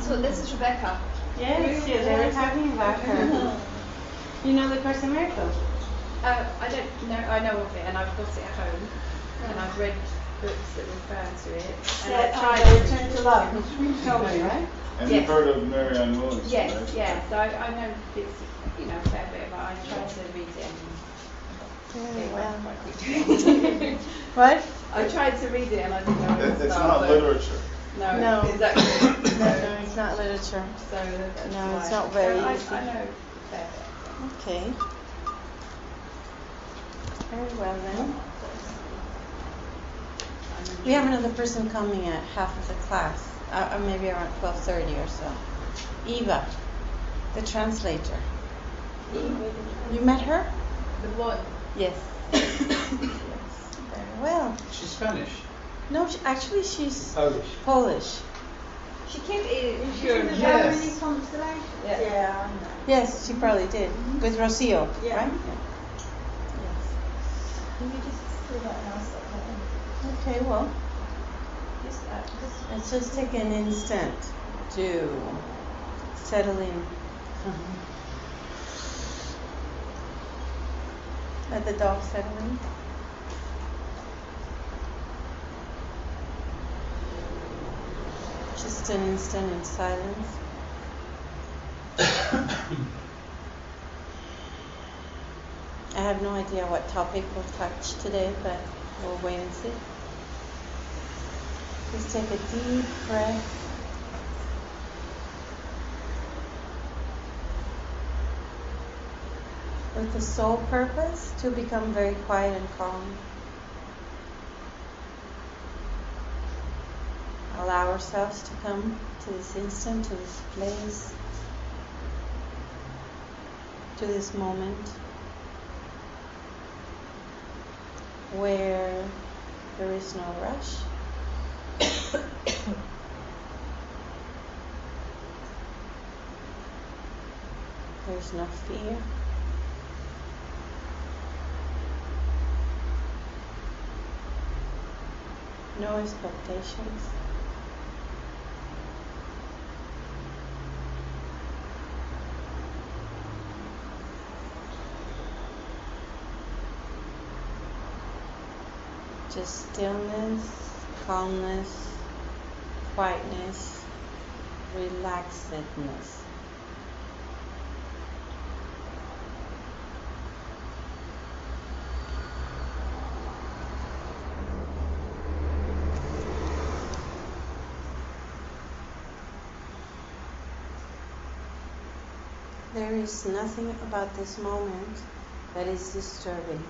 So this is Rebecca. Yes, yeah, they were talking about her. You know the Course in Miracles? I don't know. I know of it, and I've got it at home, and I've read books that refer to it. And I've tried to Return to Love. You told me, right? And yes. you've heard of Marianne Williamson, yes, right? yes. So I know it's a fair bit, but I try to read it. Very well. What? What? I tried to read it, and I didn't know where to It's start, not so literature. No, exactly. No, it's not literature. So that's No, why. it's not very so easy. I know a fair bit. Okay. Very well then. We have another person coming at half of the class, or maybe around 12:30 or so. Eva, the translator. You met her? The one. Yes. Yes. Very well. She's Spanish. No, actually she's Polish. Polish. She came in. Yes. Yeah. Yes, she probably did. With Rocio, Yeah. right? Yes. Can you just fill that house up? Okay, well, Just let's just take an instant to settle in. Let the dog settle in. Just an instant in silence. I have no idea what topic we'll touch today, but we'll wait and see. Just take a deep breath. With the sole purpose to become very quiet and calm. Allow ourselves to come to this instant, to this place, to this moment where there is no rush. There's no fear. No expectations. Just stillness, calmness, quietness, relaxedness. There is nothing about this moment that is disturbing.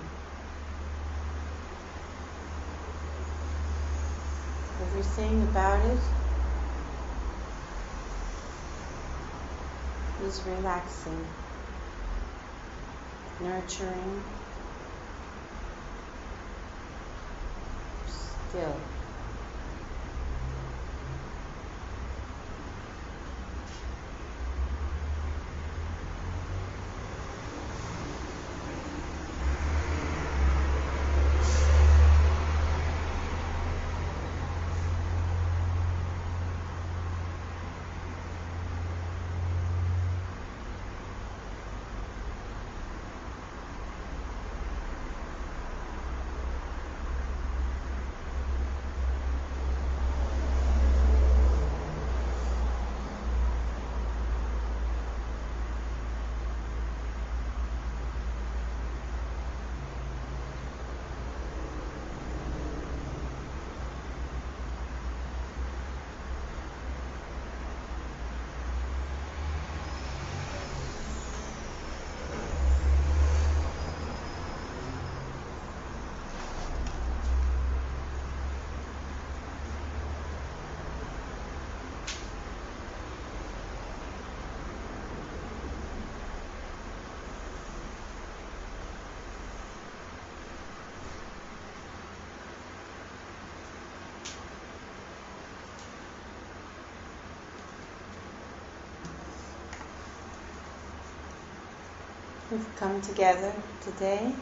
Everything about it is relaxing, nurturing, still. We've come together today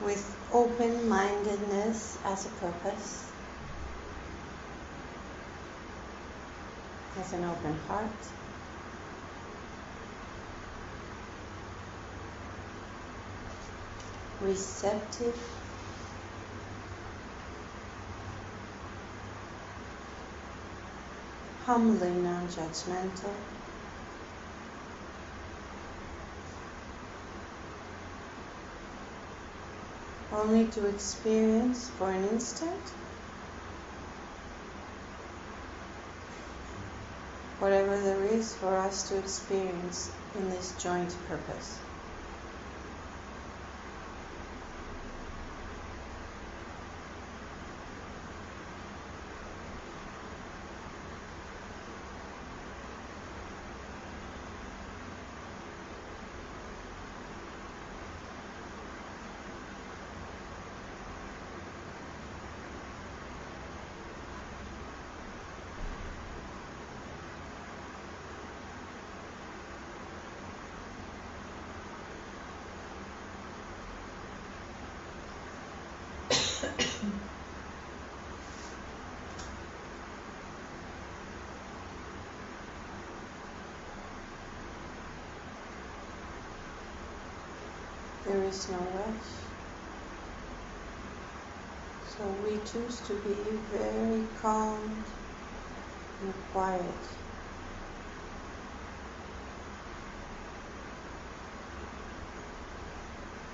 with open-mindedness as a purpose, as an open heart. Receptive, humbly non-judgmental, only to experience for an instant whatever there is for us to experience in this joint purpose. There is no rush. So we choose to be very calm and quiet.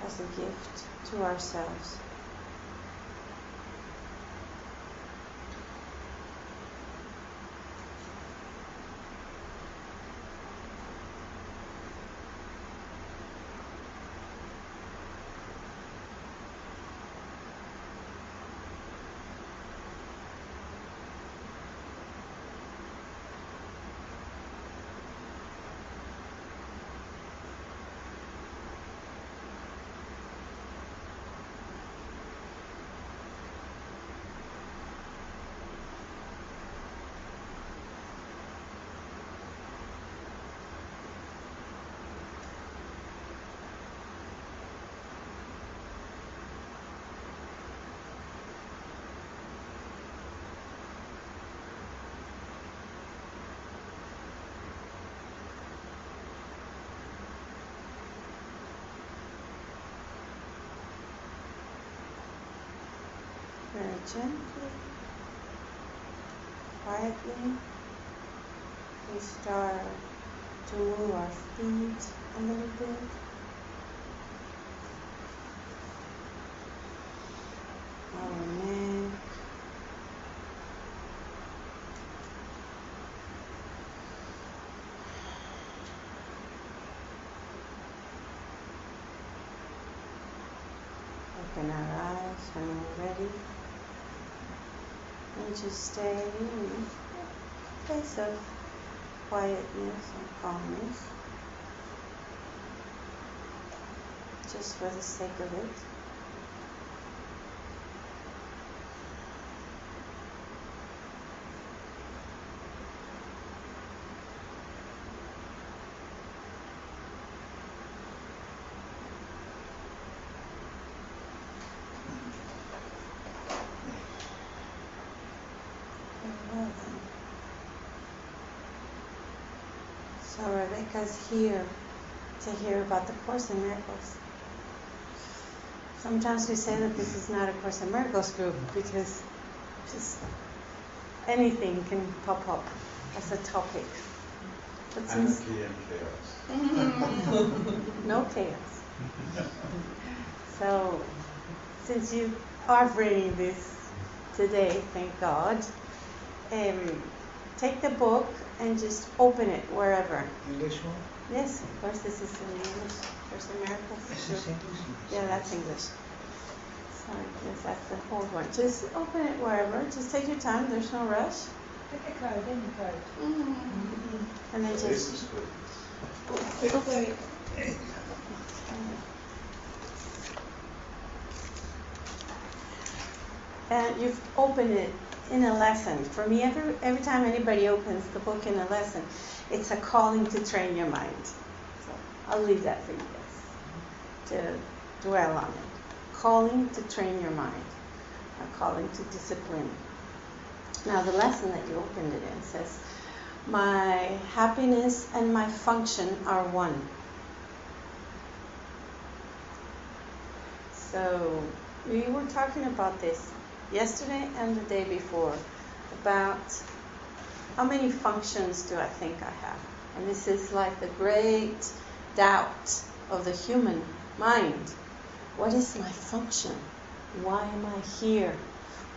As a gift to ourselves. Very gently, quietly, we start to move our feet a little bit. Our neck. Open our eyes when we're ready. And just stay in a place of quietness and calmness, just for the sake of it. So Rebecca's here to hear about the Course in Miracles. Sometimes we say that this is not a Course in Miracles group because just anything can pop up as a topic. But since Anarchy and chaos. no chaos. So since you are bringing this today, thank God, take the book and just open it wherever. English one? Yes, of course, this is in English. Course in Miracles. This is English? Yeah, that's English. Sorry, yes, that's the old one. Just open it wherever. Just take your time. There's no rush. Pick a code, any code. And then This just. is good. And you've opened it in a lesson. For me, every time anybody opens the book in a lesson, it's a calling to train your mind. So I'll leave that for you guys to dwell on it. calling to train your mind, a calling to discipline. Now the lesson that you opened it in says, my happiness and my function are one. So we were talking about this yesterday and the day before, about how many functions do I think I have? And this is like the great doubt of the human mind. What is my function? Why am I here?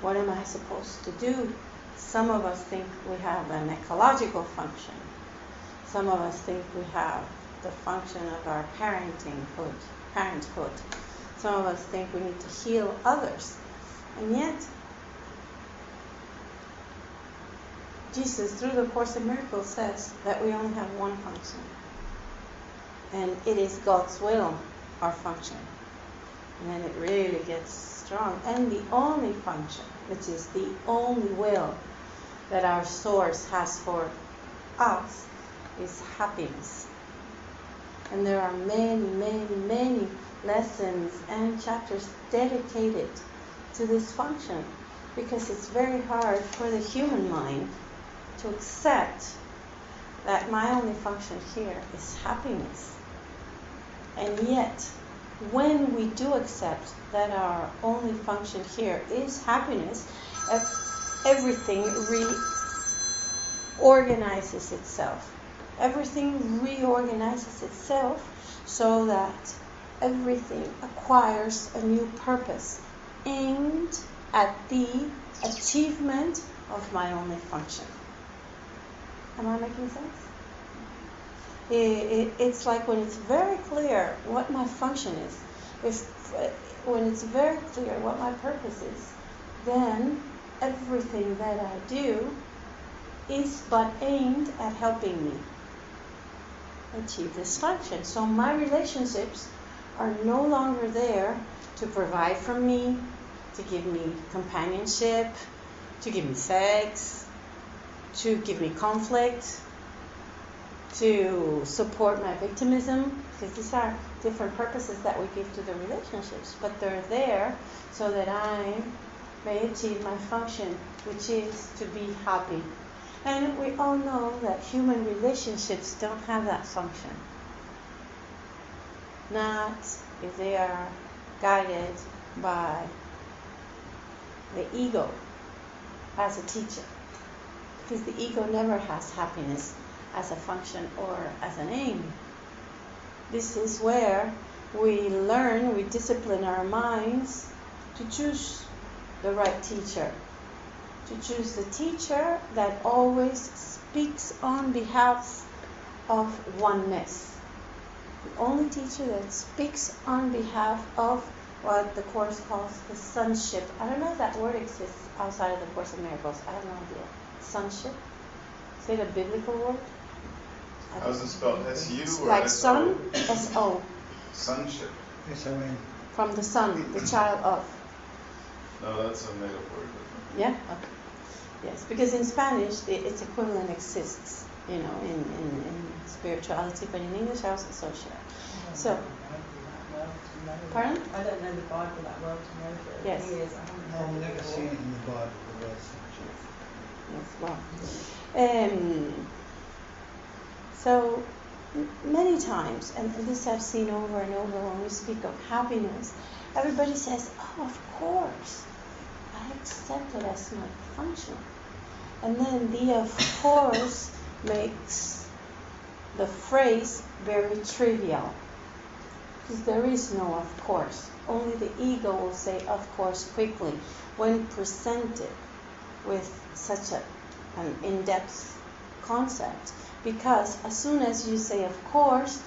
What am I supposed to do? Some of us think we have an ecological function. Some of us think we have the function of our parenthood. Some of us think we need to heal others. And yet, Jesus, through the Course in Miracles, says that we only have one function. And it is God's will, our function. And then it really gets strong. And the only function, which is the only will that our Source has for us, is happiness. And there are many, many, many lessons and chapters dedicated to this function, because it's very hard for the human mind to accept that my only function here is happiness. And yet, when we do accept that our only function here is happiness, everything reorganizes itself. Everything reorganizes itself so that everything acquires a new purpose aimed at the achievement of my only function. Am I making sense? It's like when it's very clear what my function is, when it's very clear what my purpose is, then everything that I do is but aimed at helping me achieve this function. So my relationships are no longer there to provide for me, to give me companionship, to give me sex, to give me conflict, to support my victimism, because these are different purposes that we give to the relationships, but they're there so that I may achieve my function, which is to be happy. And we all know that human relationships don't have that function. Not if they are guided by the ego as a teacher. Because the ego never has happiness as a function or as an aim. This is where we learn, we discipline our minds to choose the right teacher. To choose the teacher that always speaks on behalf of oneness. The only teacher that speaks on behalf of what the Course calls the sonship. I don't know if that word exists outside of the Course in Miracles. I have no idea. Sonship? Is it a biblical word? How's it spelled? S-U or like S-O? son, S-O. Sonship. S-O-N. From the son, the child of. No, that's a metaphor. Yeah? Okay. Yes, because in Spanish, its equivalent exists, in spirituality, but in English I wasn't so sure. So, pardon? I don't know the Bible that well to know if it Yes. appears. I haven't heard I've it never before. seen it in the Bible, the word sonship. Yes, well. So, many times, and this I've seen over and over when we speak of happiness, everybody says, oh, of course, I accept it as my function. And then the of course makes the phrase very trivial. Because there is no of course. Only the ego will say of course quickly when presented with such an in-depth concept. Because as soon as you say of course,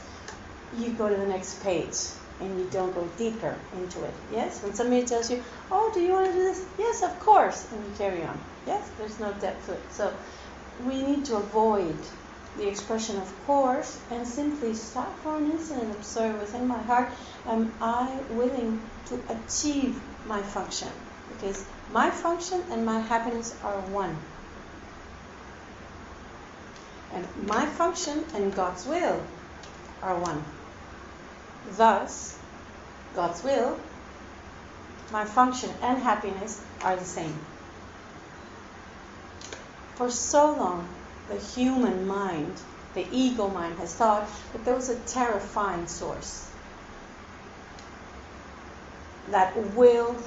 you go to the next page and you don't go deeper into it. Yes? When somebody tells you, oh, do you want to do this? Yes, of course. And you carry on. Yes? There's no depth to it. So we need to avoid the expression of course and simply stop for an instant and observe within my heart, am I willing to achieve my function? Because my function and my happiness are one. And my function and God's will are one. Thus, God's will my function and happiness are the same. For so long, the human mind, the ego mind, has thought that there was a terrifying source that willed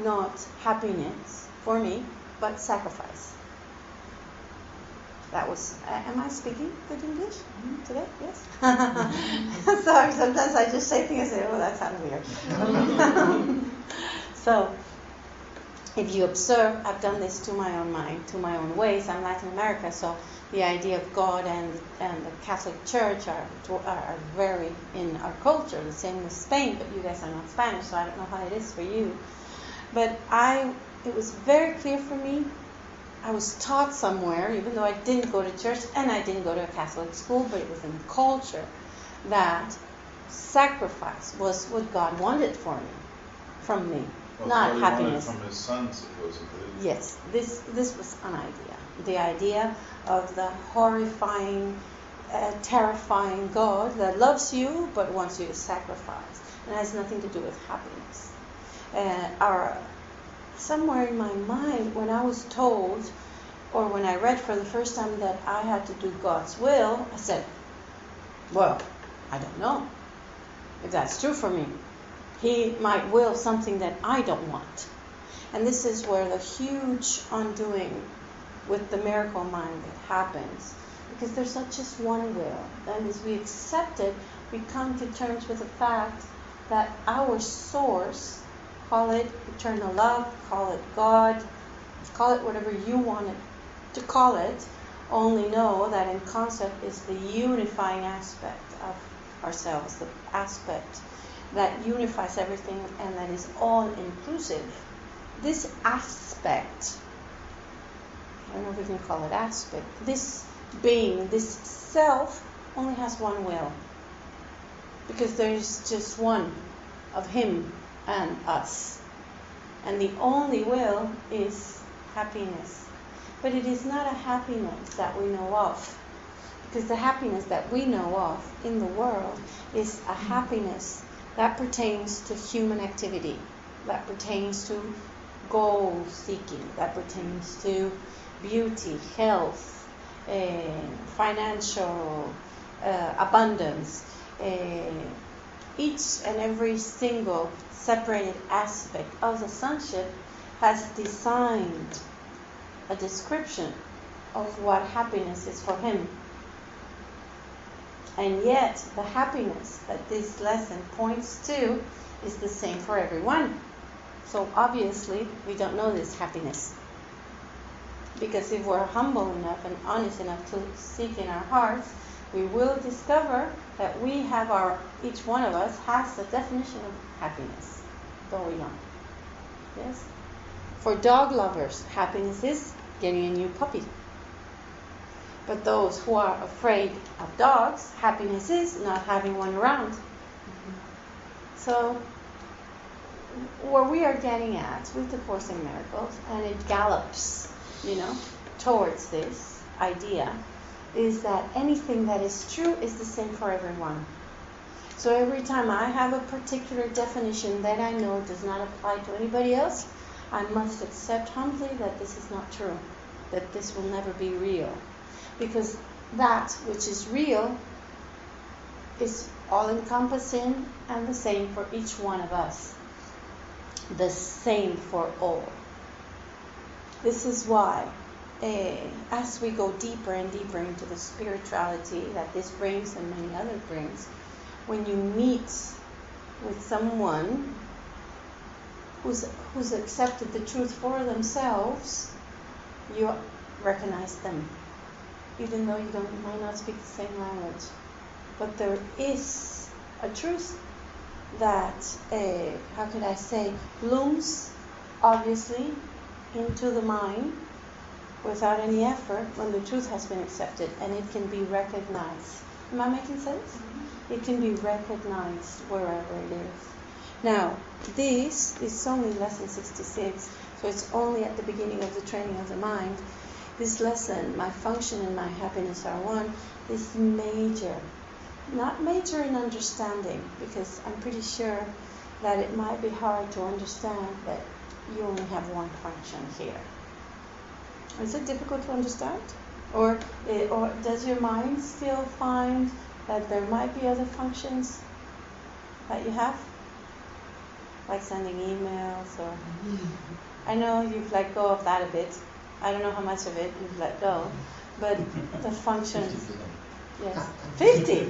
not happiness for me, but sacrifice. That was, am I speaking good English today? Yes? Sorry, sometimes I just say things and say, oh, that sounds weird. So, if you observe, I've done this to my own mind, to my own ways. I'm Latin America, so the idea of God and the Catholic Church are very in our culture, the same with Spain, but you guys are not Spanish, so I don't know how it is for you. But it was very clear for me. I was taught somewhere, even though I didn't go to church and I didn't go to a Catholic school, but it was in culture, that sacrifice was what God wanted from me, Well, not God happiness. wanted from his son, supposedly. Yes, this was an idea. The idea of the horrifying, terrifying God that loves you but wants you to sacrifice. And it has nothing to do with happiness. Somewhere in my mind, when I was told, or when I read for the first time that I had to do God's will, I said, well, I don't know if that's true for me. He might will something that I don't want. And this is where the huge undoing with the miracle mind happens. Because there's not just one will. And as we accept it, we come to terms with the fact that our source, call it eternal love, call it God, call it whatever you want it to call it, only know that in concept is the unifying aspect of ourselves, the aspect that unifies everything and that is all-inclusive. This aspect, I don't know if we can call it aspect, this being, this self, only has one will. Because there's just one of him and us. And the only will is happiness. But it is not a happiness that we know of. Because the happiness that we know of in the world is a happiness that pertains to human activity, that pertains to goal seeking, that pertains to beauty, health, financial abundance. Each and every single separated aspect of the sonship has designed a description of what happiness is for him. And yet, the happiness that this lesson points to is the same for everyone. So obviously, we don't know this happiness. Because if we're humble enough and honest enough to seek in our hearts, we will discover that we have each one of us has a definition of happiness, though we don't. Yes? For dog lovers, happiness is getting a new puppy. But those who are afraid of dogs, happiness is not having one around. So, where we are getting at with the Course in Miracles, and it gallops, towards this idea, is that anything that is true is the same for everyone. So every time I have a particular definition that I know does not apply to anybody else, I must accept humbly that this is not true, that this will never be real. Because that which is real is all-encompassing and the same for each one of us. The same for all. This is why, as we go deeper and deeper into the spirituality that this brings and many other brings, when you meet with someone who's accepted the truth for themselves, you recognize them, even though you might not speak the same language. But there is a truth that, blooms, obviously, into the mind without any effort when the truth has been accepted, and it can be recognized. Am I making sense? It can be recognized wherever it is. Now, this is only lesson 66, so it's only at the beginning of the training of the mind. This lesson, my function and my happiness are one, is major. Not major in understanding, because I'm pretty sure that it might be hard to understand that you only have one function here. Is it difficult to understand? Or does your mind still find that there might be other functions that you have? Like sending emails or... I know you've let go of that a bit. I don't know how much of it you've let go. But the functions... Yes. 50?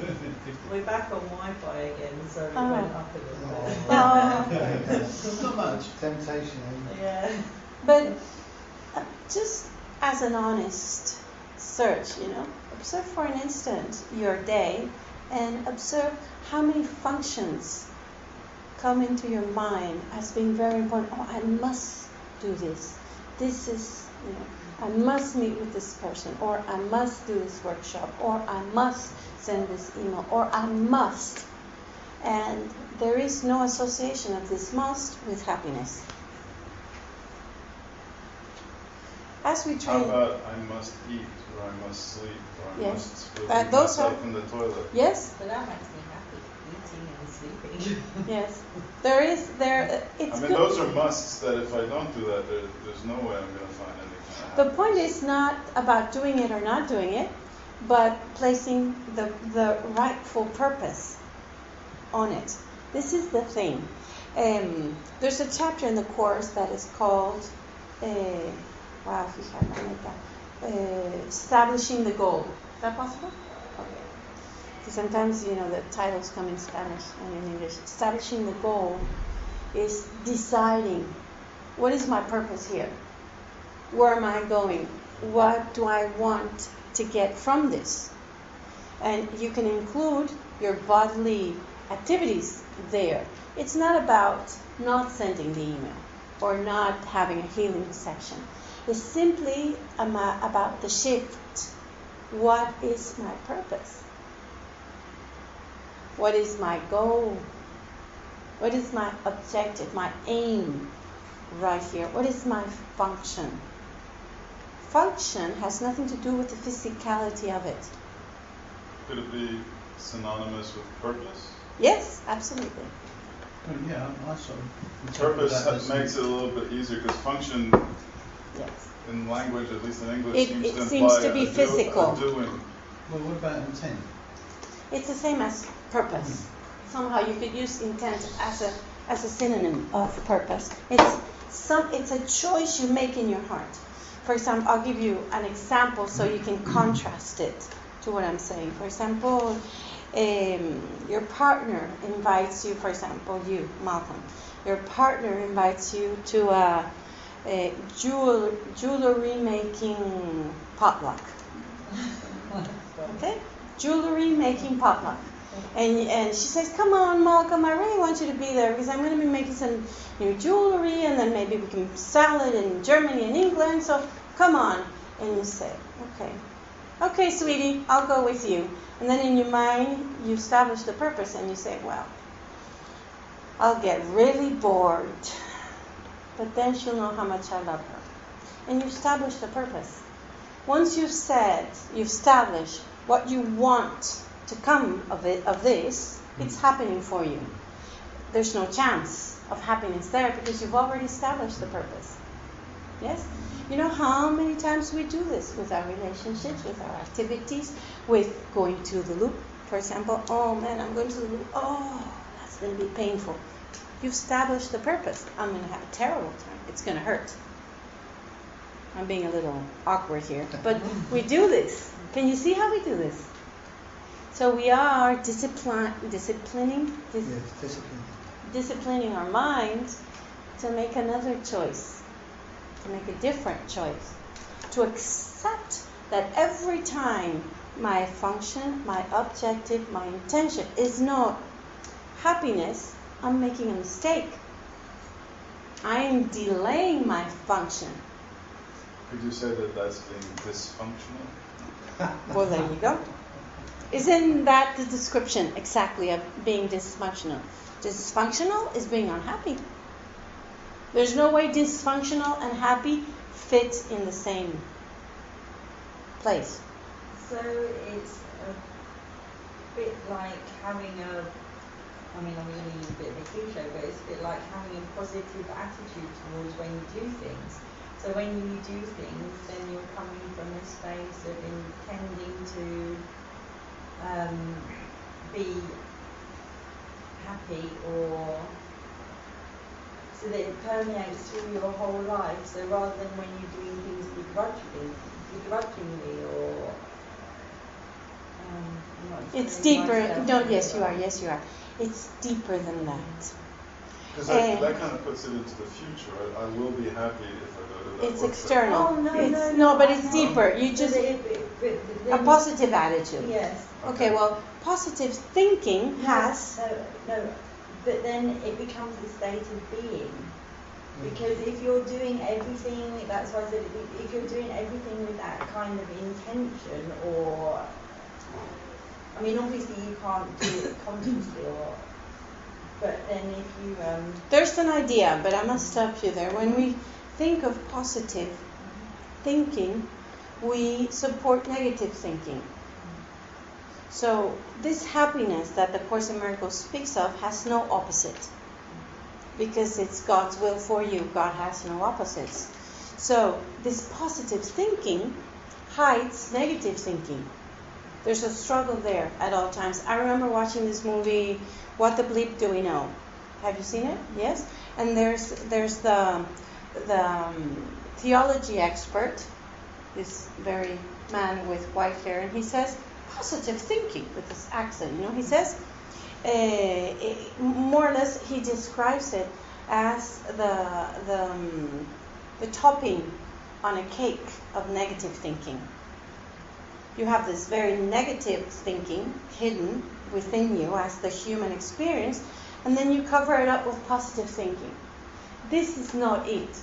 We're back on Wi-Fi again, so it went up a little bit. Not much. Temptation, Yeah. But just as an honest search, observe for an instant your day and observe how many functions come into your mind as being very important. Oh, I must do this. This is, I must meet with this person, or I must do this workshop, or I must send this email, or I must. And there is no association of this must with happiness. As we train... How about I must eat, or I must sleep, or I must go feed those myself in the toilet? Yes? But that makes me happy, eating and sleeping. Yes. It's good. Those are musts that if I don't do that, there's no way I'm going to find any kind of The happiness. point is not about doing it or not doing it, but placing the rightful purpose on it. This is the thing. There's a chapter in the course that is called establishing the goal. Is that possible? Okay. Because sometimes, the titles come in Spanish and in English. Establishing the goal is deciding, what is my purpose here? Where am I going? What do I want to get from this? And you can include your bodily activities there. It's not about not sending the email or not having a healing section. It's simply about the shift. What is my purpose? What is my goal? What is my objective, my aim right here? What is my function? Function has nothing to do with the physicality of it. Could it be synonymous with purpose? Yes, absolutely. Well, yeah, I sort of... Purpose makes it a little bit easier because function Yes. in language, at least in English, It seems to seems imply to be a physical. doing. Well, what about intent? It's the same as purpose. Somehow you could use intent as a synonym of purpose. It's a choice you make in your heart. For example, I'll give you an example so you can contrast it to what I'm saying. For example, your partner invites you, for example, you, Malcolm, your partner invites you to a jewelry making potluck. Okay? Jewelry making potluck. And she says, come on, Malcolm, I really want you to be there because I'm going to be making some new jewelry and then maybe we can sell it in Germany and England, so come on. And you say, okay, sweetie, I'll go with you. And then in your mind, you establish the purpose and you say, well, I'll get really bored, but then she'll know how much I love her. And you establish the purpose. Once you've established what you want to come of this, it's happening for you. There's no chance of happiness there because you've already established the purpose. Yes? You know how many times we do this with our relationships, with our activities, with going to the loop, for example. Oh man, I'm going to the loop. Oh, that's going to be painful. You've established the purpose. I'm going to have a terrible time. It's going to hurt. I'm being a little awkward here, but we do this. Can you see how we do this? So we are disciplining our mind to make another choice, to make a different choice, to accept that every time my function, my objective, my intention is not happiness, I'm making a mistake. I am delaying my function. Could you say that that's being dysfunctional? Well, there you go. Isn't that the description exactly of being dysfunctional? Dysfunctional is being unhappy. There's no way dysfunctional and happy fit in the same place. So it's a bit like having I'm going to use a bit of a cliche, but like having a positive attitude towards when you do things. So when you do things, then you're coming from a space of intending to be happy, or so that it permeates through your whole life. So rather than when you're doing things begrudgingly or it's deeper. No, yes, you are. Yes, you are. It's deeper than that. Because that kind of puts it into the future. I will be happy if I go to that. It's work external. Oh, no, it's, no, but it's deeper. You just a positive attitude. Yes. Okay. Well, positive thinking has. No, but then it becomes a state of being. Because if you're doing everything, that's why I said, if you're doing everything with that kind of intention, or, I mean, obviously you can't do it consciously, but then if you... There's an idea, but I must stop you there. When we think of positive thinking, we support negative thinking. So this happiness that the Course in Miracles speaks of has no opposite. Because it's God's will for you. God has no opposites. So this positive thinking hides negative thinking. There's a struggle there at all times. I remember watching this movie, What the Bleep Do We Know? Have you seen it? Yes? And there's the theology expert, this very man with white hair, and he says, positive thinking, with this accent, he says, more or less, he describes it as the topping on a cake of negative thinking. You have this very negative thinking hidden within you as the human experience, and then you cover it up with positive thinking. This is not it.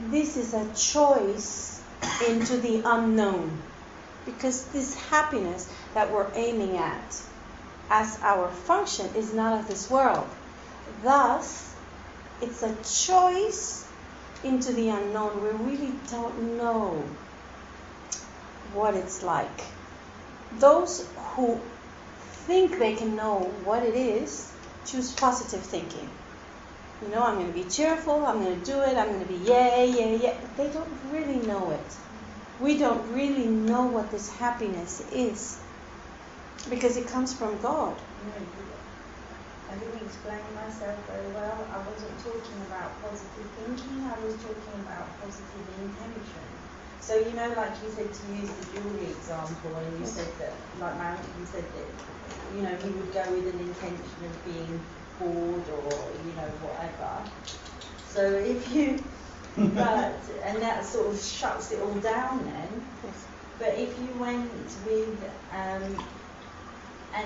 This is a choice into the unknown, because this happiness that we're aiming at as our function is not of this world. Thus, it's a choice into the unknown. We really don't know what it's like. Those who think they can know what it is choose positive thinking. I'm going to be cheerful, I'm going to do it, I'm going to be yay. But they don't really know it. We don't really know what this happiness is, because it comes from God. I didn't explain myself very well. I wasn't talking about positive thinking, I was talking about positive intention. So, like you said, to use the jewelry example, and you said that, like Marion, you said that, you would go with an intention of being bored or, whatever. So if you, and that sort of shuts it all down then. Yes. But if you went with an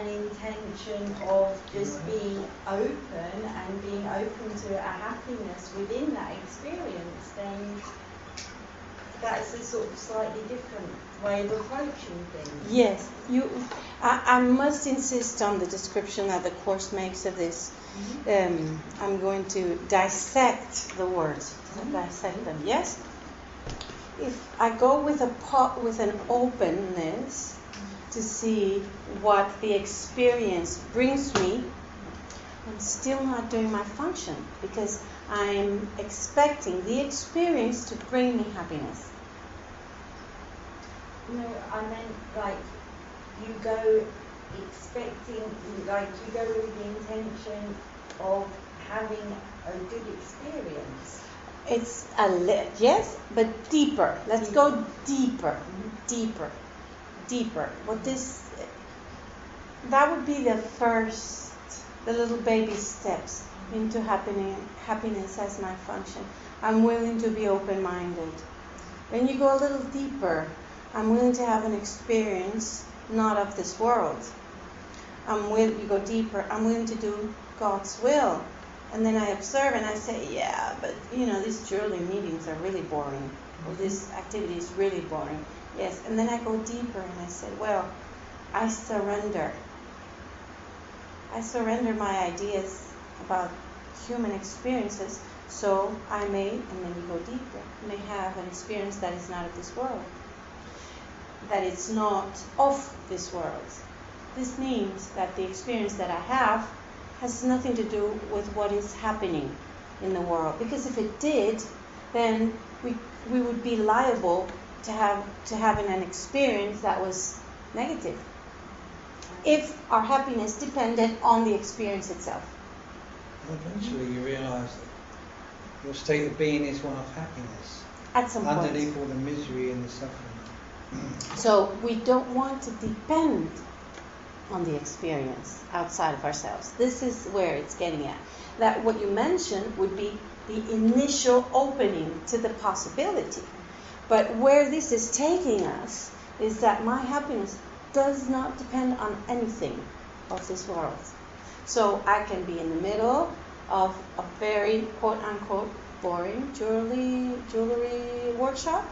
intention of just being open and being open to a happiness within that experience, then that's a sort of slightly different way of approaching things. Yes, I must insist on the description that the Course makes of this. I'm going to dissect the words, dissect them. Yes. If I go with an openness to see what the experience brings me, I'm still not doing my function, because I'm expecting the experience to bring me happiness. No, I meant like you go expecting, like you go with the intention of having a good experience. It's yes, but deeper. Let's go deeper, deeper. That would be the little baby steps into happiness as my function. I'm willing to be open-minded. Then you go a little deeper. I'm willing to have an experience not of this world. You go deeper. I'm willing to do God's will. And then I observe and I say, yeah, but these jewelry meetings are really boring. Or this activity is really boring. Yes. And then I go deeper and I say, well, I surrender. I surrender my ideas about human experiences, so I may, and then you go deeper, may have an experience that is not of this world. That it's not of this world. This means that the experience that I have has nothing to do with what is happening in the world. Because if it did, then we would be liable to having an experience that was negative. If our happiness depended on the experience itself. Eventually you realise that your state of being is one of happiness. At some point. Underneath all the misery and the suffering. So we don't want to depend on the experience outside of ourselves. This is where it's getting at. That what you mentioned would be the initial opening to the possibility. But where this is taking us is that my happiness does not depend on anything of this world. So I can be in the middle of a very quote-unquote boring jewelry workshop,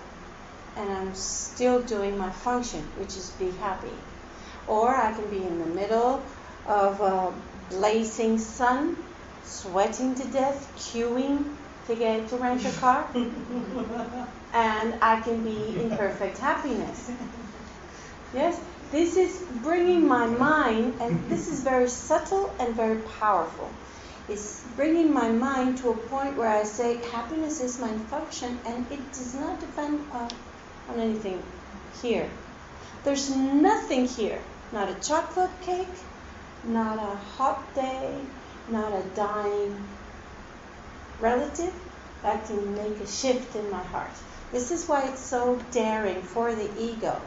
and I'm still doing my function, which is be happy. Or I can be in the middle of a blazing sun, sweating to death, queuing to get to rent a car, and I can be in perfect happiness. Yes, this is bringing my mind, and this is very subtle and very powerful. It's bringing my mind to a point where I say happiness is my function, and it does not depend on anything here. There's nothing here, not a chocolate cake, not a hot day, not a dying relative that can make a shift in my heart. This is why it's so daring for the ego,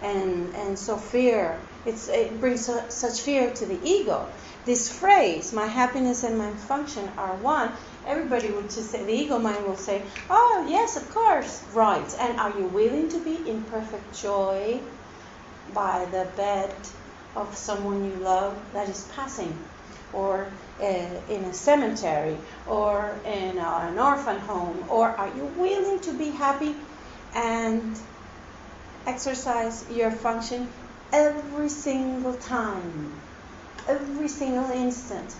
and so fear. It brings such fear to the ego. This phrase, my happiness and my function are one, everybody would just say, the ego mind will say, oh yes, of course, right. And are you willing to be in perfect joy by the bed of someone you love that is passing, or in a cemetery, or in an orphan home? Or are you willing to be happy and exercise your function every single time, every single instant?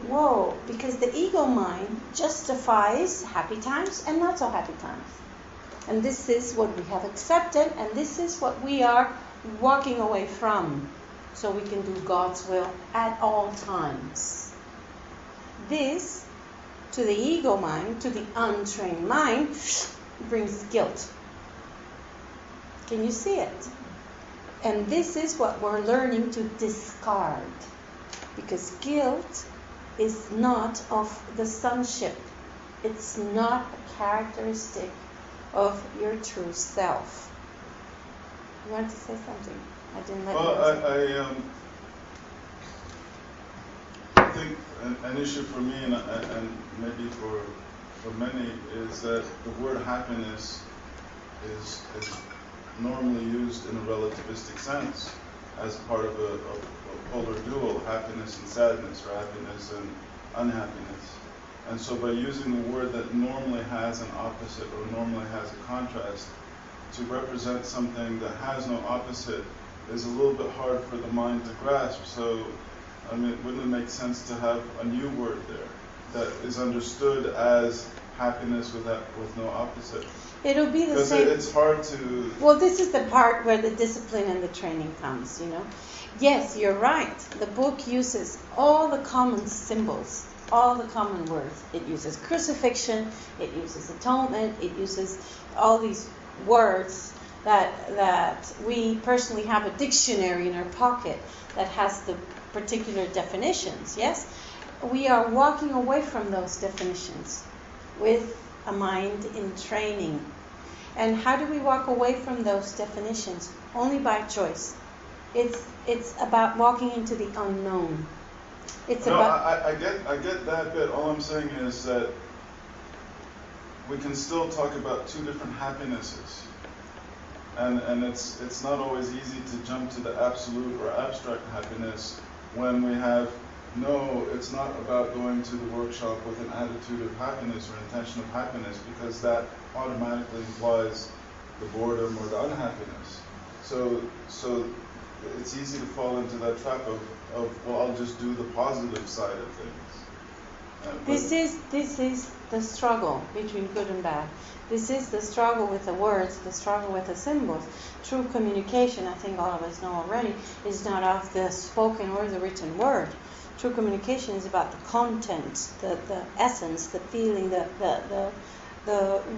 Whoa, because the ego mind justifies happy times and not so happy times. And this is what we have accepted, and this is what we are walking away from, so we can do God's will at all times. This, to the ego mind, to the untrained mind, brings guilt. Can you see it? And this is what we're learning to discard. Because guilt is not of the sonship. It's not a characteristic of your true self. You want to say something? I didn't let you. I think an issue for me, and maybe for many, is that the word happiness is normally used in a relativistic sense as part of a polar dual, happiness and sadness, or happiness and unhappiness. And so by using a word that normally has an opposite or normally has a contrast to represent something that has no opposite is a little bit hard for the mind to grasp. So, I mean, wouldn't it make sense to have a new word there that is understood as happiness with no opposite? It'll be the same. Because it's hard to... Well, this is the part where the discipline and the training comes, you know. Yes, you're right. The book uses all the common symbols, all the common words. It uses crucifixion, it uses atonement, it uses all these words that we personally have a dictionary in our pocket that has the particular definitions, yes? We are walking away from those definitions with a mind in training. And how do we walk away from those definitions? Only by choice. It's about walking into the unknown. I get that bit. All I'm saying is that we can still talk about two different happinesses. And it's not always easy to jump to the absolute or abstract happiness when we have, no, it's not about going to the workshop with an attitude of happiness or intention of happiness, because that automatically implies the boredom or the unhappiness. So it's easy to fall into that trap of well, I'll just do the positive side of things. This is the struggle between good and bad. This is the struggle with the words, the struggle with the symbols. True communication, I think all of us know already, is not of the spoken or the written word. True communication is about the content, the essence, the feeling, the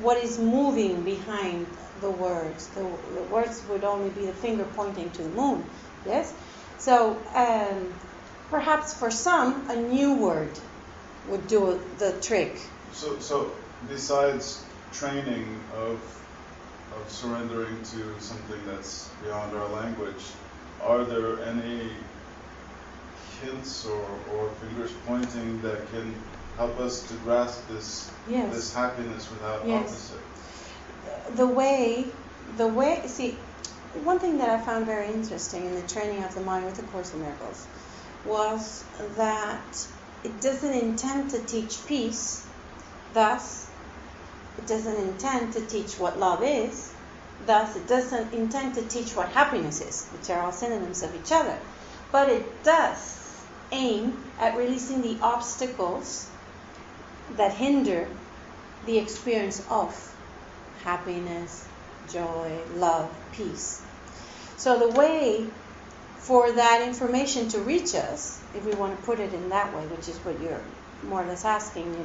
what is moving behind the words. The words would only be the finger pointing to the moon. Yes? So perhaps for some, a new word would do the trick. So besides training of surrendering to something that's beyond our language, are there any hints or fingers pointing that can help us to grasp this happiness without opposite? The way, see, one thing that I found very interesting in the training of the mind with the Course in Miracles was that it doesn't intend to teach peace, thus it doesn't intend to teach what love is, thus it doesn't intend to teach what happiness is, which are all synonyms of each other. But it does aim at releasing the obstacles that hinder the experience of happiness, joy, love, peace. So the way for that information to reach us, if we want to put it in that way, which is what you're more or less asking,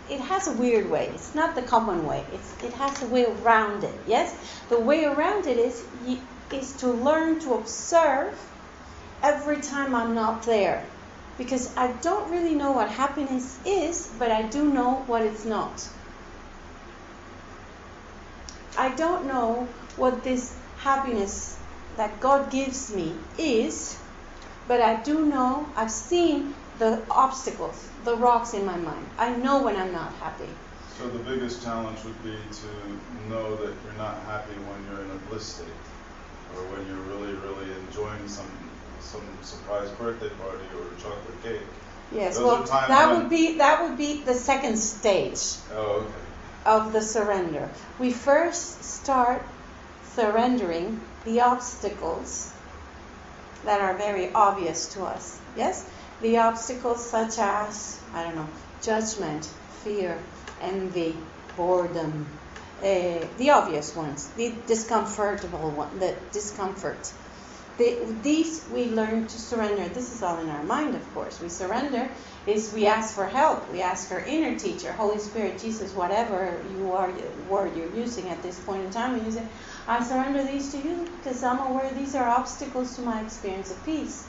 it has a weird way. It's not the common way. It has a way around it. Yes, the way around it is to learn to observe every time I'm not there, because I don't really know what happiness is, but I do know what it's not. I don't know what this happiness that God gives me is, but I do know, I've seen the obstacles, the rocks in my mind. I know when I'm not happy. So the biggest challenge would be to know that you're not happy when you're in a bliss state, or when you're really, really enjoying some surprise birthday party or chocolate cake. Yes, Those well, are that would be the second stage of the surrender. We first start surrendering the obstacles that are very obvious to us. Yes, the obstacles such as, I don't know, judgment, fear, envy, boredom, the obvious ones, the discomfortable one, the discomfort. These we learn to surrender. This is all in our mind, of course. We surrender is we ask for help. We ask our inner teacher, Holy Spirit, Jesus, whatever you are, word you're using at this point in time. You say, I surrender these to you because I'm aware these are obstacles to my experience of peace.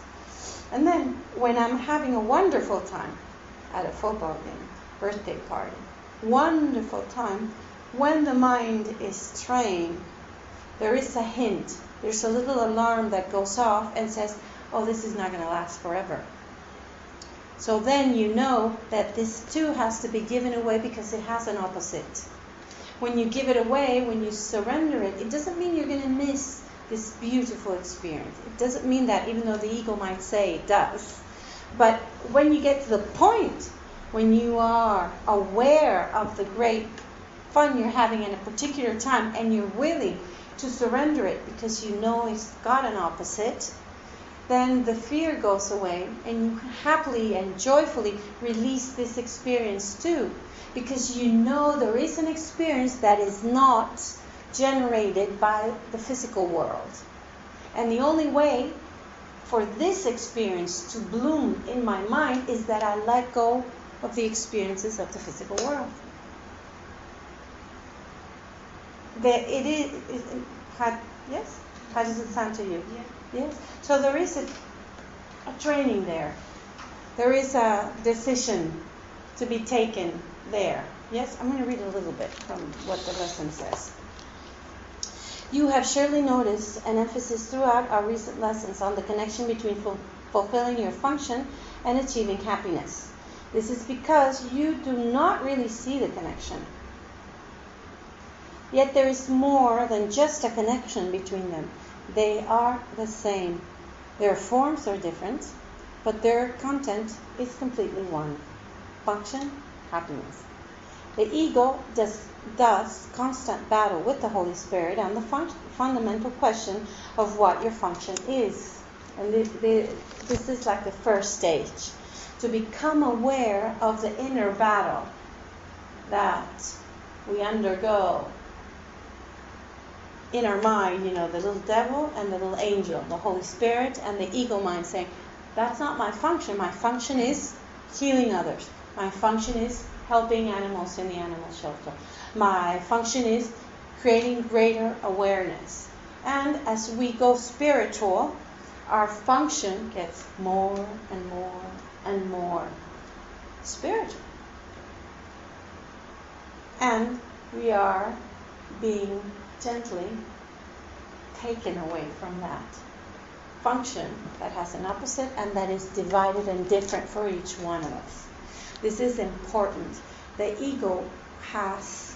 And then when I'm having a wonderful time at a football game, birthday party, wonderful time, when the mind is trained, there is a hint. There's a little alarm that goes off and says, oh, this is not going to last forever. So then you know that this too has to be given away because it has an opposite. When you give it away, when you surrender it, it doesn't mean you're going to miss this beautiful experience. It doesn't mean that, even though the ego might say it does. But when you get to the point when you are aware of the great fun you're having in a particular time and you're willing to surrender it because you know it's got an opposite, then the fear goes away and you happily and joyfully release this experience too, because you know there is an experience that is not generated by the physical world. And the only way for this experience to bloom in my mind is that I let go of the experiences of the physical world. Yes? How does it sound to you? Yeah. Yes? So there is a training there. There is a decision to be taken there. Yes? I'm going to read a little bit from what the lesson says. You have surely noticed an emphasis throughout our recent lessons on the connection between fulfilling your function and achieving happiness. This is because you do not really see the connection. Yet there is more than just a connection between them. They are the same. Their forms are different, but their content is completely one. Function, happiness. The ego does constant battle with the Holy Spirit on the fundamental question of what your function is. And this is like the first stage. to become aware of the inner battle that we undergo in our mind, the little devil and the little angel, the Holy Spirit and the ego mind saying, that's not my function. My function is healing others. My function is helping animals in the animal shelter. My function is creating greater awareness. And as we go spiritual, our function gets more and more and more spiritual. And we are being gently taken away from that function that has an opposite and that is divided and different for each one of us. This is important. The ego has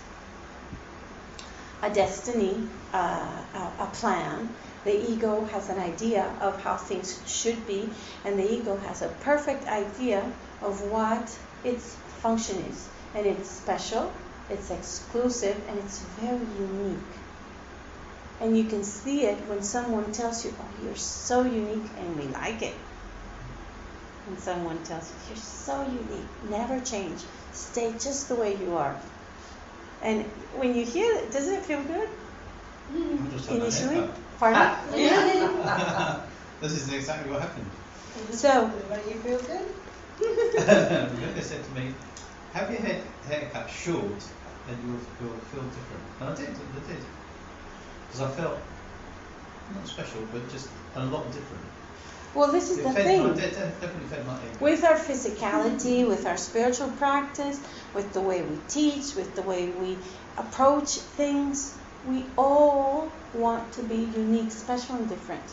a destiny, a plan. The ego has an idea of how things should be, and the ego has a perfect idea of what its function is. And it's special, it's exclusive, and it's very unique. And you can see it when someone tells you, oh, you're so unique, and we like it. When someone tells you, you're so unique, never change, stay just the way you are. And when you hear it, doesn't it feel good? Initially? Pardon? This is exactly what happened. So, Make you feel good? Linda said to me, have your hair cut short and you'll feel different. And I did. Because I felt not special, but just a lot different. well, this is the thing. Definitely fed my ego. With our physicality, with our spiritual practice, with the way we teach, with the way we approach things, we all want to be unique, special, and different.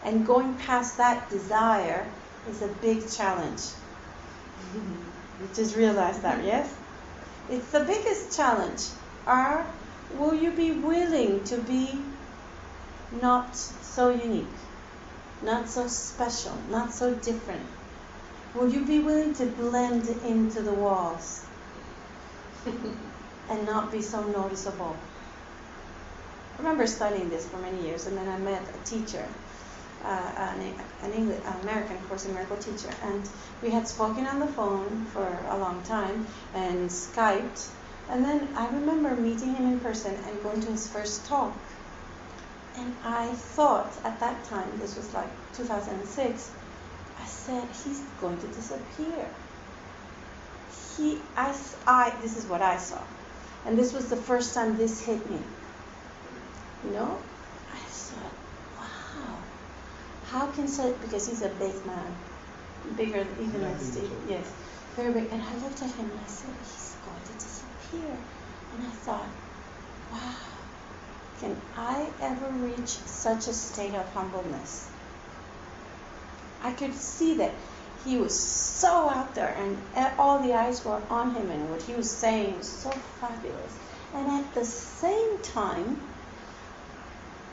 And going past that desire is a big challenge. You just realized that, yes? It's the biggest challenge. Will you be willing to be not so unique, not so special, not so different? Will you be willing to blend into the walls and not be so noticeable? I remember studying this for many years, and then I met a teacher, an American Course in Miracle teacher, and we had spoken on the phone for a long time and Skyped, and then I remember meeting him in person and going to his first talk. And I thought at that time, this was like 2006, I said, he's going to disappear. This is what I saw. And this was the first time this hit me. I thought, wow, how can because he's a big man, bigger even than Steve, yes, very big. And I looked at him and I said, he's going to disappear. And I thought, wow, can I ever reach such a state of humbleness? I could see that he was so out there and all the eyes were on him and what he was saying was so fabulous. And at the same time,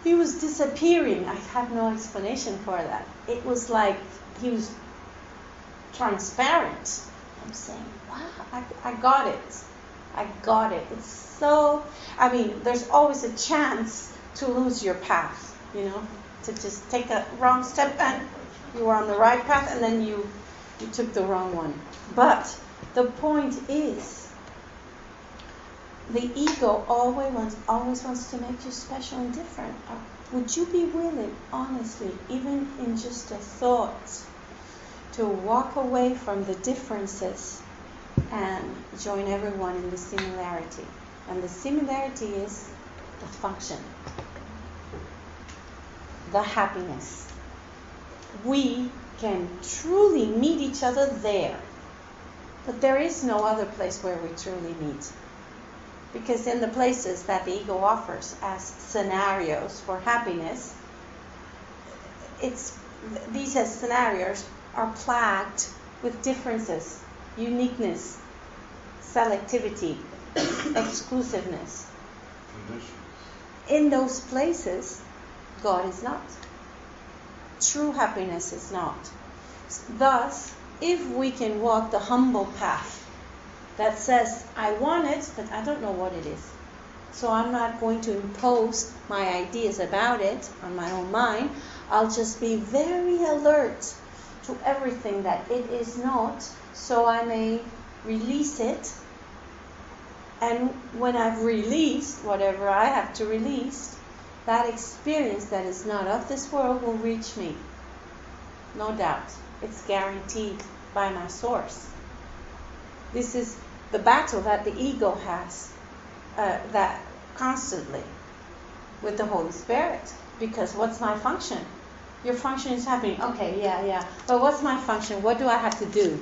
he was disappearing. I have no explanation for that. It was like he was transparent. I'm saying, wow, I got it. I got it. It's so, there's always a chance to lose your path, to just take a wrong step and you were on the right path and then you took the wrong one. But the point is, the ego always wants to make you special and different. Would you be willing, honestly, even in just a thought, to walk away from the differences and join everyone in the similarity? And the similarity is the function, the happiness. We can truly meet each other there, but there is no other place where we truly meet. Because in the places that the ego offers as scenarios for happiness, these as scenarios are plagued with differences, uniqueness, selectivity, exclusiveness. Conditions. In those places, God is not. True happiness is not. Thus, if we can walk the humble path that says, I want it, but I don't know what it is. So I'm not going to impose my ideas about it on my own mind. I'll just be very alert to everything that it is not, so I may release it. And when I've released whatever I have to release, that experience that is not of this world will reach me. No doubt. It's guaranteed by my source. This is the battle that the ego has, that constantly with the Holy Spirit. Because what's my function? Your function is happening. Okay, yeah. But what's my function? What do I have to do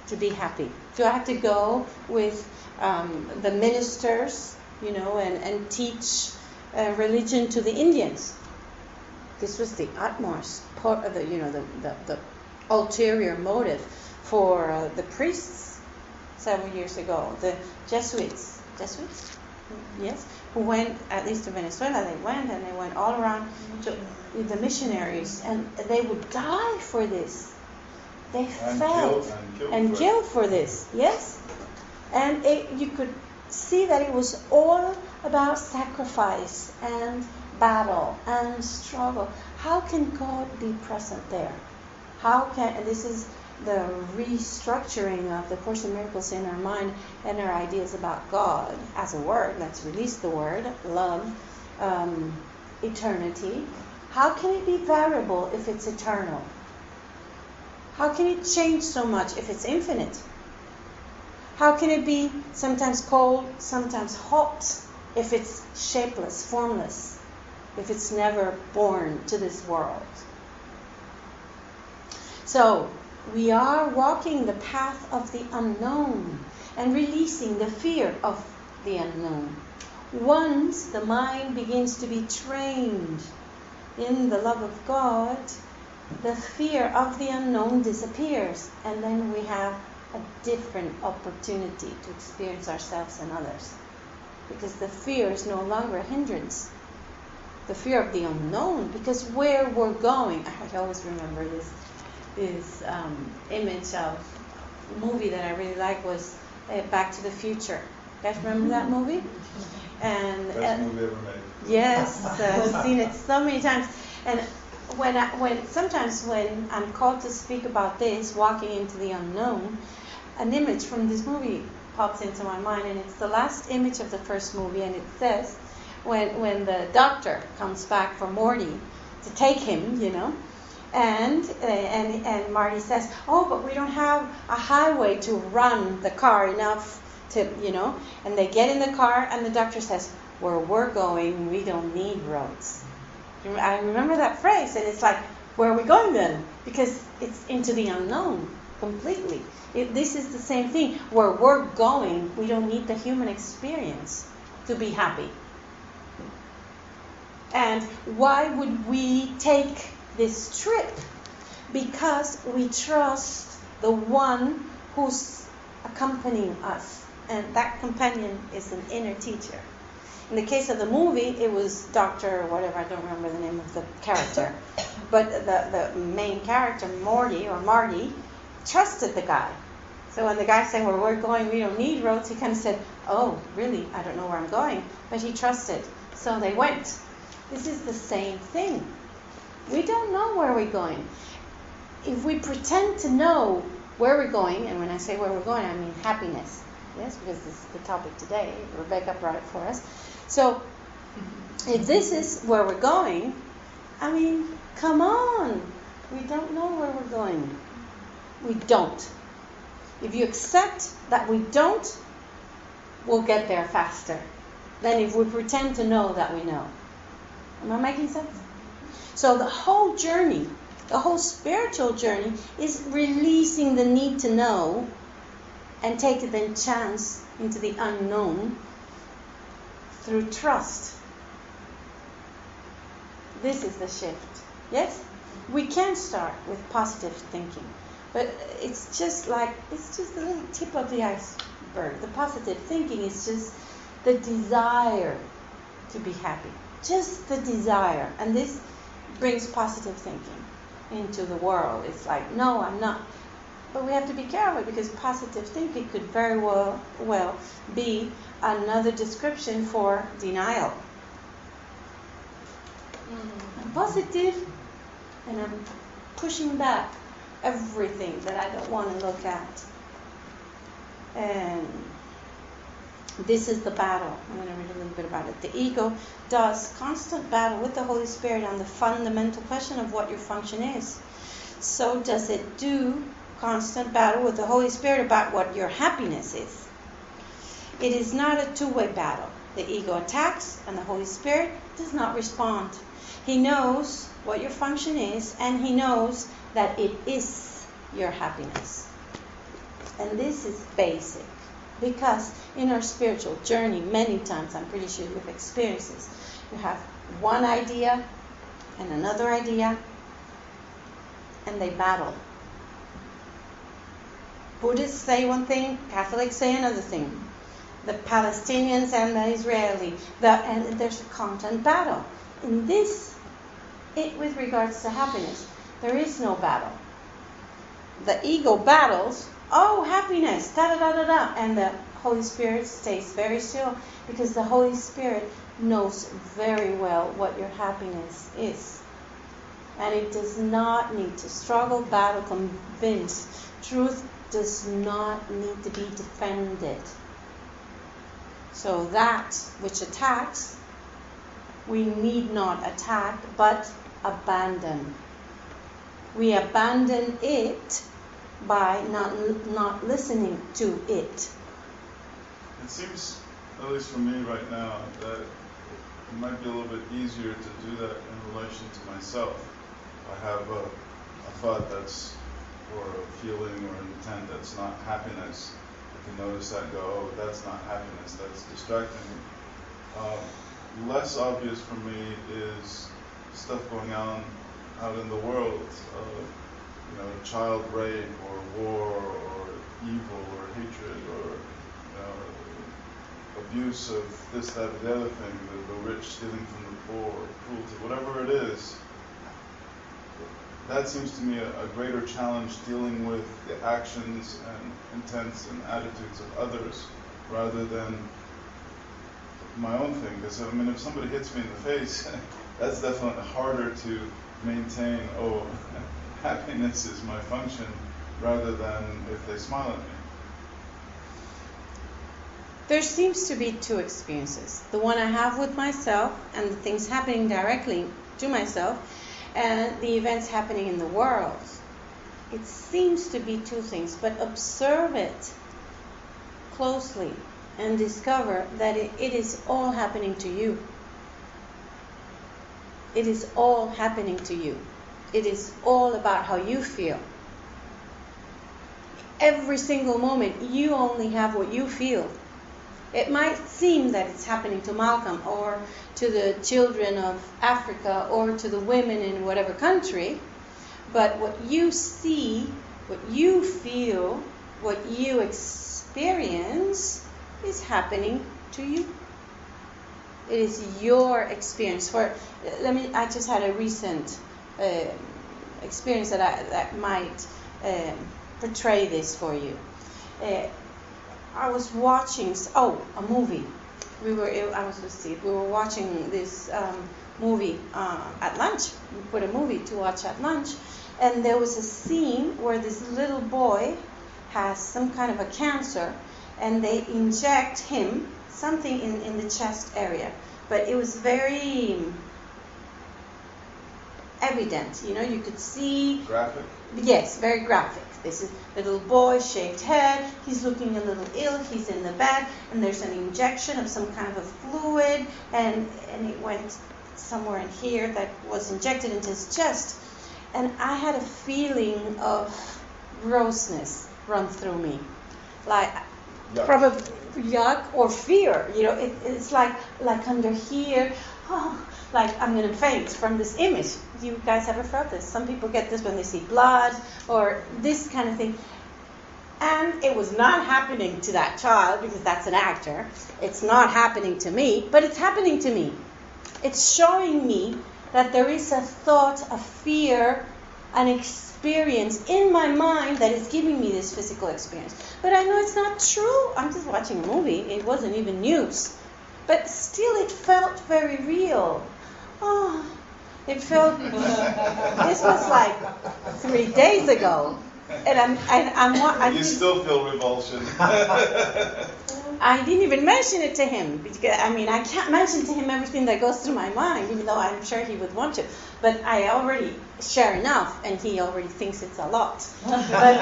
to be happy? Do I have to go with the ministers, and teach religion to the Indians? This was the utmost, the ulterior motive for the priests several years ago. The Jesuits, yes, who went, at least to Venezuela, they went all around to the missionaries, and they would die for this. They felt and killed for this, yes. And you could see that it was all about sacrifice and battle and struggle. How can God be present there? And this is the restructuring of the Course in Miracles in our mind and our ideas about God as a word. Let's release the word, love, eternity. How can it be variable if it's eternal? How can it change so much if it's infinite? How can it be sometimes cold, sometimes hot, if it's shapeless, formless, if it's never born to this world? So, we are walking the path of the unknown and releasing the fear of the unknown. Once the mind begins to be trained in the love of God, the fear of the unknown disappears, and then we have a different opportunity to experience ourselves and others. Because the fear is no longer a hindrance. The fear of the unknown, because where we're going, I always remember this image of a movie that I really liked was Back to the Future. You guys remember that movie? Best movie ever made. Yes, I've seen it so many times. And sometimes when I'm called to speak about this, walking into the unknown, an image from this movie pops into my mind, and it's the last image of the first movie, and it says when the doctor comes back for Morty to take him, and Marty says, oh, but we don't have a highway to run the car enough to, and they get in the car, and the doctor says, where we're going, we don't need roads. I remember that phrase, and it's like, where are we going then? Because it's into the unknown completely. This is the same thing. Where we're going, we don't need the human experience to be happy. And why would we take this trip? Because we trust the one who's accompanying us. And that companion is an inner teacher. In the case of the movie, it was Dr. whatever, I don't remember the name of the character. But the main character, Marty, trusted the guy. So when the guy said, where we're going, we don't need roads, he kind of said, oh, really? I don't know where I'm going. But he trusted. So they went. This is the same thing. We don't know where we're going. If we pretend to know where we're going, and when I say where we're going, I mean happiness. Yes, because this is the topic today. Rebecca brought it for us. So, if this is where we're going, I mean, come on. We don't know where we're going. We don't. If you accept that we don't, we'll get there faster than if we pretend to know that we know. Am I making sense? So the whole journey, the whole spiritual journey is releasing the need to know and taking the chance into the unknown through trust. This is the shift. Yes? We can start with positive thinking, but it's just a little tip of the iceberg. The positive thinking is just the desire to be happy. Just the desire. And this brings positive thinking into the world. It's like, no, I'm not. But we have to be careful, because positive thinking could very well be another description for denial. I'm positive, and I'm pushing back everything that I don't want to look at. And this is the battle. I'm going to read a little bit about it. The ego does constant battle with the Holy Spirit on the fundamental question of what your function is. So does it do constant battle with the Holy Spirit about what your happiness is. It is not a two-way battle. The ego attacks and the Holy Spirit does not respond. He knows what your function is, and he knows that it is your happiness. And this is basic. Because in our spiritual journey, many times, I'm pretty sure you've experienced this, you have one idea and another idea, and they battle. Buddhists say one thing, Catholics say another thing. The Palestinians and the Israeli, and there's a constant battle. In this, with regards to happiness, there is no battle. The ego battles, oh, happiness, da-da-da-da-da, and the Holy Spirit stays very still, because the Holy Spirit knows very well what your happiness is. And it does not need to struggle, battle, convince. Truth does not need to be defended. So that which attacks, we need not attack, but abandon. We abandon it by not listening to it. It seems, at least for me right now, that it might be a little bit easier to do that in relation to myself. I have a thought that's, or a feeling or an intent that's not happiness. I can notice that and go, oh, that's not happiness, that's distracting me. Less obvious for me is stuff going on out in the world, child rape or war or evil or hatred or abuse of this, that, or the other thing, the rich stealing from the poor, cruelty, whatever it is. That seems to me a greater challenge, dealing with the actions and intents and attitudes of others rather than my own thing. Because if somebody hits me in the face, that's definitely harder to maintain, happiness is my function, rather than if they smile at me. There seems to be two experiences. The one I have with myself and the things happening directly to myself, and the events happening in the world. It seems to be two things, but observe it closely and discover that it is all happening to you. It is all happening to you. It is all about how you feel. Every single moment, you only have what you feel. It might seem that it's happening to Malcolm or to the children of Africa or to the women in whatever country, but what you see, what you feel, what you experience is happening to you. It is your experience. I just had a recent experience that might portray this for you. I was watching a movie. We were watching this movie at lunch. We put a movie to watch at lunch, and there was a scene where this little boy has some kind of a cancer, and they inject him something in the chest area, but it was very evident. You could see. Graphic? Yes, very graphic. This is the little boy, shaved head. He's looking a little ill. He's in the bed, and there's an injection of some kind of a fluid, and it went somewhere in here that was injected into his chest. And I had a feeling of grossness run through me, like probably yuck or fear. It's like under here. Like I'm going to faint from this image. You guys ever felt this? Some people get this when they see blood or this kind of thing. And it was not happening to that child because that's an actor. It's not happening to me, but it's happening to me. It's showing me that there is a thought, a fear, an experience in my mind that is giving me this physical experience. But I know it's not true. I'm just watching a movie. It wasn't even news. But still it felt very real. It felt, this was like 3 days ago. And I You still feel revulsion. I didn't even mention it to him. Because, I mean, I can't mention to him everything that goes through my mind, even though I'm sure he would want to. But I already share enough, and he already thinks it's a lot. But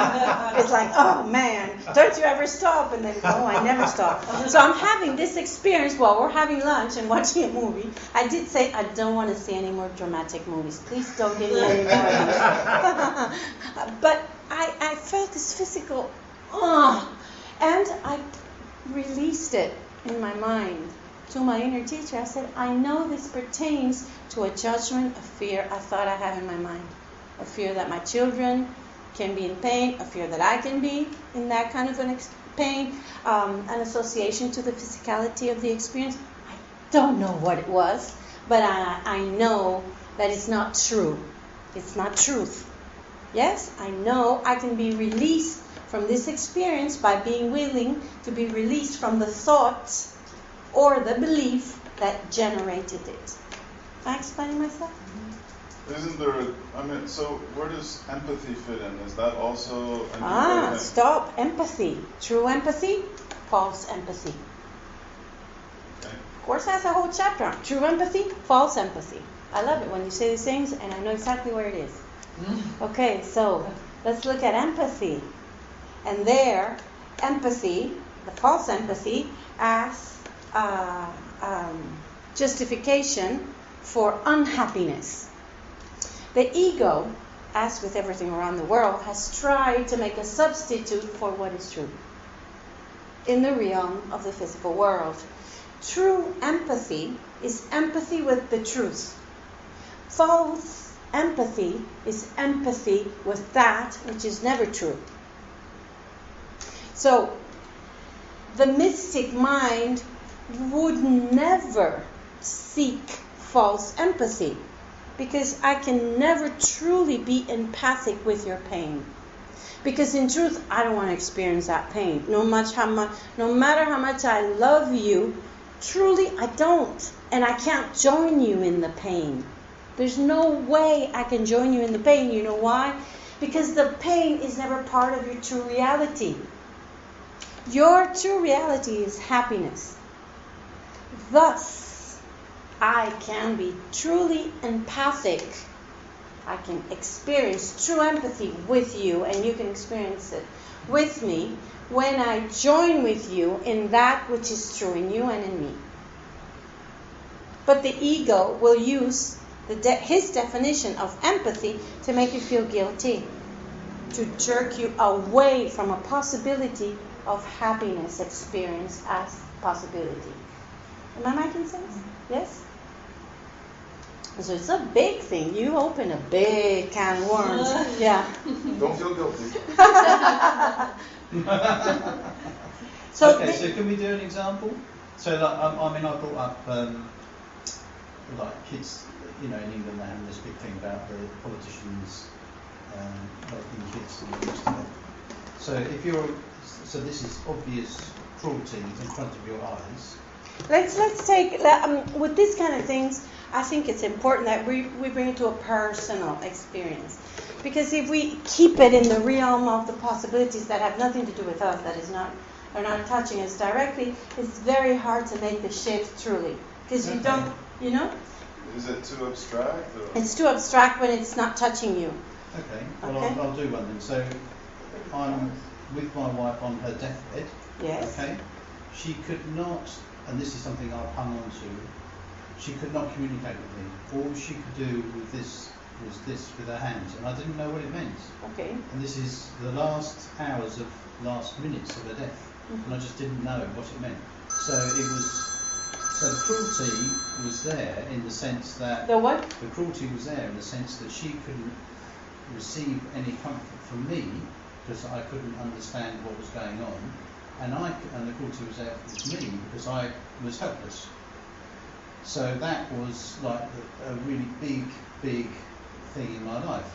it's like, oh man, don't you ever stop? And then, no, I never stop. So I'm having this experience while we're having lunch and watching a movie. I did say I don't want to see any more dramatic movies. Please don't give me any more of these. But I felt this physical, and I released it in my mind to my inner teacher. I said, I know this pertains to a judgment, a fear I thought I have in my mind. A fear that my children can be in pain, a fear that I can be in that kind of pain, an association to the physicality of the experience. I don't know what it was, but I know that it's not true. It's not truth. Yes, I know I can be released from this experience by being willing to be released from the thoughts or the belief that generated it. Am I explaining myself? Isn't there so where does empathy fit in? Is that also a new thing? Stop. Empathy. True empathy, false empathy. Okay. Course has a whole chapter on true empathy, false empathy. I love it when you say these things, and I know exactly where it is. Okay, so let's look at empathy. And there, empathy, the false empathy, as justification for unhappiness. The ego, as with everything around the world, has tried to make a substitute for what is true in the realm of the physical world. True empathy is empathy with the truth. False empathy is empathy with that which is never true. So, the mystic mind would never seek false empathy, because I can never truly be empathic with your pain. Because in truth, I don't want to experience that pain. No matter how much I love you, truly I don't. And I can't join you in the pain. There's no way I can join you in the pain. You know why? Because the pain is never part of your true reality. Your true reality is happiness. Thus, I can be truly empathic. I can experience true empathy with you, and you can experience it with me when I join with you in that which is true in you and in me. But the ego will use his definition of empathy to make you feel guilty, to jerk you away from a possibility of happiness experience as possibility. Am I making sense? Yes? So it's a big thing. You open a big can of worms. Yeah. Don't feel guilty. So can we do an example? So, like, I brought up like kids, in England they have this big thing about the politicians helping kids to be used to it. So this is obvious cruelty in front of your eyes. Let's take with these kind of things. I think it's important that we bring it to a personal experience, because if we keep it in the realm of the possibilities that have nothing to do with us, are not touching us directly, it's very hard to make the shift truly, because you don't, Is it too abstract? Or? It's too abstract when it's not touching you. Okay. Well, Okay. I'll do one then. So I'm with my wife on her deathbed. Yes. Okay. She could not, and this is something I've hung on to. She could not communicate with me. All she could do with this was this with her hands, and I didn't know what it meant. Okay. And this is the last minutes of her death, and I just didn't know what it meant. So the cruelty was there in the sense that The what? The cruelty was there in the sense that she couldn't receive any comfort from me because I couldn't understand what was going on, and the cruelty was there with me because I was helpless. So that was like a really big thing in my life.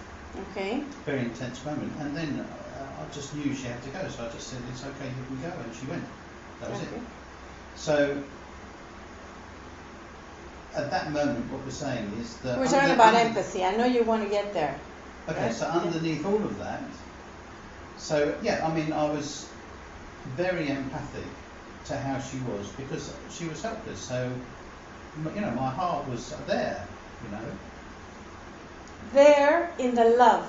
Okay. Very intense moment. And then I just knew she had to go, so I just said, it's okay, you can go, and she went. That was Okay. it. So at that moment, what we're saying is that We're talking about empathy. I know you want to get there. Okay, Yes? so underneath all of that, so yeah, I mean, I was very empathic to how she was because she was helpless. So, you know, my heart was there, you know. There in the love.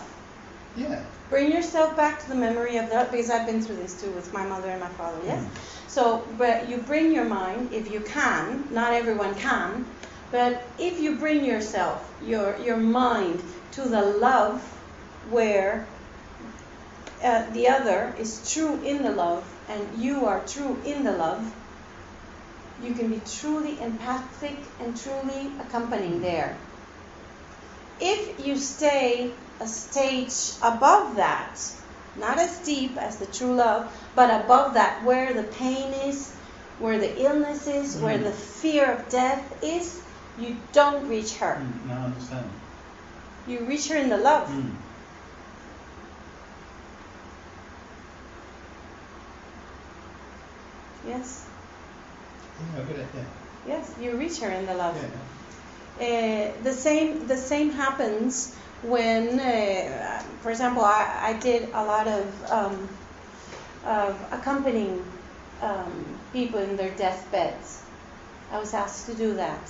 Yeah. Bring yourself back to the memory of that, because I've been through this too with my mother and my father, yes? So, but you bring your mind, if you can, not everyone can, but if you bring yourself, your mind to the love where the other is true in the love and you are true in the love, you can be truly empathic and truly accompanying there. If you stay a stage above that, not as deep as the true love, but above that, where the pain is, where the illness is, where the fear of death is, you don't reach her. No, I understand. You reach her in the love. Yes? Yeah, I get it, yeah. Yes, you reach her in the love. Yeah. The same happens when, for example, I did a lot of accompanying people in their deathbeds. I was asked to do that,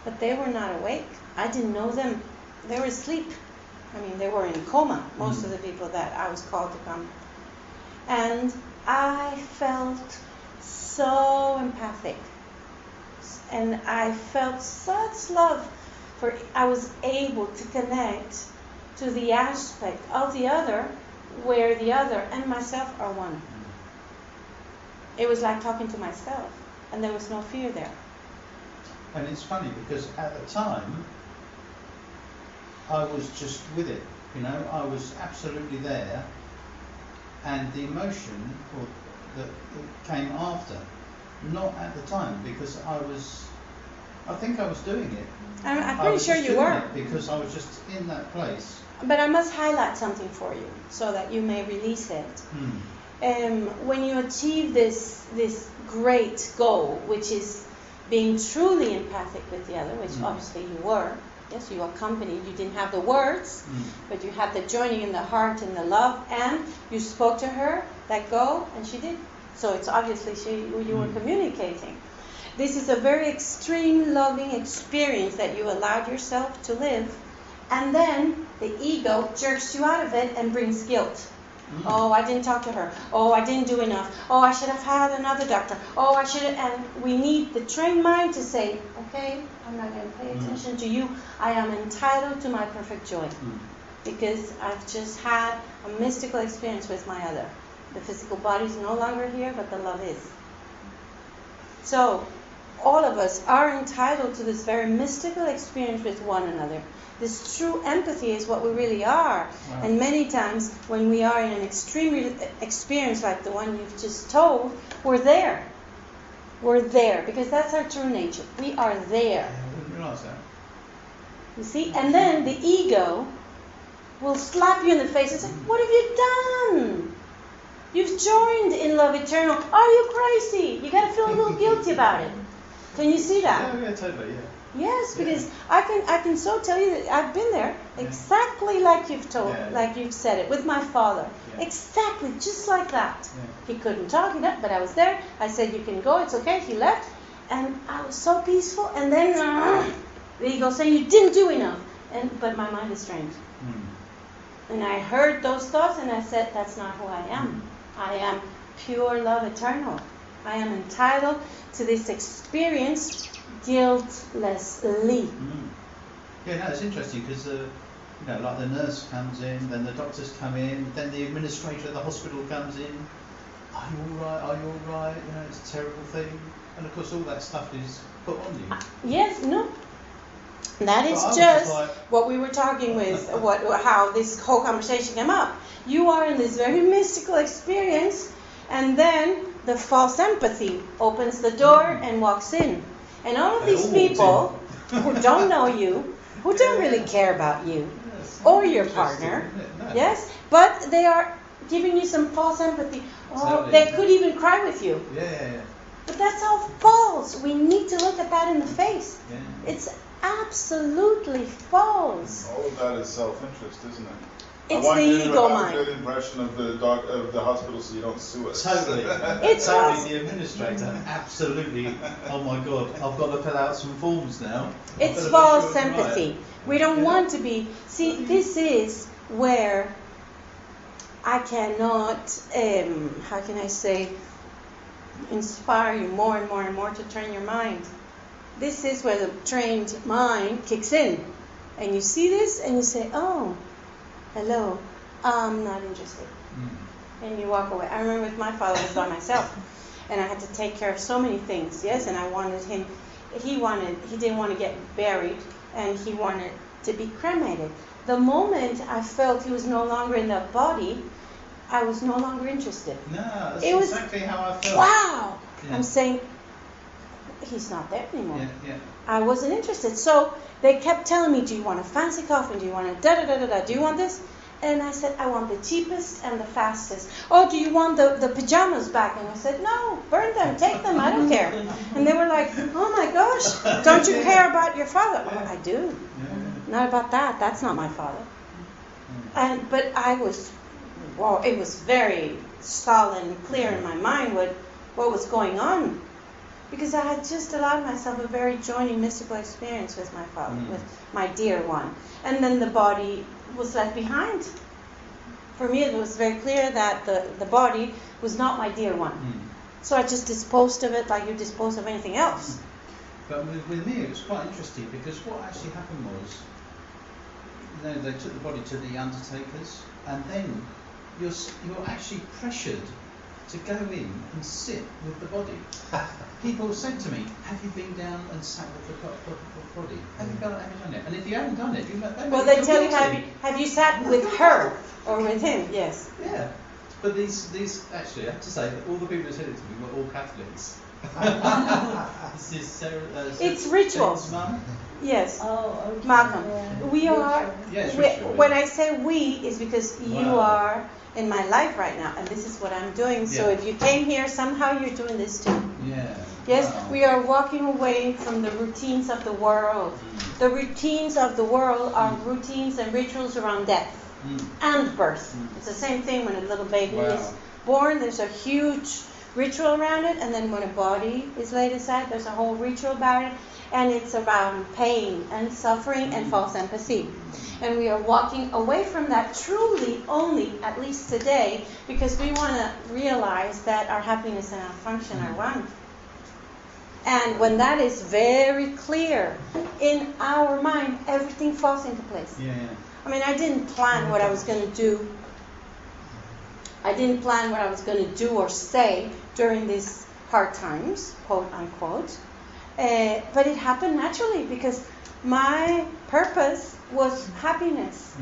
but they were not awake. I didn't know them. They were asleep. I mean, they were in coma, most of the people that I was called to come. And I felt so empathic. And I felt such love for, I was able to connect to the aspect of the other where the other and myself are one. It was like talking to myself, and there was no fear there. And it's funny because at the time, I was just with it, you know, I was absolutely there, and the emotion that came after, not at the time, because I think I was doing it. I'm pretty sure you were. Because I was just in that place. But I must highlight something for you so that you may release it. When you achieve this great goal, which is being truly empathic with the other, which obviously you were, yes, you accompanied, you didn't have the words, but you had the joining in the heart and the love, and you spoke to her, let go, and she did. So it's obviously you were communicating. This is a very extreme loving experience that you allowed yourself to live, and then the ego jerks you out of it and brings guilt. Oh, I didn't talk to her. Oh, I didn't do enough. Oh, I should have had another doctor. Oh, I should have. And we need the trained mind to say, okay, I'm not going to pay attention to you. I am entitled to my perfect joy because I've just had a mystical experience with my other. The physical body is no longer here, but the love is. So, all of us are entitled to this very mystical experience with one another. This true empathy is what we really are. Wow. And many times when we are in an extreme experience like the one you've just told, we're there. We're there because that's our true nature. We are there. I didn't realize that. You see? And then the ego will slap you in the face and say, what have you done? You've joined in love eternal. Are you crazy? You got to feel a little guilty about it. Can you see that? Yeah, totally, yeah. Yes, because I can so tell you that I've been there exactly like you've told, like you've said it with my father. Yeah. Exactly, just like that. Yeah. He couldn't talk, but I was there. I said, "You can go. It's okay." He left, and I was so peaceful. And then the ego saying, "You didn't do enough," but my mind is trained. And I heard those thoughts, and I said, "That's not who I am. I am pure love eternal. I am entitled to this experience." Guiltlessly. Yeah, no, it's interesting because like the nurse comes in, then the doctors come in, then the administrator of the hospital comes in. Are you all right? Are you all right? You know, it's a terrible thing, and of course all that stuff is put on you. Yes, no. That is just what we were talking with, how this whole conversation came up. You are in this very mystical experience, and then the false empathy opens the door and walks in. And all of these people who don't know you, who don't really care about you or your partner, yes, but they are giving you some false empathy. Oh, they could even cry with you. Yeah. But that's all false. We need to look at that in the face. Yeah. It's absolutely false. All of that is self-interest, isn't it? It's the ego I want mind. you to have a good impression of the hospital so you don't sue us. Totally. It's totally false. the administrator. Absolutely. Oh my God, I've got to fill out some forms now. It's I've got to false make sure it's right. empathy. We don't Yeah. want to be. See, this is where I cannot, how can I say, inspire you more and more and more to turn your mind. This is where the trained mind kicks in. And you see this and you say, oh, hello, I'm not interested. And you walk away. I remember with my father, I was by myself. And I had to take care of so many things, yes, and I wanted him, he didn't want to get buried, and he wanted to be cremated. The moment I felt he was no longer in that body, I was no longer interested. No, that's It was- exactly how I felt. Wow! Yeah. I'm saying, he's not there anymore. Yeah, yeah. I wasn't interested. So they kept telling me, do you want a fancy coffin? Do you want a da-da-da-da-da? Do you want this? And I said, I want the cheapest and the fastest. Oh, do you want the pajamas back? And I said, no, burn them, take them, I don't care. And they were like, oh my gosh, don't you care about your father? Oh, I do. Yeah. Not about that. That's not my father. But I was, well, it was very solid and clear in my mind what was going on. Because I had just allowed myself a very joining mystical experience with my father, with my dear one. And then the body was left behind. For me, it was very clear that the body was not my dear one. So I just disposed of it like you dispose of anything else. But with me, it was quite interesting because what actually happened was, they took the body to the undertakers, and then you're actually pressured to go in and sit with the body. People said to me, have you been down and sat with the body? Have you done it? And if you haven't done it, Well, they tell you, have you sat with her or with him? Yes. Yeah. But these actually, I have to say that all the people who said it to me were all Catholics. This is Sarah, It's rituals. Sarah's mum. Yes. Oh, okay. Malcolm, Yeah. we are, Yeah, it's ritual, when yeah. I say we, is because you Wow. are in my life right now, and this is what I'm doing. So Yeah. if you came here, somehow you're doing this too. Yeah. Yes, Wow. we are walking away from the routines of the world. The routines of the world are routines and rituals around death and birth. It's the same thing when a little baby Wow. is born, there's a huge ritual around it, and then when a body is laid aside, there's a whole ritual about it, and it's around pain and suffering and false empathy. And we are walking away from that truly only, at least today, because we want to realize that our happiness and our function are one. And when that is very clear in our mind, everything falls into place. Yeah. I mean, I didn't plan what I was going to do. I didn't plan what I was going to do or say during these hard times, quote unquote. But it happened naturally because my purpose was happiness.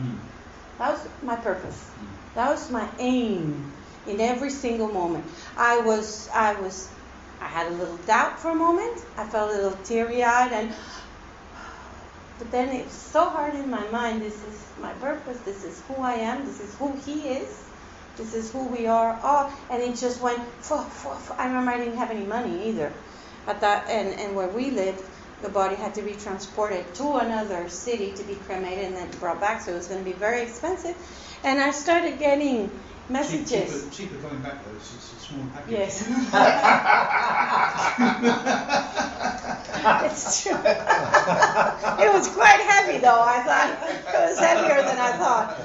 That was my purpose. That was my aim in every single moment. I had a little doubt for a moment. I felt a little teary-eyed, but then it was so hard in my mind. This is my purpose. This is who I am. This is who he is. This is who we are all. And it just went. I remember I didn't have any money either. At that, and where we lived, the body had to be transported to another city to be cremated and then brought back. So it was going to be very expensive. And I started getting messages. Cheaper coming back though. It's a small package. Yes. It's true. It was quite heavy though, I thought. It was heavier than I thought.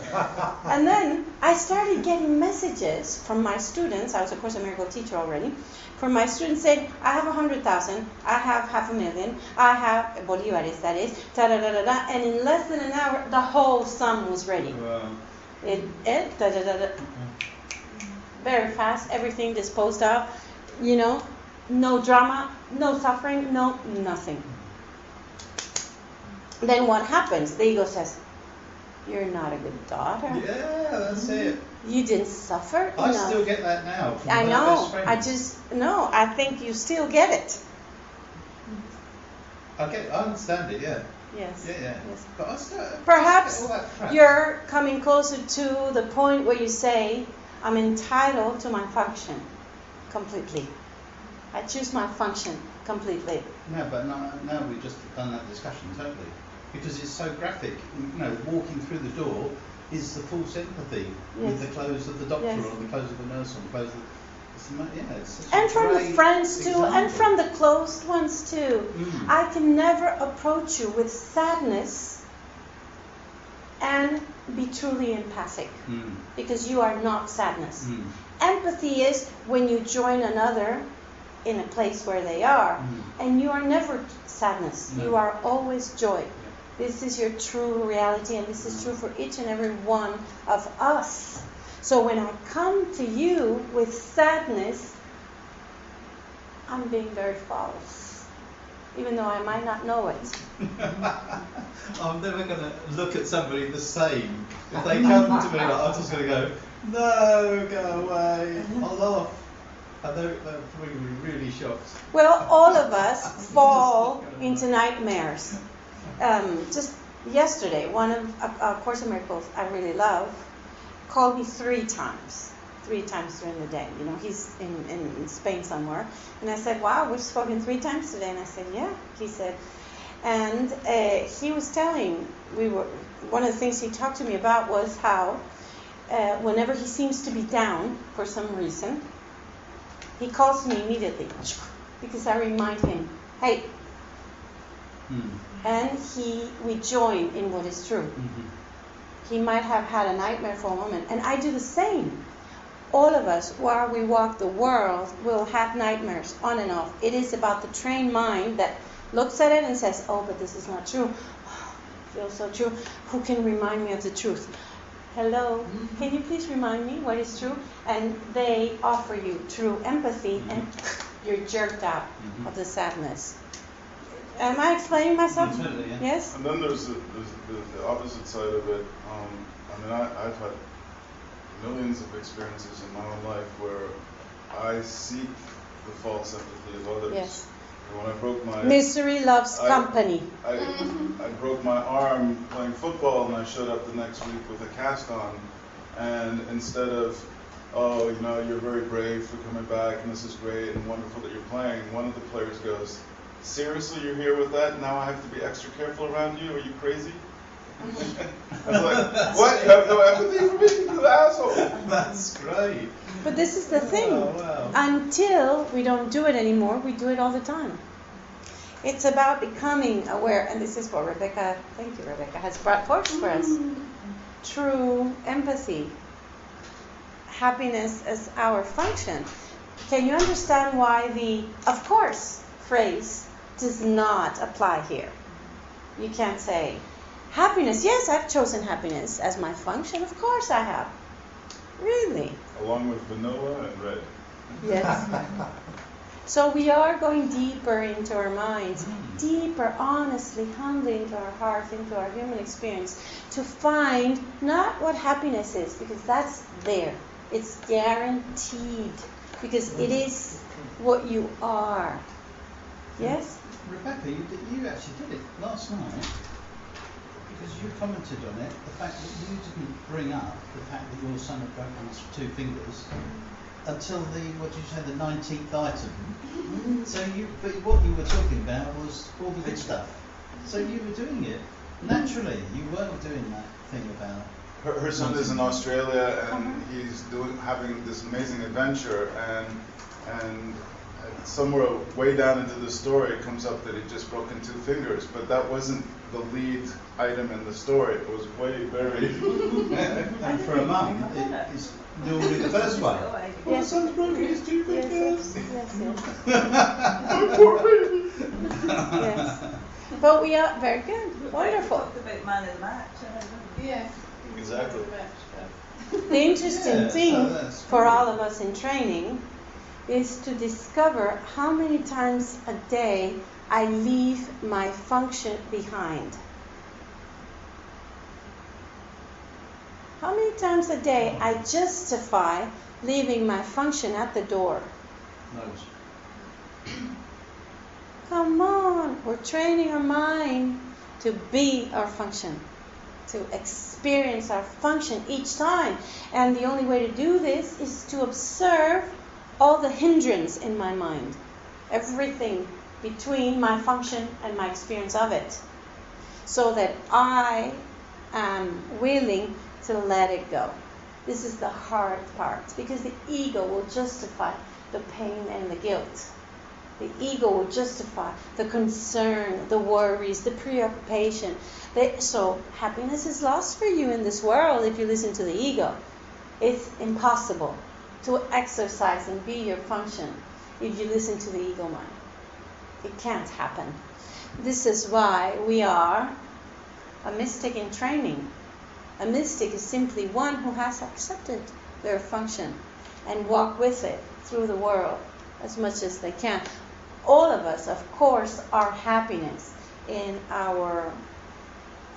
And then I started getting messages from my students. I was, of course, a miracle teacher already. From my students saying, I have 100,000, I have 500,000, I have bolivares, that is, da-da-da-da-da. And in less than an hour, the whole sum was ready. Wow. Da-da-da-da. Very fast, everything disposed of, no drama, no suffering, no nothing. Then what happens? The ego says, you're not a good daughter. Yeah, that's it. You didn't suffer I enough. still get that now. From I my know. best friends. I think you still get it. I understand it, yeah. Yes. Yeah. Yes. But I still. Perhaps all that crap. you're coming closer to the point where you say, I'm entitled to my function completely. I choose my function completely. No, but now we've just done that discussion totally, because it's so graphic. You know, walking through the door is the full sympathy with the clothes of the doctor Yes. or the clothes of the nurse or the clothes of it's such And a from the great friends too, and example. from the close ones too. Mm. I can never approach you with sadness and be truly empathic, because you are not sadness. Empathy is when you join another in a place where they are, and you are never sadness. No. You are always joy. This is your true reality, and this is true for each and every one of us. So when I come to you with sadness, I'm being very false, even though I might not know it. I'm never going to look at somebody the same. If they come to me, I'm just going to go, no, go away, I'll laugh. I know they're probably going to be really shocked. Well, all of us fall into nightmares. Just yesterday, one of A Course in Miracles I really love called me 3 times during the day. You know, he's in Spain somewhere. And I said, wow, we've spoken 3 times today. And I said, yeah. He said, and he was telling, one of the things he talked to me about was how whenever he seems to be down for some reason, he calls me immediately because I remind him, hey. And we join in what is true. He might have had a nightmare for a moment, and I do the same. All of us, while we walk the world, will have nightmares on and off. It is about the trained mind that looks at it and says, oh, but this is not true. Oh, it feels so true. Who can remind me of the truth? Hello, can you please remind me what is true? And they offer you true empathy, and you're jerked out of the sadness. Am I explaining myself? Absolutely, yeah. Yes? And then there's the opposite side of it. I mean, I've had millions of experiences in my own life where I seek the false empathy of others. Yes. And when I broke my Misery loves company. I broke my arm playing football, and I showed up the next week with a cast on. And instead of, oh, you know, you're very brave for coming back, and this is great and wonderful that you're playing, one of the players goes, seriously, you're here with that? Now I have to be extra careful around you? Are you crazy? I was like, what? You have no empathy for me? You asshole. That's great. But this is the thing. Oh, wow. Until we don't do it anymore, we do it all the time. It's about becoming aware, and this is what Rebecca, thank you, Rebecca, has brought forth for us. True empathy. Happiness as our function. Can you understand why the of course phrase does not apply here? You can't say, happiness, yes, I've chosen happiness as my function. Of course I have. Really? Along with vanilla and red. Yes. So we are going deeper into our minds, deeper, honestly, humbly into our hearts, into our human experience, to find not what happiness is, because that's there. It's guaranteed, because it is what you are. Yes? Rebecca, you actually did it last night, because you commented on it, the fact that you didn't bring up the fact that your son had broken his 2 fingers until the 19th item. So but what you were talking about was all the good stuff. So you were doing it naturally. You weren't doing that thing about. Her son is in Australia, and he's having this amazing adventure, and somewhere way down into the story it comes up that he just broken 2 fingers, but that wasn't the lead item in the story. It was way buried. And for a mum, it's normally the first one. Yes. My son's broken his 2 fingers. Yes. My poor baby. Yes. But we are very good. Wonderful. Talked about man of the match. Yeah. Exactly. The interesting Yeah, thing so that's for great. all of us in training is to discover how many times a day I leave my function behind. How many times a day I justify leaving my function at the door? Loads. Come on, we're training our mind to be our function, to experience our function each time. And the only way to do this is to observe all the hindrance in my mind. everything between my function and my experience of it, so that I am willing to let it go. This is the hard part, because the ego will justify the pain and the guilt. The ego will justify the concern, the worries, the preoccupation. So happiness is lost for you in this world if you listen to the ego. It's impossible to exercise and be your function if you listen to the ego mind. It can't happen. This is why we are a mystic in training. A mystic is simply one who has accepted their function and walk with it through the world as much as they can. All of us, of course, are happiness in our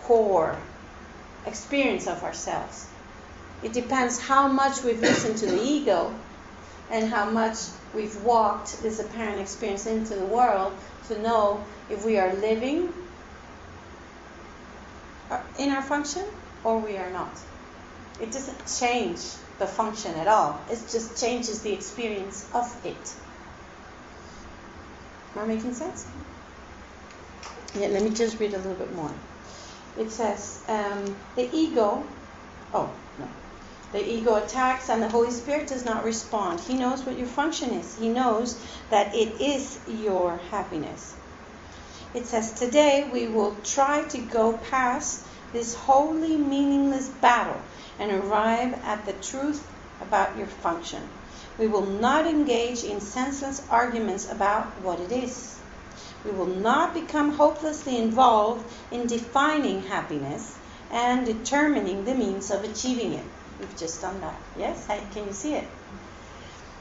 core experience of ourselves. It depends how much we've listened to the ego and how much we've walked this apparent experience into the world to know if we are living in our function or we are not. It doesn't change the function at all. It just changes the experience of it. Am I making sense? Yeah, let me just read a little bit more. It says, the ego attacks and the Holy Spirit does not respond. He knows what your function is. He knows that it is your happiness. It says, today we will try to go past this wholly meaningless battle and arrive at the truth about your function. We will not engage in senseless arguments about what it is. We will not become hopelessly involved in defining happiness and determining the means of achieving it. We've just done that. Yes? Can you see it?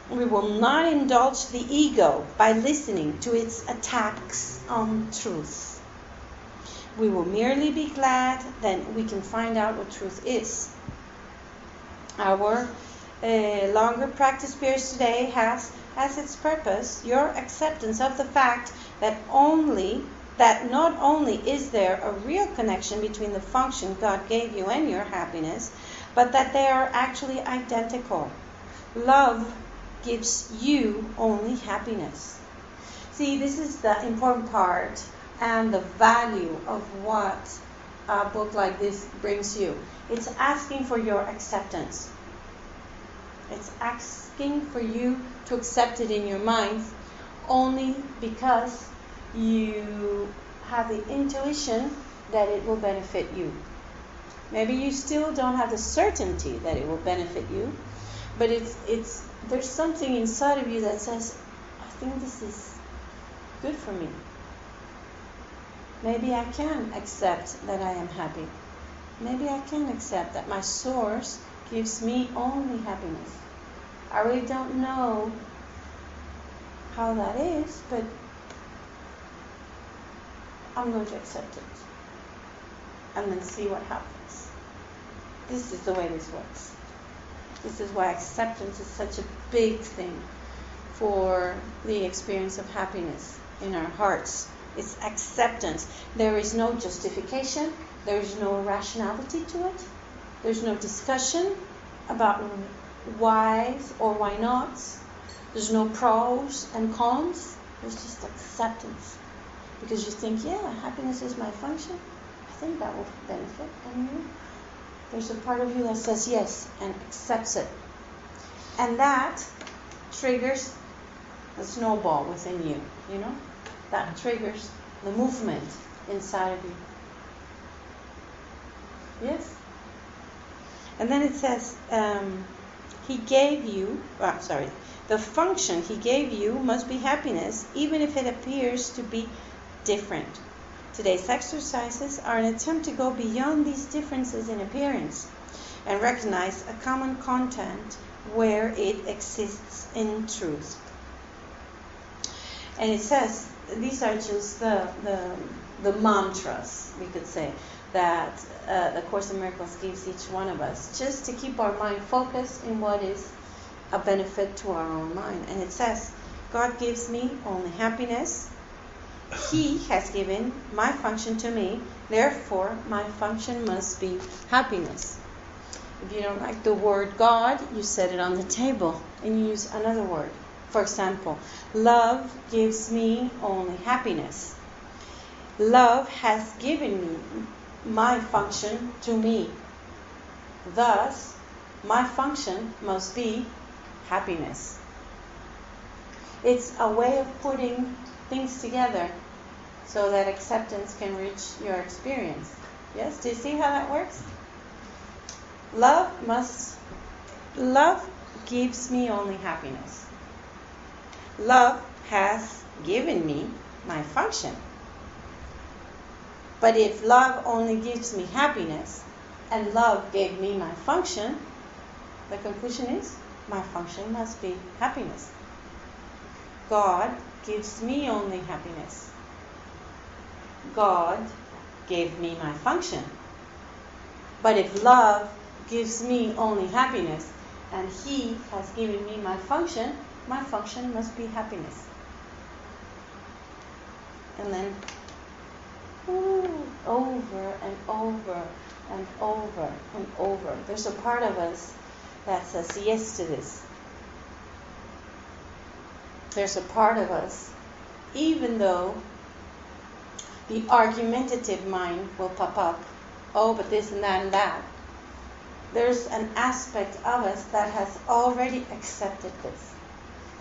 We will not indulge the ego by listening to its attacks on truth. We will merely be glad that we can find out what truth is. Our longer practice period today has as its purpose your acceptance of the fact that not only is there a real connection between the function God gave you and your happiness, but that they are actually identical. Love gives you only happiness. See, this is the important part and the value of what a book like this brings you. It's asking for your acceptance. It's asking for you to accept it in your mind only because you have the intuition that it will benefit you. Maybe you still don't have the certainty that it will benefit you, but there's something inside of you that says, I think this is good for me. Maybe I can accept that I am happy. Maybe I can accept that my source gives me only happiness. I really don't know how that is, but I'm going to accept it and then see what happens. This is the way this works. This is why acceptance is such a big thing for the experience of happiness in our hearts. It's acceptance. There is no justification. There is no rationality to it. There's no discussion about whys or why nots. There's no pros and cons. There's just acceptance. Because you think, yeah, happiness is my function. I think that will benefit you. There's a part of you that says yes and accepts it. And that triggers a snowball within you, you know? That triggers the movement inside of you. Yes? And then it says, the function he gave you must be happiness, even if it appears to be different. Today's exercises are an attempt to go beyond these differences in appearance and recognize a common content where it exists in truth. And it says, these are just the mantras, we could say, that the Course in Miracles gives each one of us, just to keep our mind focused in what is a benefit to our own mind. And it says, God gives me only happiness. He has given my function to me, therefore my function must be happiness. If you don't like the word God, you set it on the table and you use another word. For example, love gives me only happiness. Love has given me my function to me. Thus, my function must be happiness. It's a way of putting things together so that acceptance can reach your experience. Yes? Do you see how that works? Love gives me only happiness. Love has given me my function. But if love only gives me happiness and love gave me my function, the conclusion is my function must be happiness. God gives me only happiness. God gave me my function. But if love gives me only happiness and He has given me my function must be happiness. And then over and over and over and over. There's a part of us that says yes to this. There's a part of us, even though the argumentative mind will pop up, oh, but this and that and that. There's an aspect of us that has already accepted this.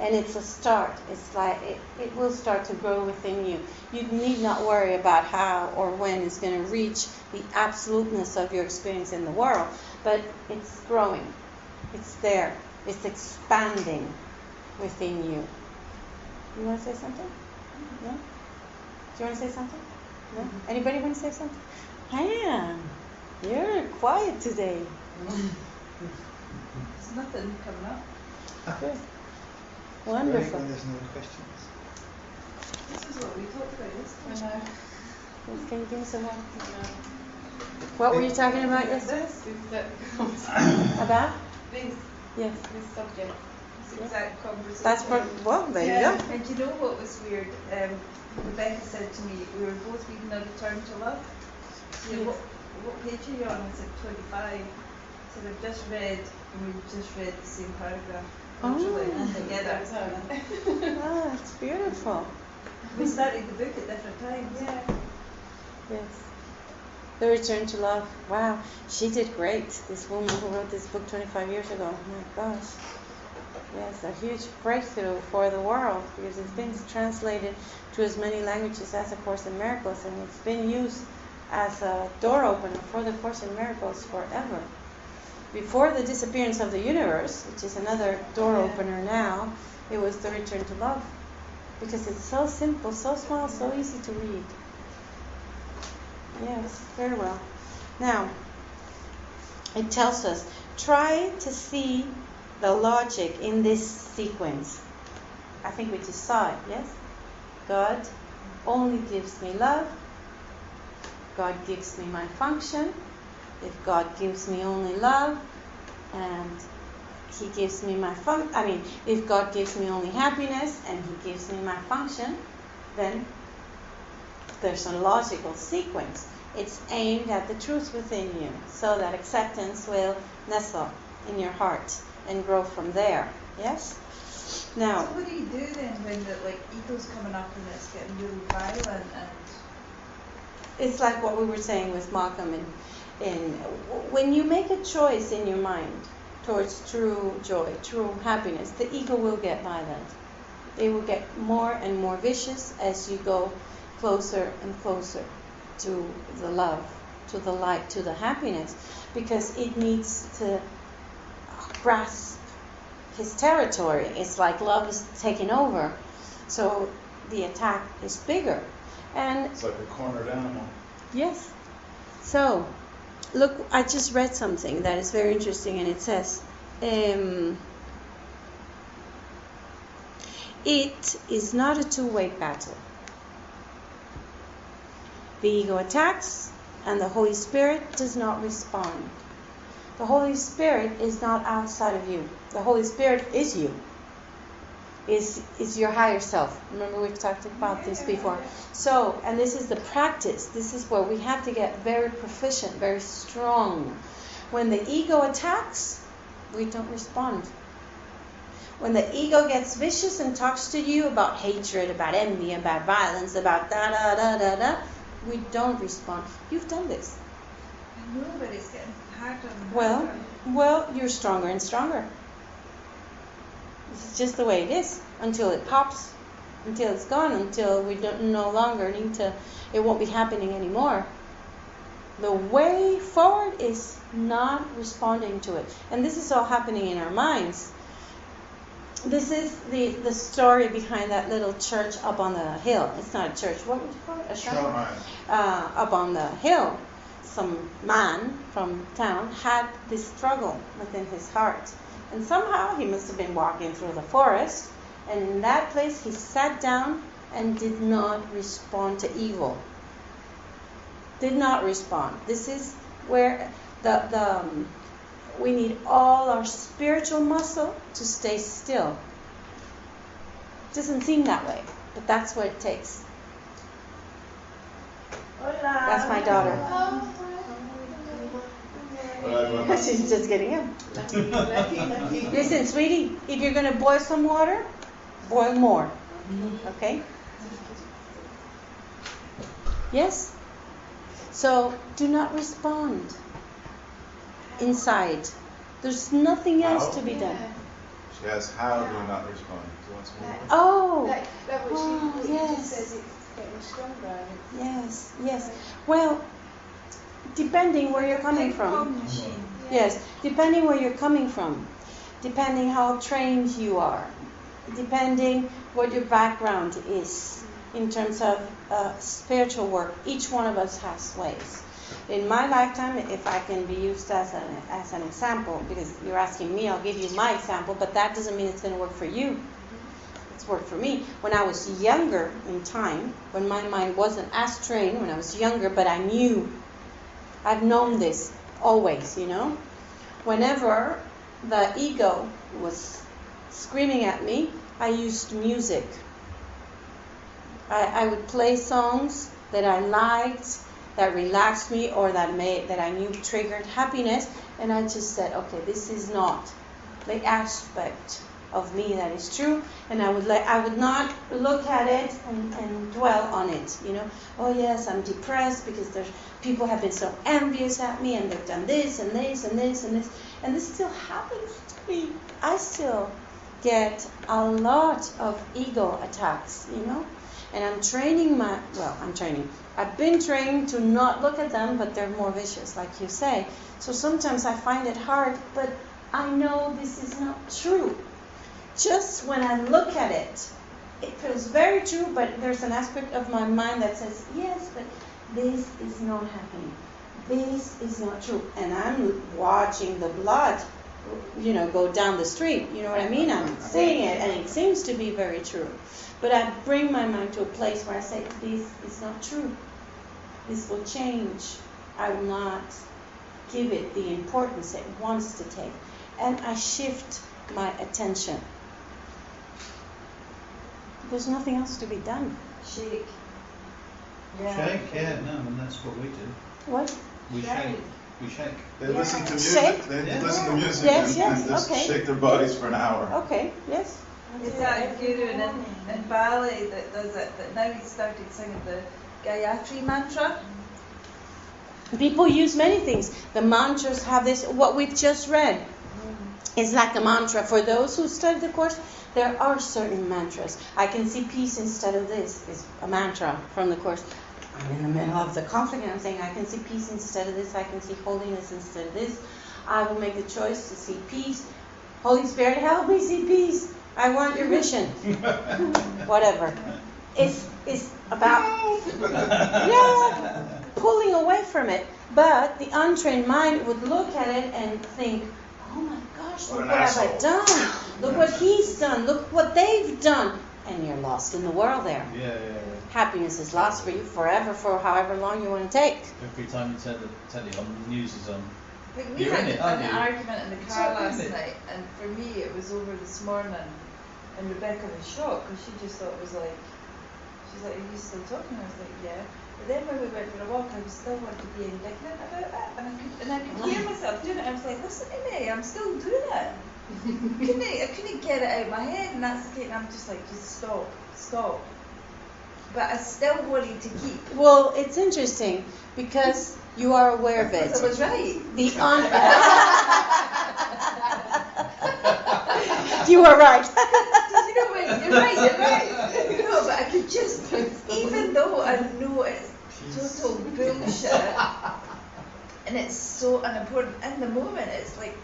And it's a start. It's like it will start to grow within you. You need not worry about how or when it's going to reach the absoluteness of your experience in the world. But it's growing. It's there. It's expanding within you. You want to say something? No? Do you want to say something? No? Anybody want to say something? Pam, you're quiet today. There's nothing coming up. Good. Wonderful. When there's no questions. This is what we talked about yesterday. Yes, can you give me some more? What were you talking about yesterday? About? This Yes. subject. This exact conversation. That's well, there you go. And do you know what was weird? Rebecca said to me, we were both reading A Return to Love. She said, what page are you on? I said 25. So I've just read, and we've just read the same paragraph. Together. Ah, it's beautiful. We started the book at different times. Yeah. Yes. The Return to Love. Wow, she did great. This woman who wrote this book 25 years ago. Oh my gosh. Yes, a huge breakthrough for the world because it's been translated to as many languages as A Course in Miracles, and it's been used as a door opener for the Course in Miracles forever. Before the disappearance of the universe, which is another door opener now, it was The Return to Love. Because it's so simple, so small, so easy to read. Yes, very well. Now, it tells us, try to see the logic in this sequence. I think we just saw it, yes? God only gives me love. God gives me my function. If God gives me only love, and He gives me my if God gives me only happiness, and He gives me my function, then there's a logical sequence. It's aimed at the truth within you, so that acceptance will nestle in your heart and grow from there. Yes? Now. So what do you do then when the ego's coming up and it's getting really violent and? It's like what we were saying with Malcolm when you make a choice in your mind towards true joy, true happiness, the ego will get violent. It will get more and more vicious as you go closer and closer to the love, to the light, to the happiness, because it needs to grasp his territory. It's like love is taking over, so the attack is bigger. And it's like a cornered animal. Yes. So, look, I just read something that is very interesting, and it says, it is not a two-way battle. The ego attacks, and the Holy Spirit does not respond. The Holy Spirit is not outside of you. The Holy Spirit is you. Is your higher self. Remember we've talked about this before. So, and this is the practice. This is where we have to get very proficient, very strong. When the ego attacks, we don't respond. when the ego gets vicious and talks to you about hatred, about envy, about violence, about da da da da da, we don't respond. You've done this. I know, but it's getting harder and Well, harder. you're stronger and stronger. This is just the way it is until it pops, until it's gone, until we don't no longer need to. It won't be happening anymore. The way forward is not responding to it, and this is all happening in our minds. This is the story behind that little church up on the hill. It's not a church. What would you call it? A shrine. Up on the hill, some man from town had this struggle within his heart. And somehow he must have been walking through the forest, and in that place he sat down and did not respond to evil. Did not respond. This is where we need all our spiritual muscle to stay still. Doesn't seem that way, but that's what it takes. Hola. That's my daughter. She's just getting in. Listen, sweetie, if you're going to boil some water, boil more. Okay? Yes? So, do not respond inside. There's nothing else to be done. She asks, how do you not respond? She wants more. Oh, What she yes. just says, it's getting stronger. Yes, yes. Well, depending where you're coming from. Yes, depending where you're coming from, depending how trained you are, depending what your background is in terms of spiritual work. Each one of us has ways. In my lifetime, if I can be used as an example, because you're asking me, I'll give you my example, but that doesn't mean it's going to work for you. It's worked for me. When I was younger in time, when my mind wasn't as trained, when I was younger, but I knew, I've known this always, you know. Whenever the ego was screaming at me, I used music. I would play songs that I liked, that relaxed me, or that I knew triggered happiness, and I just said, okay, this is not the aspect of me that is true, and I would not look at it and dwell on it, you know. Oh yes, I'm depressed because people have been so envious at me, and they've done this and this and this and this, and this still happens to me. I still get a lot of ego attacks, you know, and I've been trained to not look at them, but they're more vicious, like you say. So sometimes I find it hard, but I know this is not true. Just when I look at it, it feels very true, but there's an aspect of my mind that says, yes, but this is not happening. This is not true. And I'm watching the blood, you know, go down the street. You know what I mean? I'm seeing it, and it seems to be very true. But I bring my mind to a place where I say, this is not true. This will change. I will not give it the importance it wants to take. And I shift my attention. There's nothing else to be done. Shake. Shake, yeah, no, and that's what we do. What? We shake. We shake. They listen to music. Shake? They listen to music Yes, and just okay. shake their bodies for an hour. Okay, yes. Is that guru in Bali that does it? That now he started singing the Gayatri mantra. People use many things. The mantras have this, what we've just read is like a mantra. For those who study the course, there are certain mantras. I can see peace instead of this is a mantra from the course. I'm in the middle of the conflict and I'm saying I can see peace instead of this. I can see holiness instead of this. I will make the choice to see peace. Holy Spirit, help me see peace. I want your vision. Whatever. It's about pulling away from it. But the untrained mind would look at it and think, oh my gosh, look what have I done? Look what he's done. Look what they've done. And you're lost in the world there. Yeah. Happiness is lost for you forever, for however long you want to take. Every time you turn the telly on, the news is on. We You're had in it, aren't an you? argument in the It's car not, last is it? night, and for me it was over this morning, and Rebecca was shocked because she just thought it was like, she's like, are you still talking? I was like, yeah. But then when we went for a walk, I was still wanting to be indignant about it, and I could hear myself doing it. I was like, listen to me, I'm still doing it. I couldn't get it out of my head, and that's the thing. I'm just like, just stop. But I still wanted to keep. Well, it's interesting because you are aware of it. So I was right. You were right. You know what? You're right. No, but I could just, even though I know it's total bullshit, and it's so unimportant, in the moment it's like.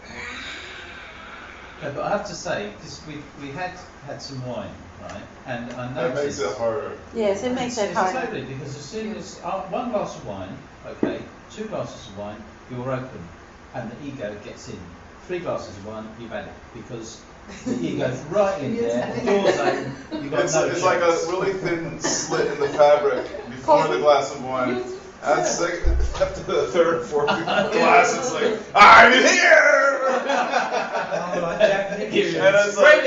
Yeah, but I have to say, because we had some wine, right? And I That noticed. makes it harder. Yes, it makes it harder. Totally, because as soon as one glass of wine, okay, 2 glasses of wine, you're open, and the ego gets in. 3 glasses of wine, you've had it, because the ego's right in there, the door's open, you've got no It's like a really thin slit in the fabric before the glass of wine. After the third, fourth glass, it's like, I'm here! Oh, like Jack Nicholson. And it's like,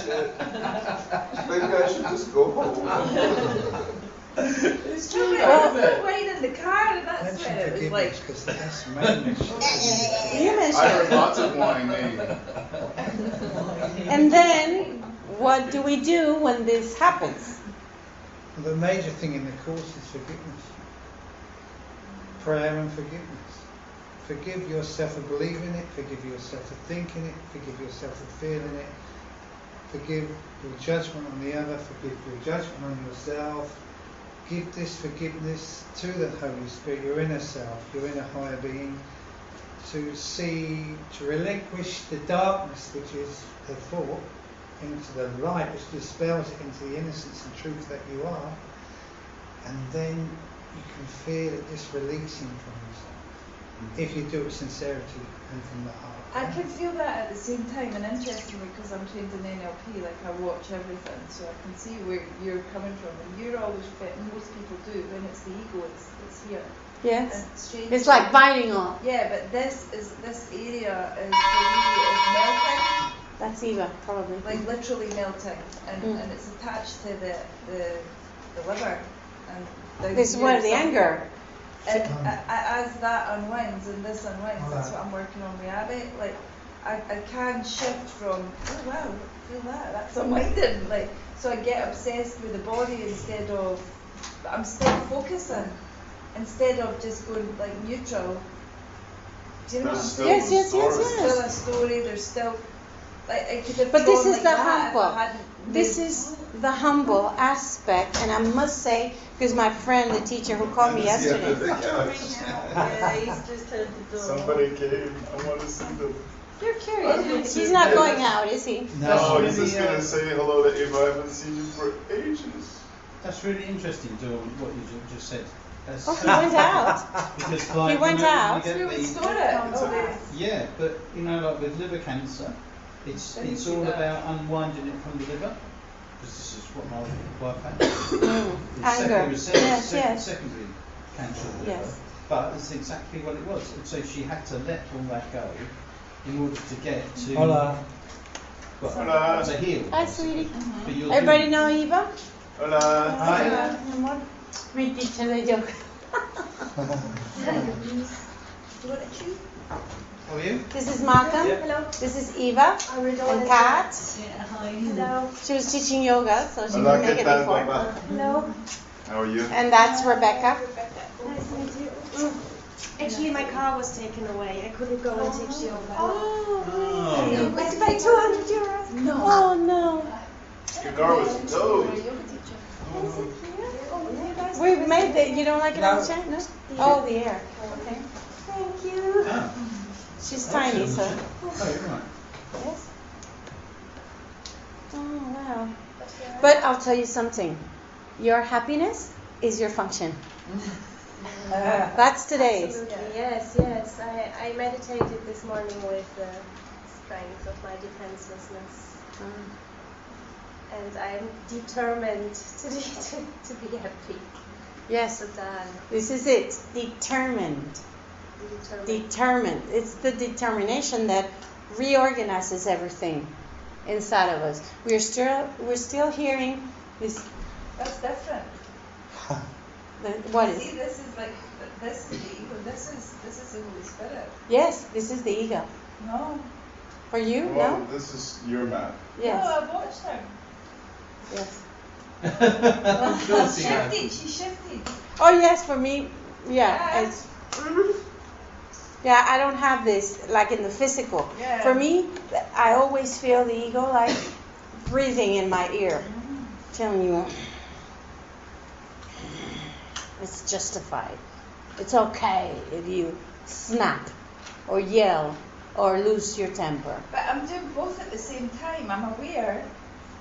shit. Maybe I should just go home. It's true. I was still waiting in the car, and that's Mention when it was like. forgiveness, because that's madness. I heard lots of wine named. And then, what do we do when this happens? The major thing in the course is forgiveness. Prayer and forgiveness. Forgive yourself for believing it, forgive yourself for thinking it, forgive yourself for feeling it, forgive your judgment on the other, forgive your judgment on yourself. Give this forgiveness to the Holy Spirit, your inner self, your inner higher being, to relinquish the darkness which is the thought into the light which dispels it into the innocence and truth that you are, and then you can feel it just releasing from yourself. If you do it with sincerity and from the heart. I can feel that at the same time, and interestingly, because I'm trained in NLP, like I watch everything, so I can see where you're coming from, and you're always fit. Most people do. When it's the ego, it's here. Yes. And strange. It's like biting off. Yeah, but this area is for me is melting. That's Eva, probably. Like literally melting, and it's attached to the liver. And This is where the anger. And as that unwinds and this unwinds, that's what I'm working on with Abby. Like I can shift from, oh wow, feel that's unwinding. Like so I get obsessed with the body instead of, I'm still focusing instead of just going like neutral. Do you know what I'm saying? Yes. There's still a story. There's still. Like, but this is like the humble. This moved. is the humble aspect, and I must say, because my friend, the teacher who called me yesterday. Yeah, he's just at the door. Somebody came. I want to see them. You're curious. He's not going out, is he? No, he's just gonna say hello to Eva. I haven't seen you for ages. That's really interesting, Dawn, what you just said. That's Oh, he went out. Because like, He went you know, out. you get We the- restored it. Yeah, but you know, like with liver cancer, it's all about unwinding it from the liver. Because this is what my wife had. Anger. It was Yes. secondary cancer of the liver. Yes. But that's exactly what it was. And so she had to let all that go in order to get to Hola. Hola. to heal. Hi, sweetie. But you're Everybody doing- know Eva? Hola. Hola, mi amor. Mi teacher de yoga. How are you? This is Malcolm. Hello. This is Eva and Kat. Hello. She was teaching yoga, so she Hola, didn't make ¿qué it tal, before. papá? Hello. How are you? And that's Rebecca. Nice to meet you. Actually, my car was taken away. I couldn't go and teach yoga. Oh. It's about 200 euros. No. Oh no. Your car was towed. We made it. You don't like it on the chair? No? Oh, the air. Okay. Thank you. Ah. She's tiny, so. Oh, you're right. Yes. Oh, wow. But I'll tell you something. Your happiness is your function. That's today's. Absolutely. Yes. I meditated this morning with the strength of my defenselessness. And I'm determined to be happy. Yes. So done. This is it. Determined. Determined. It's the determination that reorganizes everything inside of us. We're still hearing this. That's different. What is? See, this is like, this is the ego, this is the Holy Spirit. Yes, this is the ego. No. For you, Well, no? this is your map. Yes. No, I watched her. Yes. Of course you have. She shifted. Oh yes, for me, yeah. Yeah. It's, yeah, I don't have this like in the physical. Yeah. For me, I always feel the ego like breathing in my ear, telling you it's justified. It's okay if you snap or yell or lose your temper. But I'm doing both at the same time. I'm aware,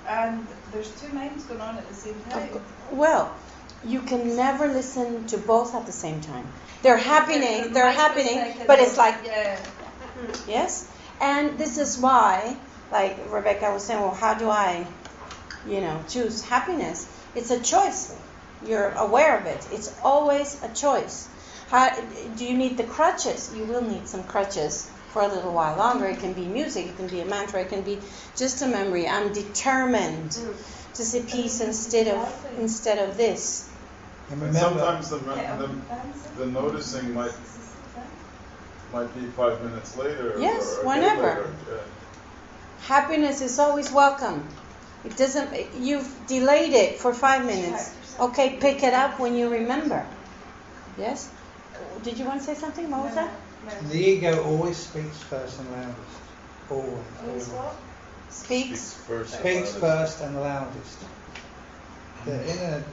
and there's two minds going on at the same time. Well, you can never listen to both at the same time. They're happening, but it's like, yeah. yes? And this is why, like Rebecca was saying, well, how do I, choose happiness? It's a choice. You're aware of it. It's always a choice. How, do you need the crutches? You will need some crutches for a little while longer. It can be music, it can be a mantra, it can be just a memory. I'm determined to see peace instead of this. And And remember, sometimes the noticing might be 5 minutes later. Yes, or a day whenever. later. Yeah. Happiness is always welcome. It doesn't. You've delayed it for 5 minutes. Okay, pick it up when you remember. Yes. Did you want to say something? What was that? the ego always speaks first and loudest. Always. Always what? Speaks. first. Speaks first and loudest. The inner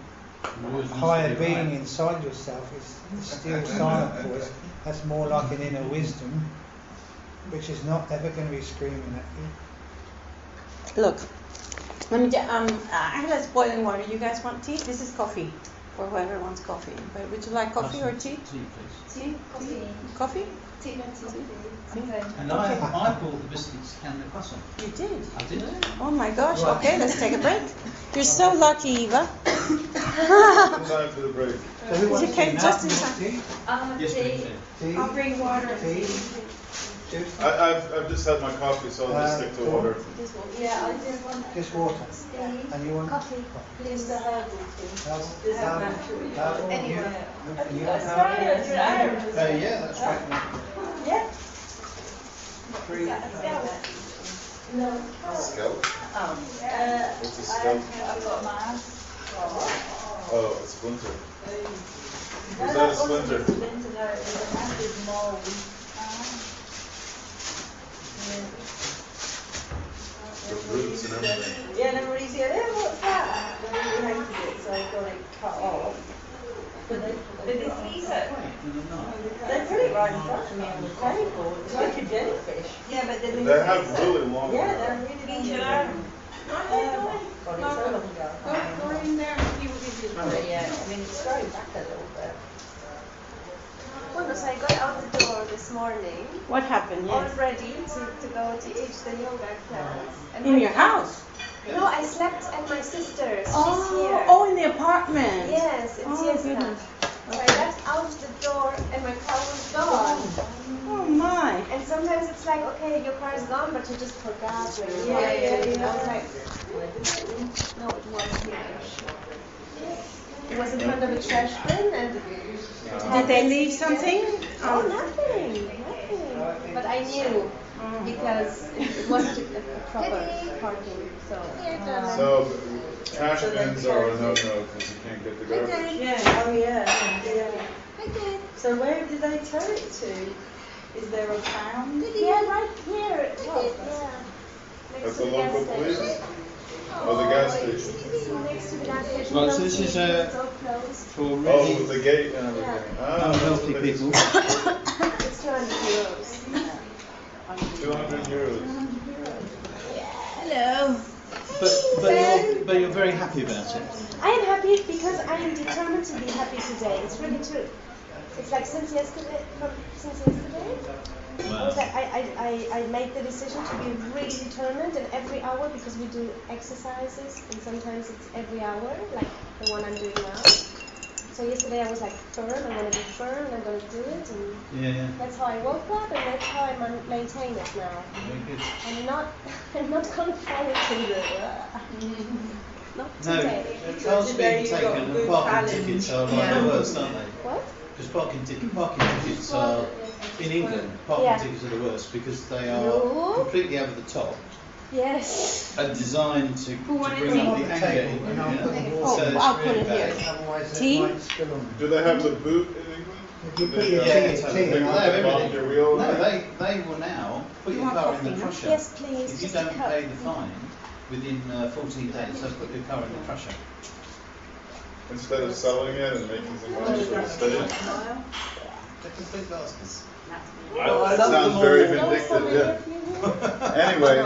You always need to higher be being right. inside yourself is the still silent voice. That's more like an inner wisdom, which is not ever going to be screaming at you. Look. Let me. I have boiling water. You guys want tea? This is coffee. For whoever wants coffee. But would you like coffee or tea? Tea, please. Tea, coffee, Coffee? tea, tea. And I bought the biscuits and the croissant. You did. I did. Oh my gosh. Okay, let's take a break. You're so lucky, Eva. Time for the break. So who wants You came tea? just in Now? time. Tea? Yes, please. Tea? I'll bring water. Tea? Juice? I've just had my coffee, so I'll just stick to water. Yeah, I just want Just water. tea. And you want? Coffee. Please, the herbal tea. Herbal? Anyway. And you want herbal? Yeah, that's right. Yeah. 3. No. Scalp? What's a scalp? I've got a mask. Oh, a splinter. Is that a splinter? The roots and everything. Yeah, and everybody's here, what's that? They really hated it, so I got it cut off. But Did they freeze it? they put it right in front of me on the table. It's like a jellyfish. Yeah, but did they They have freeze it? really long Yeah, hair. they're really Freeze good. your arm. God, it's so long ago. Go in there and he will give you But yeah, I mean, it's going back a little bit. Well, so I got out the door this morning, What happened? all Yes. ready to go to teach the yoga class. And In my- your house? No, I slept at my sister's. She's here. Oh, in the apartment. Yes, it's Oh, Siesta. goodness. So I left out the door and my car was gone. Oh my. And sometimes it's like, okay, your car is gone, but you just forgot. Or you Yeah, left yeah, it. yeah. I was like, no, it was here. It was in front of a trash bin and. Did they leave something? Oh, nothing. But I knew because it wasn't a proper parking, so. So, trash bins are a no-no because you can't get the garbage. Yeah, oh yeah, yeah. I did. So where did they tow it to? Is there a town? Yeah, right here. Well, yeah. At Next the to local gas police? station. Or the gas station? Next to the gas station. Right, so this is, It's all closed. For Oh, really with the gate and everything. Ah, unhealthy that's people. It's 200 euros. 200 euros. Hello. But you're very happy about it. I am happy because I am determined to be happy today. It's really true. It's like since yesterday. I was like, I made the decision to be really determined, and every hour, because we do exercises, and sometimes it's every hour, like the one I'm doing now. So yesterday I was like firm, I'm going to be firm, and I'm going to do it, and Yeah. that's how I woke up, and that's how I maintain it now. Very good. I'm not going to fall into the. Not No, today. cars being taken and parking tickets are like the worst, aren't they? What? Because parking tickets are, in England, parking Yeah. tickets are the worst because they are No. completely over the top Yes. and designed to bring up Put the it on the anger table in you. and I'll put the So water. it's I'll put really it here. bad. Otherwise Tea? it might spill on. Do they have the boot in England? If you put They, your Yeah, tea, totally. tea They in, have Bottom everything. of your wheel, No, right? they will now put You your want car in coffee, the no? crusher. Yes, please. If you Just a don't cup. pay the fine within 14 days, they'll put your car in the crusher. Instead of selling it and making some money for the state. They're complete bastards. That sounds very No, vindictive, somebody yeah. of you here? Anyway,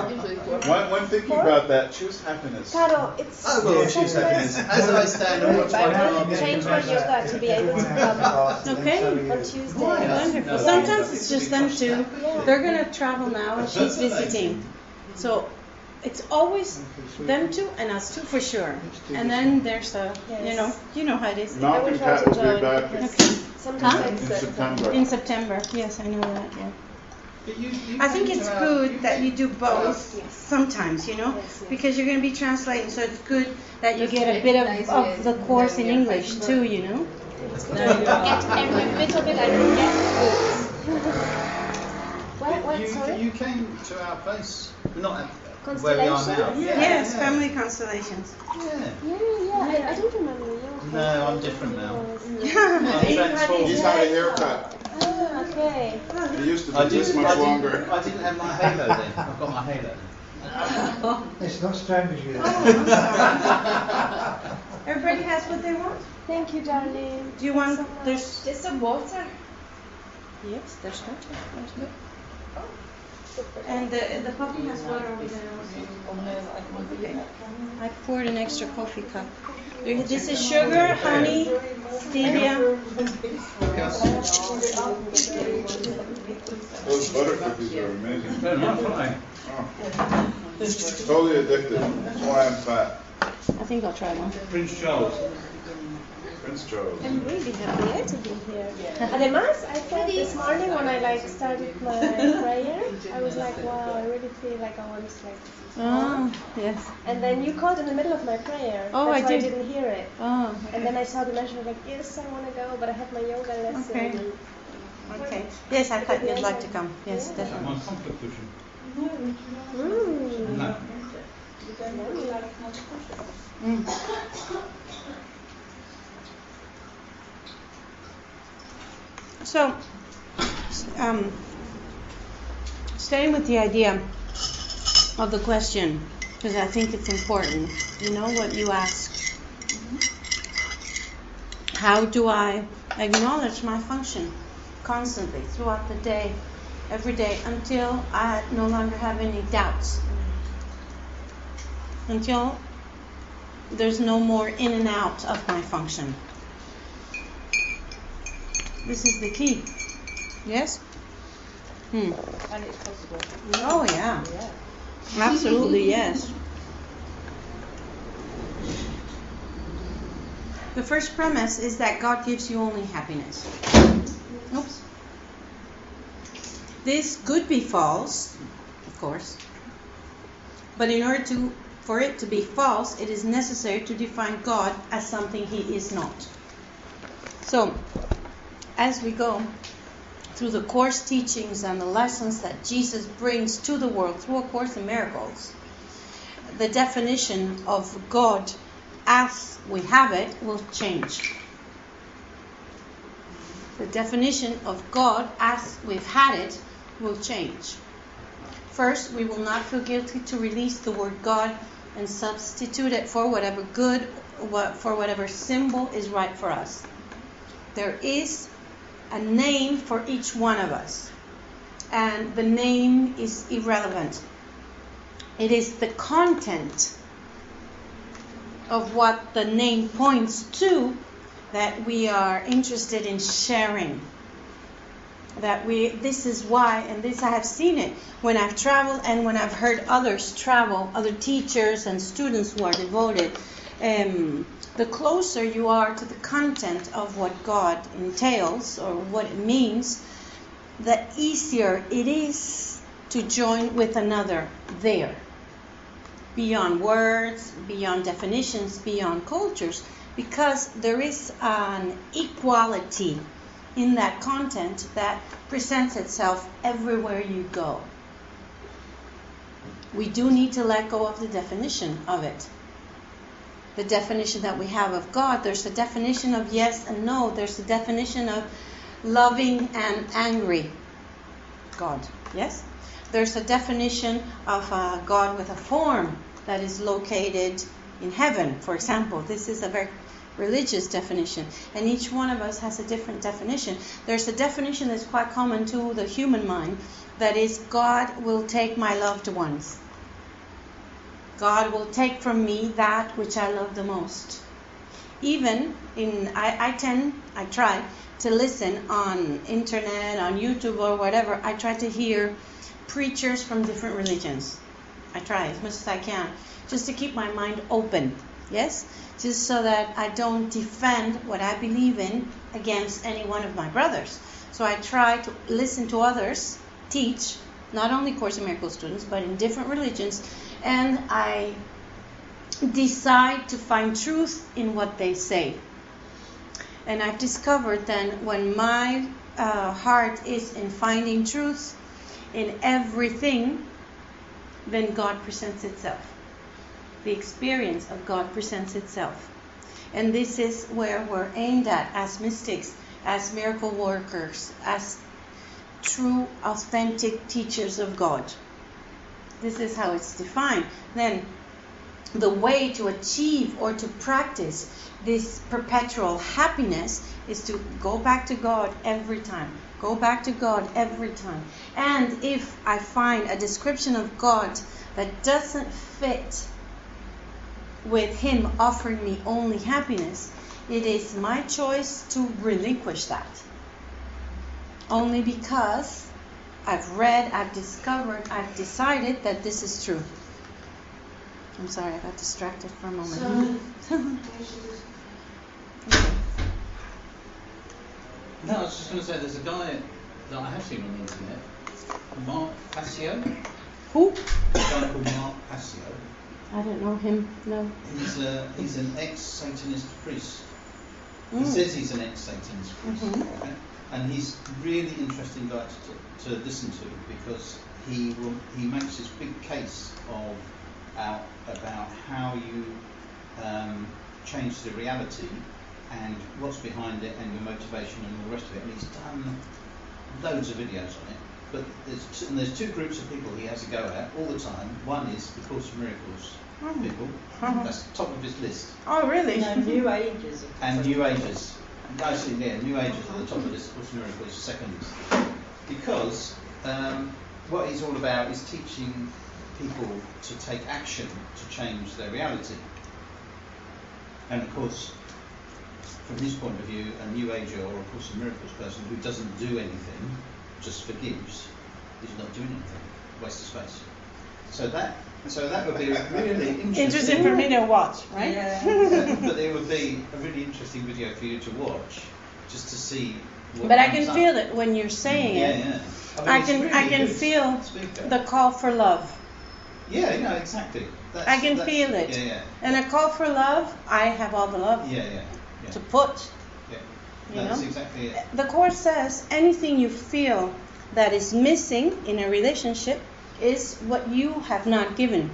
when thinking about that, choose happiness. Carol, it's Oh, well, choose happiness. As I stand and watch my I car will change my yoga to be able to come Okay. on Tuesday. Wonderful. No, Sometimes no, it's just them two. They're gonna travel now, and she's visiting. So it's always them two and us two for sure. And then there's you know how it is. Malcolm try Cat to will be join. back Okay. Sometimes in it's September. In September, yes, I know that. Yeah. But you I think came it's to our- good that you do both Yes. sometimes, you know, Yes, yes. because you're going to be translating, so it's good that you get a bit of the course in English too, you know. get every bit of it I can get good. What, sorry? You came to our place, not at where we are Constellation? now. Yes, family constellations. Yeah. Yeah, I don't remember you. No, I'm different now. Yeah. I'm transformed. He's had a haircut. Ah, okay. He used to be this much longer. I didn't have my halo then. I've got my halo. It's not strange you. Everybody has what they want. Thank you, darling. Do you want? There's Just some water. yes, there's water. There's good. And the puppy has water over there also. Okay. I poured an extra coffee cup. This is sugar, honey, stevia. Those butter cookies are amazing. No, not fine. Oh. Totally addicted. That's why I'm fat. I think I'll try one. Prince Charles. Prince Charles. I'm really happy to be here. Además, I felt this morning when I started my prayer, I was like, wow, I really feel like I want to Oh, yes. And then you called in the middle of my prayer. Oh, That's I why did. I didn't hear it. Oh, And then I saw the message, I was like, yes, I want to go, but I have my yoga lesson. Okay. okay. Yes, I thought you'd like to come. Yes, My definitely. comfort cushion. Mm. No. So, staying with the idea of the question, because I think it's important. You know what you asked. How do I acknowledge my function constantly throughout the day, every day, until I no longer have any doubts? Until there's no more in and out of my function. This is the key. Yes? And it's possible. Oh, yeah. Absolutely, yes. The first premise is that God gives you only happiness. Oops. This could be false, of course. But in order for it to be false, it is necessary to define God as something He is not. So, as we go through the Course teachings and the lessons that Jesus brings to the world through A Course in Miracles, the definition of God as we have it will change. The definition of God as we've had it will change. First, we will not feel guilty to release the word God and substitute it for whatever good, for whatever symbol is right for us. There is a name for each one of us, and the name is irrelevant. It is the content of what the name points to that we are interested in sharing. This is why, and this I have seen it when I've traveled and when I've heard others travel, other teachers and students who are devoted. The closer you are to the content of what God entails or what it means, the easier it is to join with another there. beyond words, beyond definitions, beyond cultures, because there is an equality in that content that presents itself everywhere you go. We do need to let go of the definition of it. The definition that we have of God, there's a definition of yes and no. There's a definition of loving and angry God, yes? There's a definition of a God with a form that is located in heaven, for example. This is a very religious definition, and each one of us has a different definition. There's a definition that's quite common to the human mind, that is, God will take my loved ones. God will take from me that which I love the most. Even I try to listen on internet, on YouTube or whatever. I try to hear preachers from different religions. I try as much as I can, just to keep my mind open, yes? Just so that I don't defend what I believe in against any one of my brothers. So I try to listen to others teach, not only Course in Miracles students, but in different religions, and I decide to find truth in what they say. And I've discovered then, when my heart is in finding truth in everything, then God presents itself. The experience of God presents itself. And this is where we're aimed at as mystics, as miracle workers, as true, authentic teachers of God. This is how it's defined. Then, the way to achieve or to practice this perpetual happiness is to go back to God every time. Go back to God every time. And if I find a description of God that doesn't fit with Him offering me only happiness, it is my choice to relinquish that. Only because I've read, I've discovered, I've decided that this is true. I'm sorry, I got distracted for a moment. No, I was just going to say, there's a guy that I have seen on the internet, Mark Passio. Who? A guy called Mark Passio. I don't know him, no. He's an ex-Satanist priest. He says he's an ex-Satanist priest. Okay? And he's a really interesting guy to listen to, because he makes this big case about how you change the reality and what's behind it and your motivation and all the rest of it. And he's done loads of videos on it. But there's two groups of people he has to go at all the time. One is the Course in Miracles people. That's top of his list. Oh, really? No, New Agers. And New Agers. Actually, yeah, New Agers at the top of this, Course in Miracles second. Because what he's all about is teaching people to take action to change their reality. And of course, from his point of view, a New Ager or a Course in Miracles person who doesn't do anything, just forgives, is not doing anything. Waste of space. So that would be a really interesting for me to watch, right? Yeah. But it would be a really interesting video for you to watch, just to see what But I comes can up. feel it when you're saying it. Yeah. I mean, it's can really good feel speaker. the call for love. Yeah, exactly. I can feel it. Yeah. And a call for love, I have all the love Yeah. to put. Yeah. You That's know? exactly it. The Course says anything you feel that is missing in a relationship is what you have not given.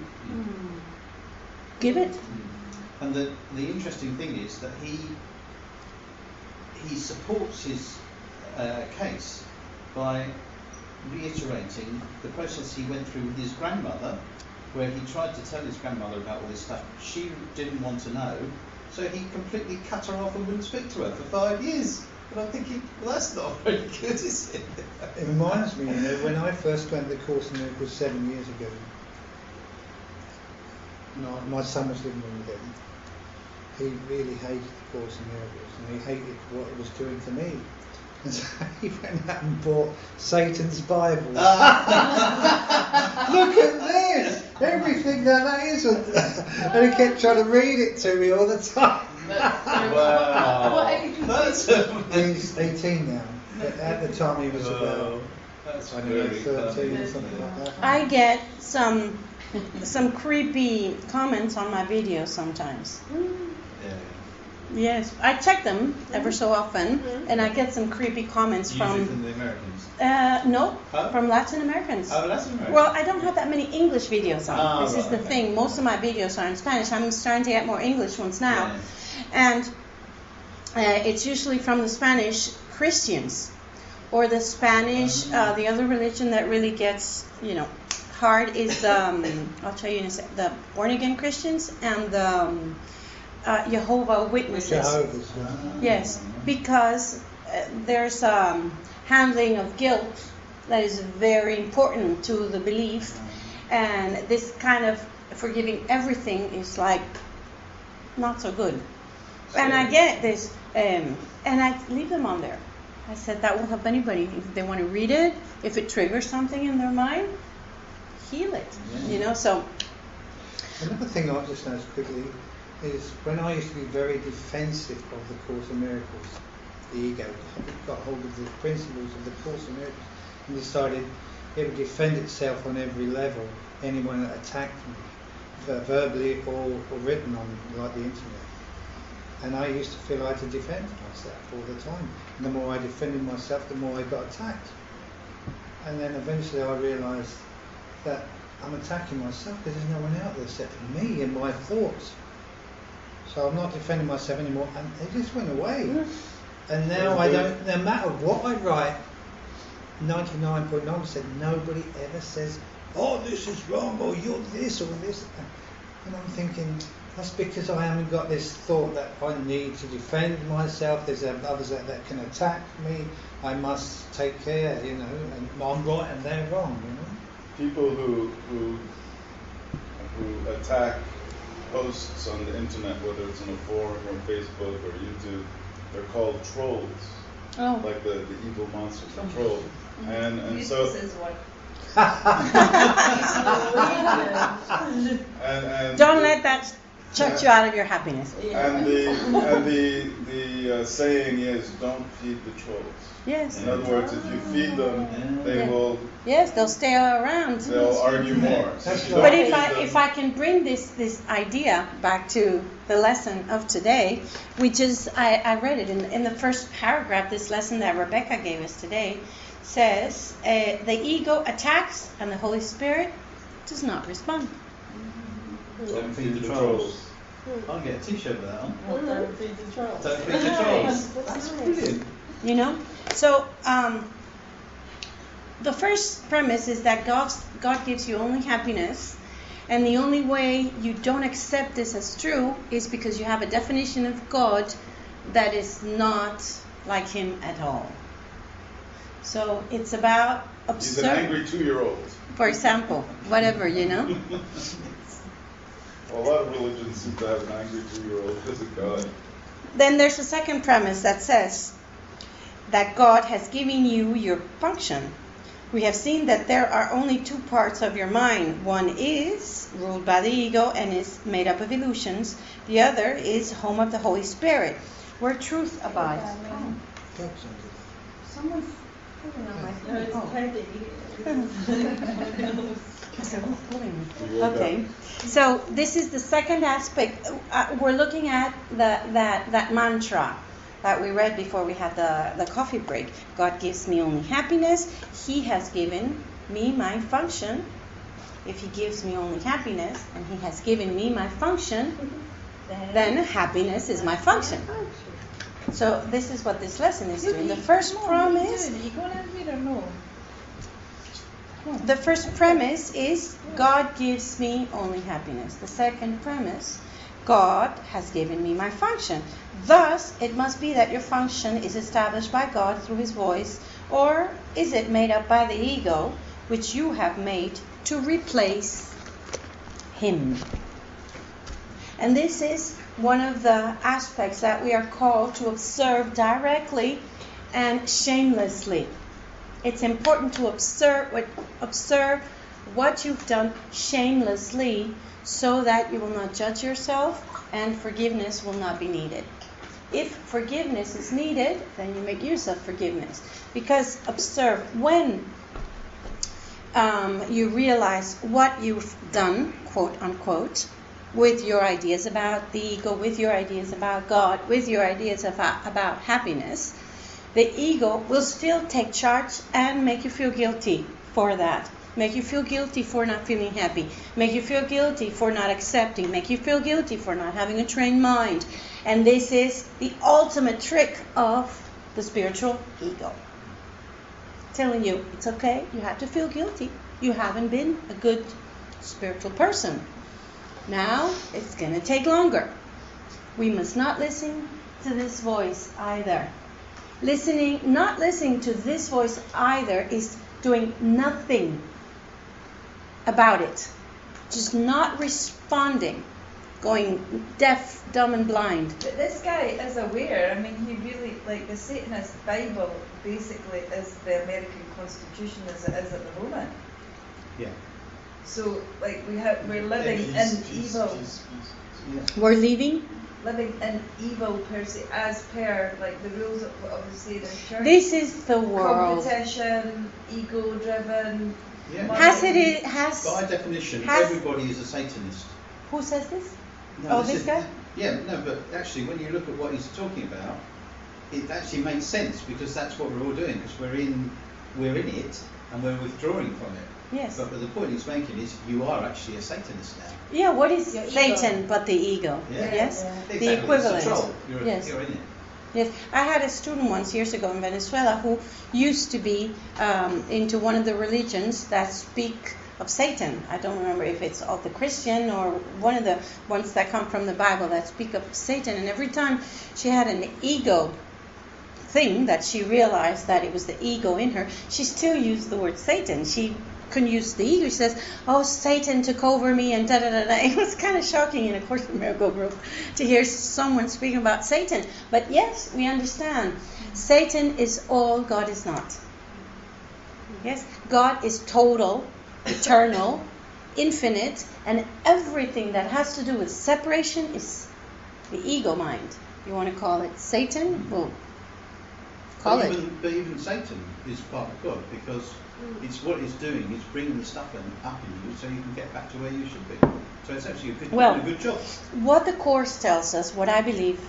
Give it. And the interesting thing is that he supports his case by reiterating the process he went through with his grandmother, where he tried to tell his grandmother about all this stuff. She didn't want to know, so he completely cut her off and wouldn't speak to her for 5 years. And I'm thinking, well, that's not very good, is it? It reminds me, when I first went to the Course in Miracles 7 years ago, my son was living with him. He really hated the Course in Miracles, and he hated what it was doing to me. And so he went out and bought Satan's Bible. Look at this! Everything that isn't. And he kept trying to read it to me all the time. Wow. What age was He's 18 now. At the time he was about, That's I don't know, very 13 or funny. something like that. I get some some creepy comments on my videos sometimes. Yeah. Yes, I check them ever so often, and I get some creepy comments Usually from from the Americans. no, Oh? from Latin Americans. Oh, Latin American. Well, I don't have that many English videos on. Ah, This is right, the okay. thing. Most of my videos are in Spanish. I'm starting to get more English ones now, Yeah. and it's usually from the Spanish Christians or the Spanish. The other religion that really gets hard is I'll tell you in a sec, the born again Christians and the Jehovah Witnesses. Jehovah's. Yes, because there's handling of guilt that is very important to the belief, and this kind of forgiving everything is like not so good. And I get this, and I leave them on there. I said that will help anybody if they want to read it, if it triggers something in their mind, heal it. So. Another thing I've just noticed quickly is when I used to be very defensive of the Course of Miracles, the ego got hold of the principles of the Course of Miracles and decided it would defend itself on every level, anyone that attacked me, verbally or written on like the internet. And I used to feel I had to defend myself all the time. And the more I defended myself, the more I got attacked. And then eventually I realised that I'm attacking myself because there's no one out there except for me and my thoughts. So I'm not defending myself anymore, and it just went away. And now I don't, no matter what I write, 99.9% nobody ever says, oh, this is wrong, or you're this, or this. And I'm thinking, that's because I haven't got this thought that I need to defend myself, there's others that can attack me, I must take care, and I'm right and they're wrong, People who attack posts on the internet, whether it's in a forum or Facebook or YouTube, they're called trolls. Oh. Like the evil monsters, the trolls. And so This is what. and Don't let that chuck you out of your happiness. And the saying is, don't feed the trolls. Yes. In other words, if you feed them, they will. Yes, they'll stay around. They'll argue more. So if you don't But feed them- if I can bring this idea back to the lesson of today, I read it in the first paragraph. This lesson that Rebecca gave us today says the ego attacks and the Holy Spirit does not respond. Don't feed the trolls. I'll get a t-shirt with that on. Don't feed the trolls. Don't feed the trolls. That's brilliant. So the first premise is that God gives you only happiness, and the only way you don't accept this as true is because you have a definition of God that is not like Him at all. So it's about He's an angry 2-year-old. for example, whatever, Well, a lot of religions seem to have an angry 2-year-old because of God. Then there's a second premise that says that God has given you your function. We have seen that there are only two parts of your mind. One is ruled by the ego and is made up of illusions. The other is home of the Holy Spirit, where truth abides. Someone's pulling on my No, it's Okay, so this is the second aspect. We're looking at that mantra that we read before we had the coffee break. God gives me only happiness. He has given me my function. If He gives me only happiness and He has given me my function, then happiness is my function. So this is what this lesson is doing. The first promise. You gonna have it or no? The first premise is God gives me only happiness. The second premise, God has given me my function. Thus, it must be that your function is established by God through His voice, or is it made up by the ego, which you have made to replace Him? And this is one of the aspects that we are called to observe directly and shamelessly. It's important to observe what you've done shamelessly so that you will not judge yourself and forgiveness will not be needed. If forgiveness is needed, then you make use of forgiveness. Because observe, when you realize what you've done, quote unquote, with your ideas about the ego, with your ideas about God, with your ideas about happiness, the ego will still take charge and make you feel guilty for that. Make you feel guilty for not feeling happy. Make you feel guilty for not accepting. Make you feel guilty for not having a trained mind. And this is the ultimate trick of the spiritual ego. Telling you, it's okay, you have to feel guilty. You haven't been a good spiritual person. Now, it's going to take longer. We must not listen to this voice either. Not listening to this voice either is doing nothing about it. Just not responding. Going deaf, dumb and blind. But this guy is aware. I mean, he really, like the Satanist Bible basically is the American Constitution as it is at the moment. Yeah. So, like, we're living in evil. We're living Per se, as per like the rules of the Satan Church. This is the world. Competition, ego-driven. Yeah. By definition, everybody is a Satanist. Who says this? No, this guy? Yeah, no, but actually, when you look at what he's talking about, it actually makes sense because that's what we're all doing. Because we're in it and we're withdrawing from it. Yes. But the point he's making is you are actually a Satanist now. Yeah. What is Your Satan ego. but the ego? Yeah. Yes. Yeah. Exactly. The equivalent. It's a troll. You're in it. Yes, I had a student once years ago in Venezuela who used to be into one of the religions that speak of Satan. I don't remember if it's of the Christian or one of the ones that come from the Bible that speak of Satan. And every time she had an ego thing that she realized that it was the ego in her, she still used the word Satan. She couldn't use the ego. She says, "Oh, Satan took over me," and da da da da. It was kind of shocking in a Course in Miracles group to hear someone speaking about Satan. But yes, we understand. Satan is all, God is not. Yes, God is total, eternal, infinite, and everything that has to do with separation is the ego mind. You want to call it Satan? Well, call it. But even Satan is part of God because it's what it's doing. It's bringing the stuff up in you so you can get back to where you should be. So it's actually a good job. What the Course tells us, what I believe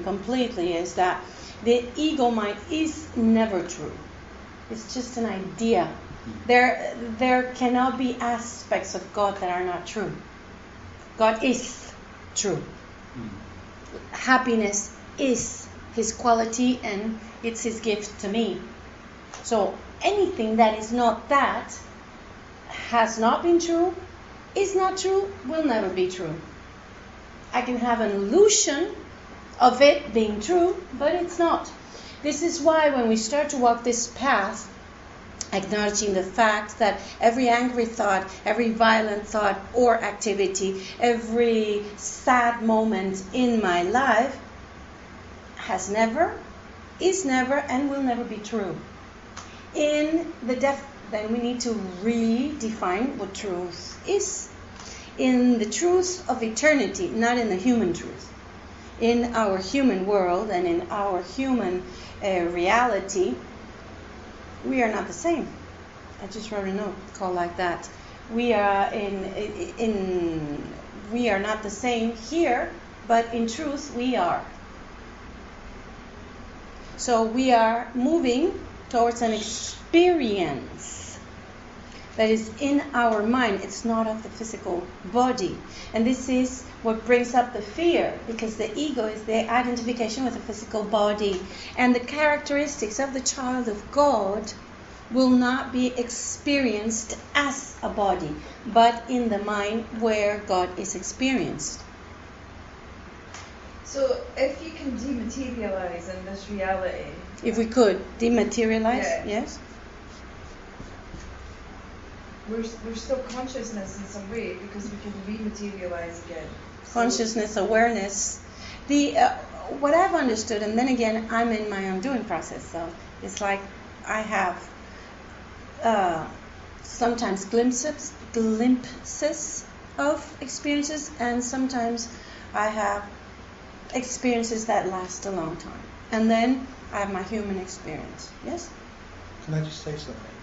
completely, is that the ego mind is never true. It's just an idea. There cannot be aspects of God that are not true. God is true. Happiness is His quality and it's His gift to me. So anything that is not that, has not been true, is not true, will never be true. I can have an illusion of it being true, but it's not. This is why when we start to walk this path, acknowledging the fact that every angry thought, every violent thought or activity, every sad moment in my life has never, is never, and will never be true. In the then we need to redefine what truth is. In the truth of eternity, not in the human truth. In our human world and in our human reality, we are not the same. I just wrote a note called like that. We are we are not the same here, but in truth we are. So we are moving towards an experience that is in our mind. It's not of the physical body. And this is what brings up the fear, because the ego is the identification with the physical body. And the characteristics of the child of God will not be experienced as a body, but in the mind where God is experienced. So if you can dematerialize in this reality. If we could dematerialize, yes. We're still consciousness in some way because we can rematerialize again. Consciousness, awareness. What I've understood, and then again, I'm in my undoing process, so it's like I have sometimes glimpses of experiences, and sometimes I have experiences that last a long time. And then I have my human experience. Yes? Can I just say something?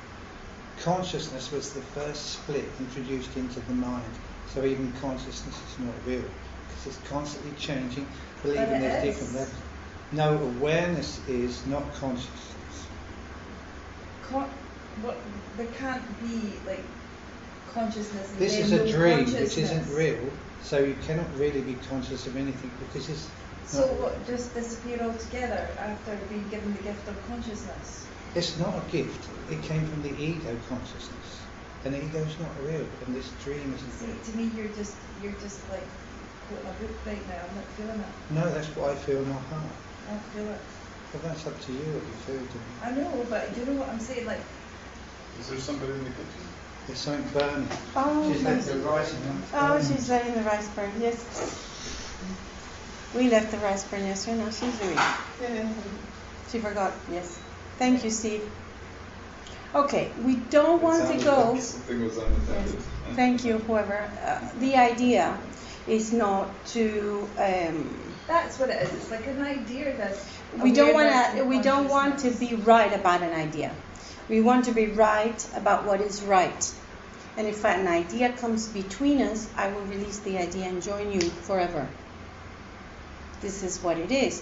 Consciousness was the first split introduced into the mind. So even consciousness is not real because it's constantly changing, believing But it there's is. different levels. No, awareness is not consciousness. What there can't be like consciousness. And This then is a no dream which consciousness. isn't real, so you cannot really be conscious of anything because it's So not, what? Just disappear altogether after being given the gift of consciousness. it's not a gift. It came from the ego consciousness. And the ego's not real, and this dream isn't See, real. to me, you're just like quoting a book right now. I'm not feeling it. No, that's what I feel in my heart. I don't feel it. But that's up to you what you feel to me. I know, but do you know what I'm saying? Like, Is there somebody in the kitchen? There's something burning. Oh, She's left the rice in Oh, she's letting the rice burn. Yes. We left the rice burn yesterday. Now she's doing it. She forgot. Yes. Thank you, Steve. Okay, we don't want to go. Something was unattended. Thank you, whoever. The idea is not to. that's what it is. It's like an idea that's. We don't awareness want to. and We don't want to consciousness. be right about an idea. We want to be right about what is right. And if an idea comes between us, I will release the idea and join you forever. This is what it is.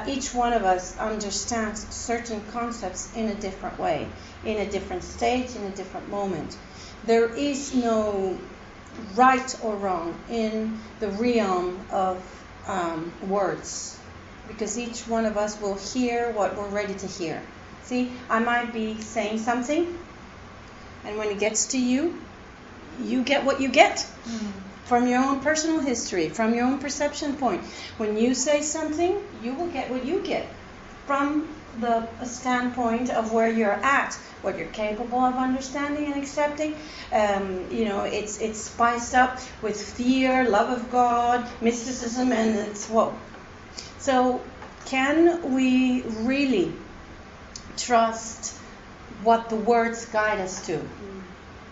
Each one of us understands certain concepts in a different way, in a different stage, in a different moment. There is no right or wrong in the realm of words, because each one of us will hear what we're ready to hear. See, I might be saying something, and when it gets to you, you get what you get. From your own personal history, from your own perception point. When you say something, you will get what you get from the standpoint of where you're at, what you're capable of understanding and accepting. It's spiced up with fear, love of God, mysticism, and it's what. So, can we really trust what the words guide us to?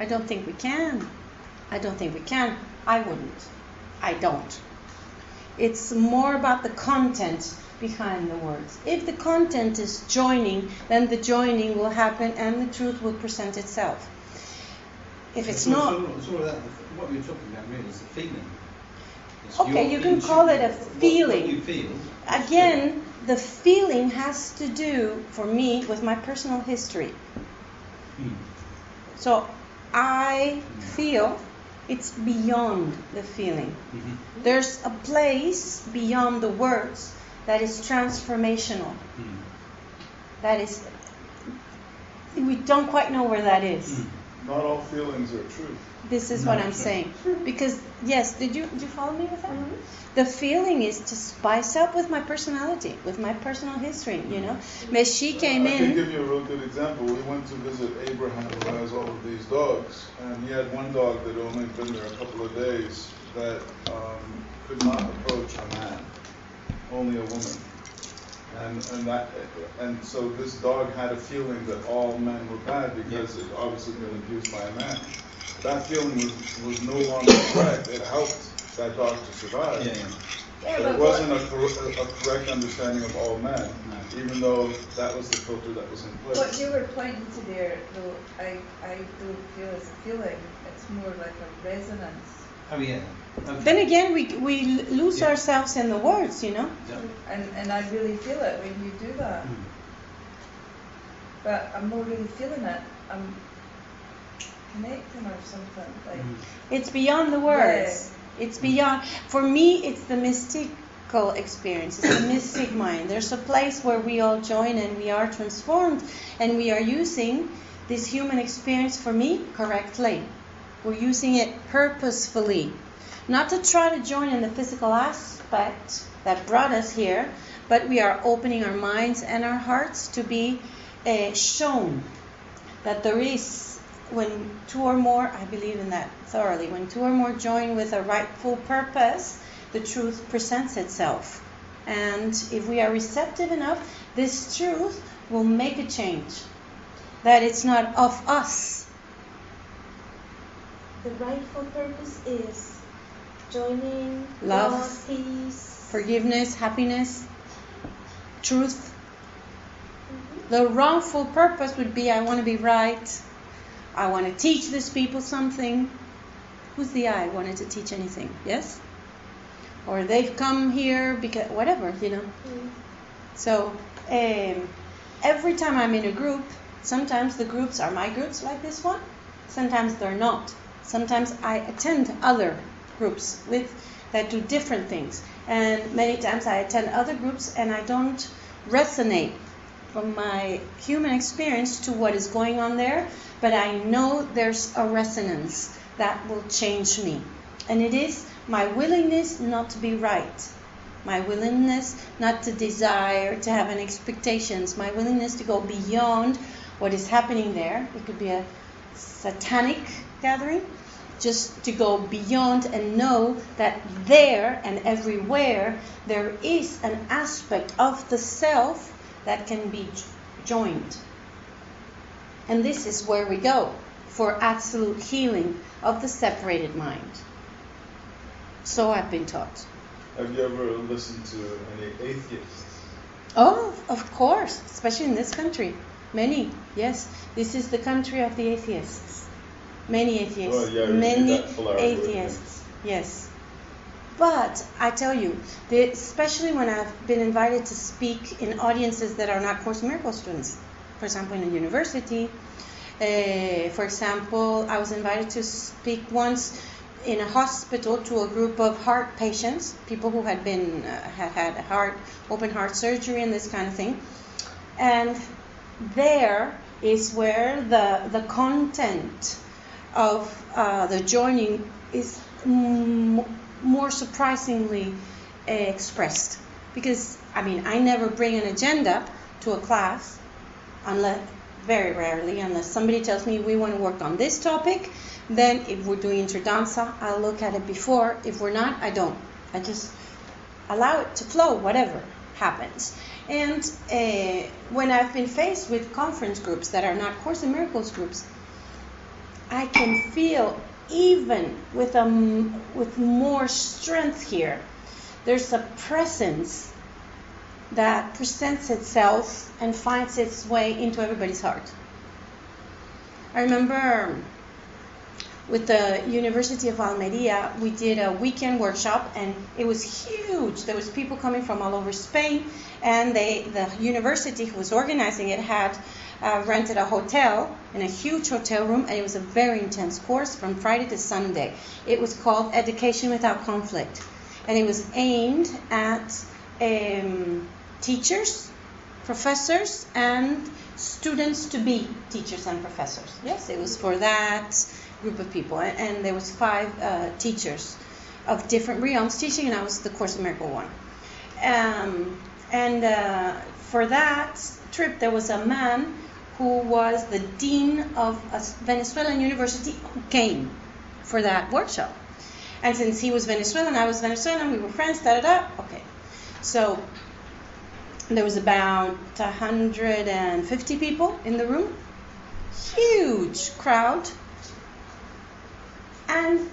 I don't think we can. I wouldn't. I don't. It's more about the content behind the words. If the content is joining, then the joining will happen and the truth will present itself. If it's not... It's all that, what you're talking about really is the feeling. It's Okay, your you can call it a feeling. What you feel. Again, the feeling has to do, for me, with my personal history. So, I feel... It's beyond the feeling. Mm-hmm. There's a place beyond the words that is transformational. That is, we don't quite know where that is. Not all feelings are truth. This is what I'm saying. Because, yes, did you follow me with that? The feeling is to spice up with my personality, with my personal history, you know. But she came I can in. give you a real good example. We went to visit Abraham, who has all of these dogs, and he had one dog that had only been there a couple of days that could not approach a man, only a woman. And so this dog had a feeling that all men were bad because it obviously been abused by a man. That feeling was no longer correct. It helped that dog to survive. Yeah, But it wasn't a correct understanding of all men, even though that was the filter that was in place. What you were pointing to there, though, I don't feel it's a feeling. It's more like a resonance. Oh yeah. Okay. Then again, we lose ourselves in the words, you know. Yeah. And I really feel it when you do that. But I'm not really feeling it. I'm connecting or something. Like It's beyond the words. It's beyond. For me, it's the mystical experience. It's the mystic mind. There's a place where we all join and we are transformed, and we are using this human experience, for me, correctly. We're using it purposefully, not to try to join in the physical aspect that brought us here, but we are opening our minds and our hearts to be shown that there is, when two or more, I believe in that thoroughly, when two or more join with a rightful purpose, the truth presents itself. And if we are receptive enough, this truth will make a change. That it's not of us. The rightful purpose is joining, Love, peace, forgiveness, happiness, truth. The wrongful purpose would be, I want to be right, I want to teach these people something. Who's the I wanted to teach anything? Yes? Or they've come here because whatever, you know. So every time I'm in a group, sometimes the groups are my groups like this one, sometimes they're not. Sometimes I attend other groups that do different things, and many times I attend other groups and I don't resonate from my human experience to what is going on there, but I know there's a resonance that will change me, and it is my willingness not to be right, my willingness not to desire to have an expectations, my willingness to go beyond what is happening there. It could be a satanic gathering, just to go beyond and know that there and everywhere there is an aspect of the self that can be joined. And this is where we go for absolute healing of the separated mind. So I've been taught. Have you ever listened to any atheists? Oh, of course, especially in this country. Many, yes. This is the country of the atheists. Many atheists. Well, yeah, many atheists. Yes. But I tell you, especially when I've been invited to speak in audiences that are not Course in Miracles students, for example, in a university. For example, I was invited to speak once in a hospital to a group of heart patients, people who had had open heart surgery and this kind of thing. And there is where the content of the joining is more surprisingly expressed. Because, I mean, I never bring an agenda to a class, very rarely, unless somebody tells me we want to work on this topic. Then if we're doing interdanza, I'll look at it before. If we're not, I don't. I just allow it to flow, whatever happens. And when I've been faced with conference groups that are not Course in Miracles groups, I can feel, even with more strength here, there's a presence that presents itself and finds its way into everybody's heart. I remember with the University of Almeria, we did a weekend workshop, and it was huge. There was people coming from all over Spain, and the university who was organizing it had rented a hotel, in a huge hotel room, and it was a very intense course from Friday to Sunday. It was called Education Without Conflict, and it was aimed at teachers, professors, and students to be teachers and professors. Yes, it was for that group of people, and there was 5 teachers of different realms teaching, and I was the Course in Miracle one. For that trip, there was a man who was the dean of a Venezuelan university who came for that workshop. And since he was Venezuelan, I was Venezuelan, we were friends, Okay. So there was about 150 people in the room. Huge crowd. And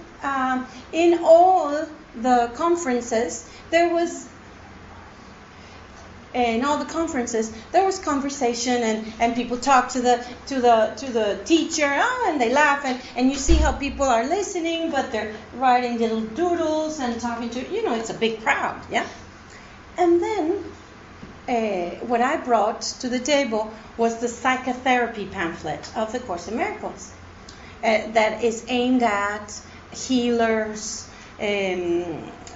in all the conferences, there was conversation, and people talk to the teacher, and they laugh, and you see how people are listening, but they're writing little doodles and talking to, it's a big crowd, yeah. And then what I brought to the table was the psychotherapy pamphlet of the Course in Miracles that is aimed at healers,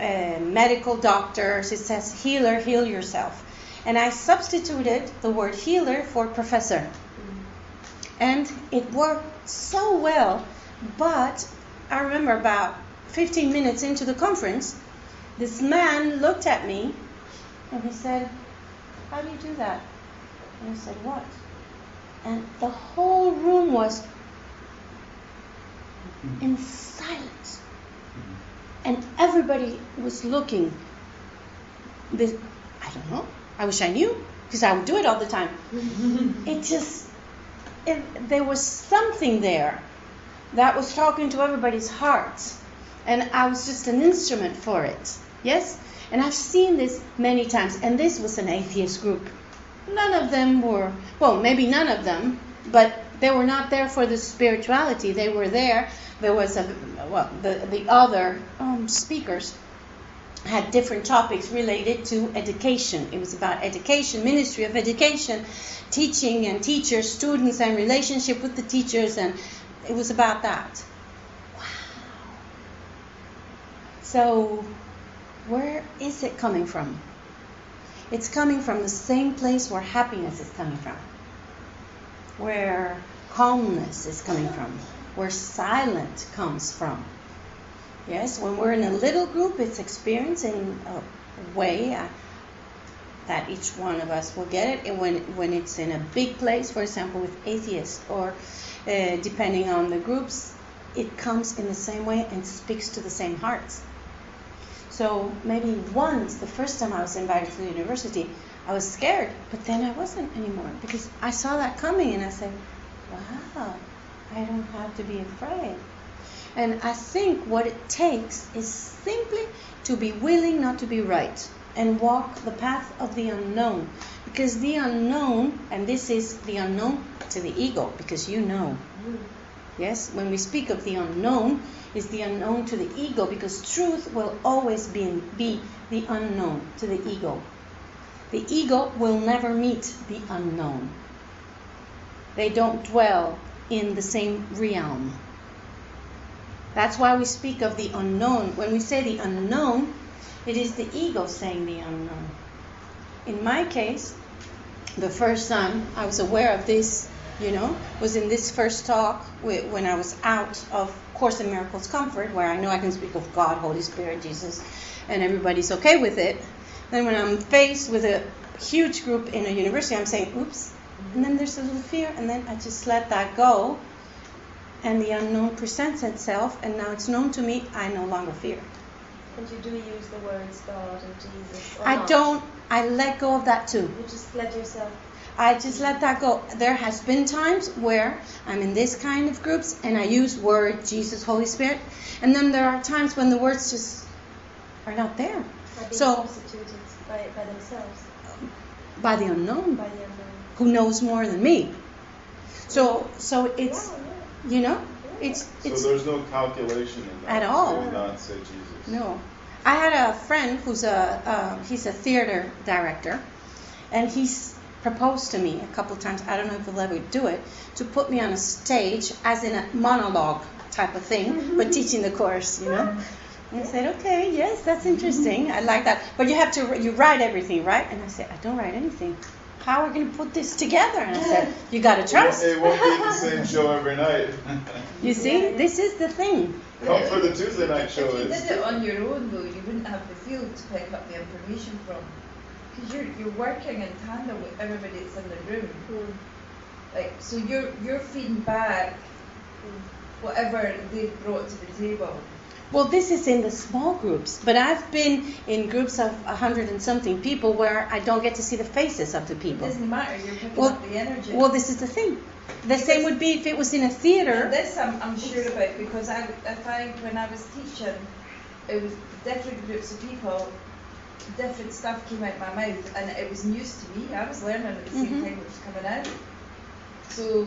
medical doctors. It says, healer, heal yourself. And I substituted the word healer for professor. And it worked so well, but I remember about 15 minutes into the conference, this man looked at me and he said, how do you do that? And I said, what? And the whole room was in silence. And everybody was looking. I don't know. I wish I knew, because I would do it all the time. There was something there that was talking to everybody's hearts. And I was just an instrument for it. Yes? And I've seen this many times. And this was an atheist group. None of them were, well, maybe none of them, but They were not there for the spirituality. They were there. There was the other speakers had different topics related to education. It was about education, Ministry of Education, teaching and teachers, students and relationship with the teachers, and it was about that. Wow. So, where is it coming from? It's coming from the same place where happiness is coming from, where calmness is coming from, where silence comes from. Yes, when we're in a little group, it's experienced in a way that each one of us will get it. And when it's in a big place, for example, with atheists, or depending on the groups, it comes in the same way and speaks to the same hearts. So maybe once, the first time I was invited to the university, I was scared, but then I wasn't anymore, because I saw that coming and I said, wow, I don't have to be afraid. And I think what it takes is simply to be willing not to be right and walk the path of the unknown. Because the unknown, and this is the unknown to the ego, because you know. Yes, when we speak of the unknown, is the unknown to the ego, because truth will always be the unknown to the ego. The ego will never meet the unknown. They don't dwell in the same realm. That's why we speak of the unknown. When we say the unknown, it is the ego saying the unknown. In my case, the first time I was aware of this, was in this first talk when I was out of Course in Miracles Comfort, where I know I can speak of God, Holy Spirit, Jesus, and everybody's okay with it. Then when I'm faced with a huge group in a university, I'm saying, oops, and then there's a little fear, and then I just let that go, and the unknown presents itself, and now it's known to me, I no longer fear. And you do use the words God and Jesus? I let go of that too. You just let yourself... I just let that go. There has been times where I'm in this kind of groups and I use word Jesus, Holy Spirit, and then there are times when the words just are not there. Are being So substituted by themselves. By the unknown. By the unknown. Who knows more than me? So it's it's So there's no calculation in that. At all. To not say Jesus. No. I had a friend who's he's a theater director, and he's proposed to me a couple times, I don't know if he'll ever do it, to put me on a stage as in a monologue type of thing, but teaching the course, And I said, okay, yes, that's interesting. I like that. But you write everything, right? And I said, I don't write anything. How are we going to put this together? And I said, you got to trust. It won't be the same show every night. You see, this is the thing. Come for the Tuesday night show. If you did it on your own, though, you wouldn't have the field to pick up the information from. Because you're working in tandem with everybody that's in the room. Like, so you're feeding back whatever they've brought to the table. Well, this is in the small groups, but I've been in groups of 100 and something people where I don't get to see the faces of the people. It doesn't matter, you're picking up the energy. Well, this is the thing. The same would be if it was in a theater. This I'm sure about, because when I was teaching, it was different groups of people, different stuff came out my mouth, and it was news to me. I was learning at the same time it was coming out. So,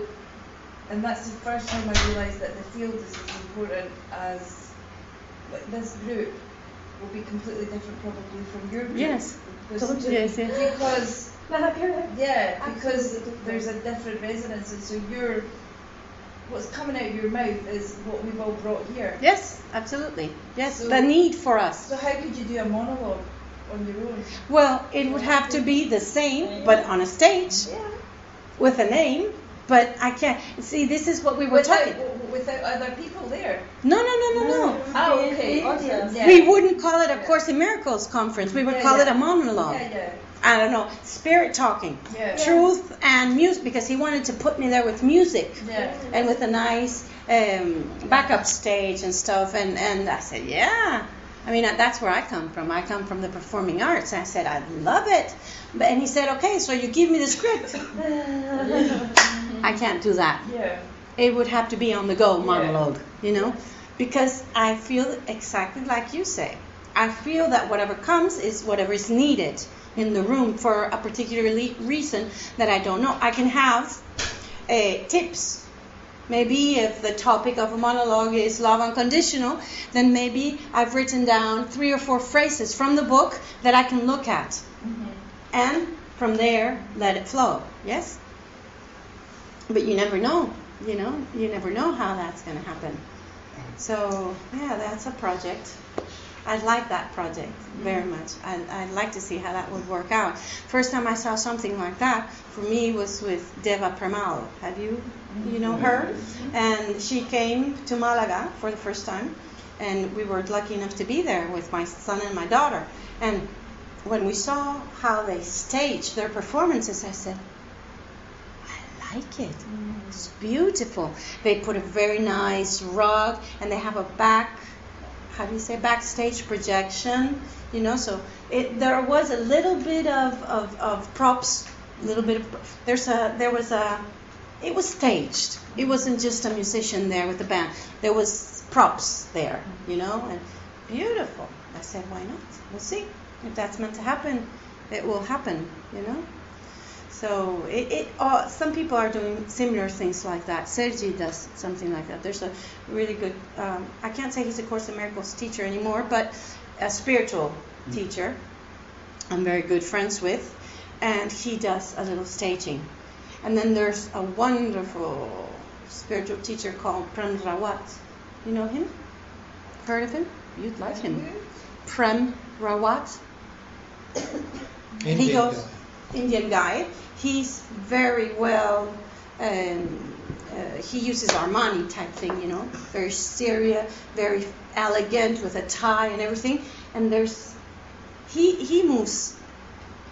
and that's the first time I realised that the field is as important as, like, this group will be completely different probably from your group. Yes. Because there's a different resonance, and so what's coming out of your mouth is what we've all brought here. Yes, absolutely. Yes, So, the need for us. So how could you do a monologue on your own? Well, it would have to be the same, but on a stage with a name. But I can't. See, this is what we were talking. Without other people there. No. Oh, okay. Audience. Yeah. We wouldn't call it a Course in Miracles conference. We would call it a monologue. Yeah. I don't know, spirit talking, truth and music, because he wanted to put me there with music and with a nice backup stage and stuff. And I said, yeah. I mean, that's where I come from. I come from the performing arts. I said, I love it. And he said, okay, so you give me the script. I can't do that. Yeah. It would have to be on the go monologue, because I feel exactly like you say. I feel that whatever comes is whatever is needed in the room for a particular reason that I don't know. I can have tips. Maybe if the topic of a monologue is love unconditional, then maybe I've written down 3 or 4 phrases from the book that I can look at. Mm-hmm. And from there, let it flow. Yes? But you never know, you never know how that's going to happen. So, yeah, that's a project. I'd like that project very much. I'd like to see how that would work out. First time I saw something like that, for me, was with Deva Premal. Have you know her? And she came to Malaga for the first time, and we were lucky enough to be there with my son and my daughter. And when we saw how they staged their performances, I said, I like it. It's beautiful. They put a very nice rug, and they have a backstage projection, so there was a little bit of props, it was staged. It wasn't just a musician there with the band. There was props there, and beautiful. I said, why not? We'll see. If that's meant to happen, it will happen, So some people are doing similar things like that. Sergi does something like that. There's a really good, I can't say he's a Course in Miracles teacher anymore, but a spiritual teacher I'm very good friends with, and he does a little staging. And then there's a wonderful spiritual teacher called Prem Rawat. You know him? Heard of him? You'd like him. Prem Rawat. Indian guy. He's very well, he uses Armani type thing, very serious, very elegant with a tie and everything. And he moves,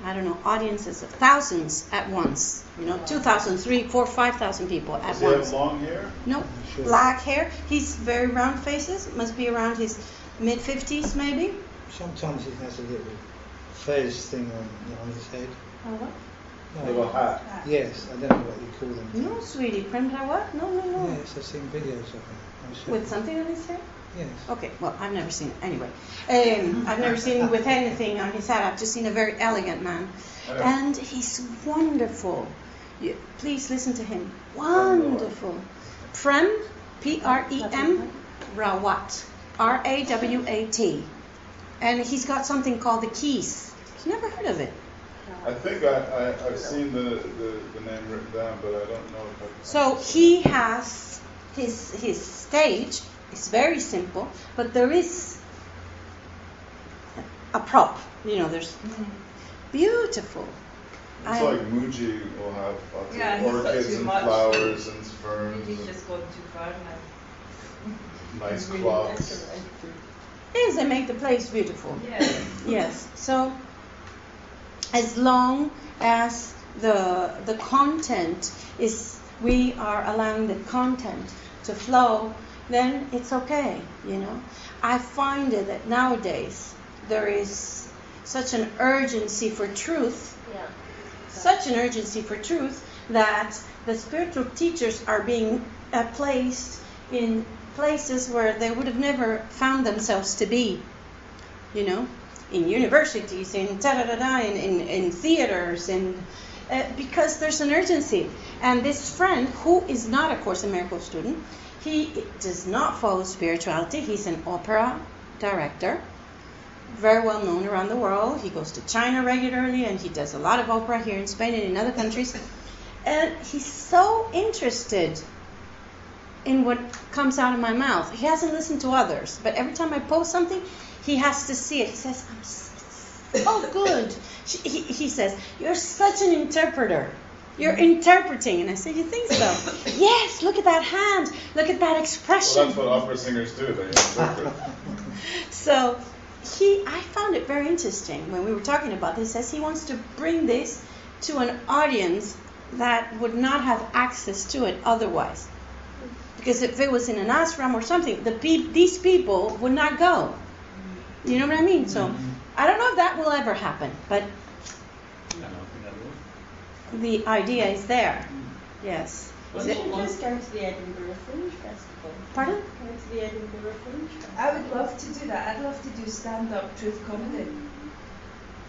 I don't know, audiences of thousands at once. 2,000, 3,000, 4,000, 5,000 people at once. Does he have long hair? No, black hair. He's very round faces. Must be around his mid-50s maybe. Sometimes he has a little fez thing on his head. Oh, what? A little hat. Yes, I don't know what you call them. No, sweetie. Prem Rawat? No. Yes, I've seen videos of him. With something on his head? Yes. Okay, well, I've never seen it. Anyway, I've never seen him with anything on his head. I've just seen a very elegant man. And he's wonderful. Please listen to him. Wonderful. Prem, Prem, Rawat. Rawat. And he's got something called the Keys. You've never heard of it? I think I've seen the name written down, but I don't know if I've... So he has his stage. It's very simple, but there is a prop. There's beautiful. It's like Muji will have lots of orchids and flowers and ferns. Muji's just gone too far now. Nice clocks. Yes, they make the place beautiful. Yeah. Yes. So as long as the content is, we are allowing the content to flow, then it's okay, I find it that nowadays there is such an urgency for truth, that the spiritual teachers are being placed in places where they would have never found themselves to be, in universities, in theaters, because there's an urgency. And this friend, who is not a Course in Miracles student, he does not follow spirituality. He's an opera director, very well known around the world. He goes to China regularly, and he does a lot of opera here in Spain and in other countries. And he's so interested in what comes out of my mouth. He hasn't listened to others, but every time I post something, he has to see it. He says, "I'm so good." He says, "You're such an interpreter. You're interpreting." And I say, "You think so?" "Yes, look at that hand. Look at that expression." Well, that's what opera singers do. They interpret. So I found it very interesting when we were talking about this. He says he wants to bring this to an audience that would not have access to it otherwise. Because if it was in an ashram or something, these people would not go. You know what I mean? So I don't know if that will ever happen, but the idea is there. Yes. Well, you should just go to the Edinburgh Fringe Festival. Pardon? Go to the Edinburgh Fringe Festival. I would love to do that. I'd love to do stand-up truth comedy.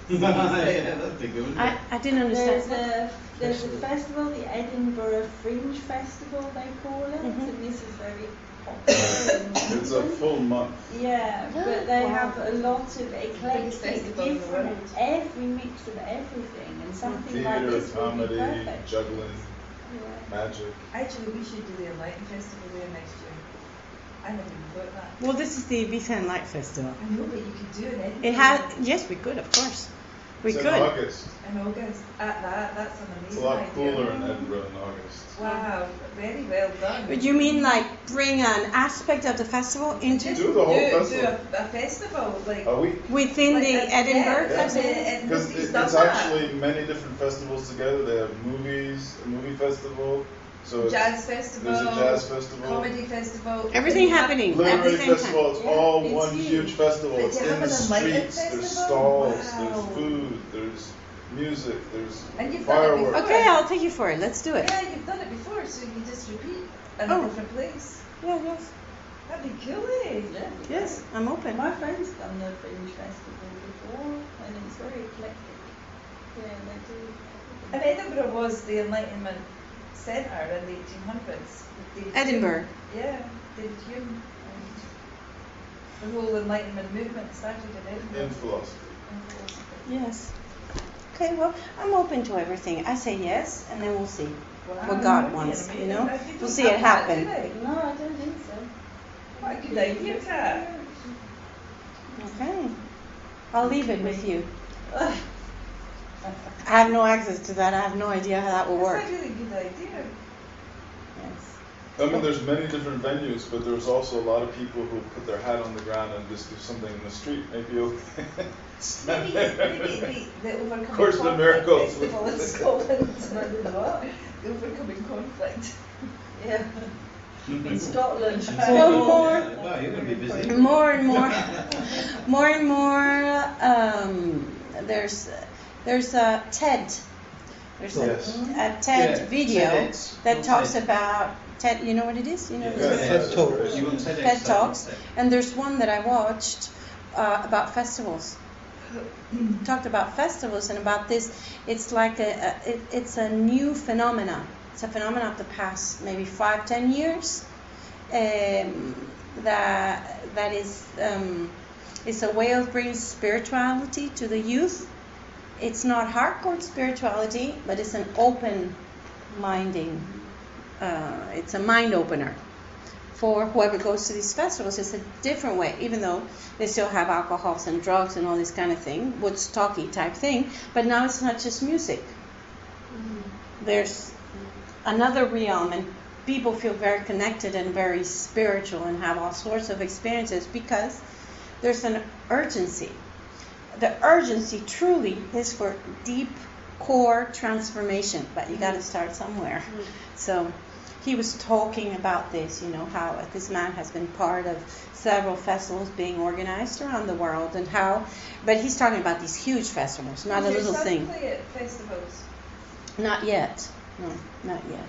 Yeah, that'd be good. I didn't understand. There's a festival, the Edinburgh Fringe Festival they call it, Mhm. and this is very popular in It's a England. full month. Yeah, but they Wow. have a lot of eclectic, festival in the different, world. every mix of everything, and something like Theatre, this will be comedy, perfect. juggling, Yeah. magic. Actually, we should do the Enlighten Festival there next year. I never even thought that. Well, this is the Ibiza and Light Festival. I know, but you could do it in It has, yes, we could, of course. We It's could. in August. in August. That's an It's amazing a lot idea. cooler in Edinburgh in August. Wow, very well done. But you mean like bring an aspect of the festival into Do the whole do festival. a festival, like A week. within like the a- Edinburgh Yeah. Festival? and Because nobody's it's done that. actually many different festivals together. They have movies, a movie festival. So it's, Jazz festival, there's a jazz festival. comedy festival, Everything and you have- happening at the Literary same festival. time. It's Yeah, all it's one huge. huge festival. But It's you in have the an Enlightened streets. There's festival? stalls. Wow. There's food. There's music. There's And you've done it fireworks. before. Okay, I'll take you for it. Let's do it. Yeah, you've done it before, so you just repeat in Oh. a different place. Yeah, yes. That'd be cool, eh? Yeah. Yes, I'm open. My friend's done the Fringe Festival before, and it's very eclectic. Yeah, they do. And Edinburgh was the Enlightenment centre in the 1800s. with David Edinburgh. Hume. Yeah, David Hume. The whole Enlightenment movement started in Edinburgh. In philosophy. In philosophy. Yes. Okay, well, I'm open to everything. I say yes, and then we'll see Wow, what God that'd be wants, you amazing. know? But you We'll don't see have it that, happen. do they? No, I don't think so. What a good idea, Kat. Okay. I'll leave it with you. I have no access to that. I have no idea how that will work. That's a really good idea. Yes. I mean, there's many different venues, but there's also a lot of people who put their hat on the ground and just do something in the street. Maybe you'll stand Maybe there. the Overcoming Course of Conflict Miracles. Festival in Scotland. What? The Overcoming Conflict. Yeah. In Scotland. One more. Wow, you're going to be busy. More and more, more and more. There's a TED. There's Yes. a TED Yeah, video TEDx. that Not talks TED. about TED. You know what it is? You know. Yeah, what it is? TED Talks. You want TEDx? TED Talks, and there's one that I watched about festivals. Talked about festivals and about this. It's like it's a new phenomena. It's a phenomenon of the past maybe 5-10 years. That is it's a way of bringing spirituality to the youth. It's not hardcore spirituality, but it's an open minding. It's a mind opener for whoever goes to these festivals. It's a different way, even though they still have alcohols and drugs and all this kind of thing, Woodstocky type thing. But now it's not just music. There's another realm, and people feel very connected and very spiritual and have all sorts of experiences because there's an urgency. The urgency truly is for deep core transformation, but you got to start somewhere. So he was talking about this, you know, how this man has been part of several festivals being organized around the world, and how, but he's talking about these huge festivals, not a Does your little son thing. play at festivals? Not yet. No, not yet.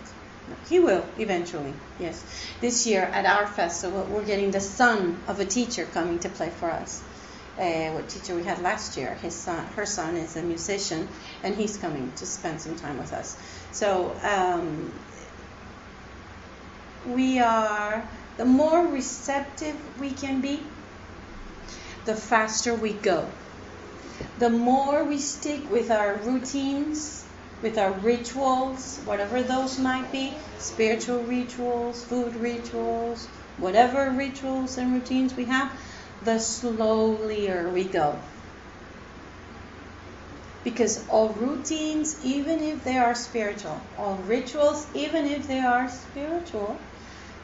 No. He will eventually, yes. This year at our festival, we're getting the son of a teacher coming to play for us. What teacher we had last year, her son is a musician, and he's coming to spend some time with us. So the more receptive we can be, the faster we go. The more we stick with our routines, with our rituals, whatever those might be, spiritual rituals, food rituals, whatever rituals and routines we have, the slowlier we go. Because all routines, even if they are spiritual, all rituals, even if they are spiritual,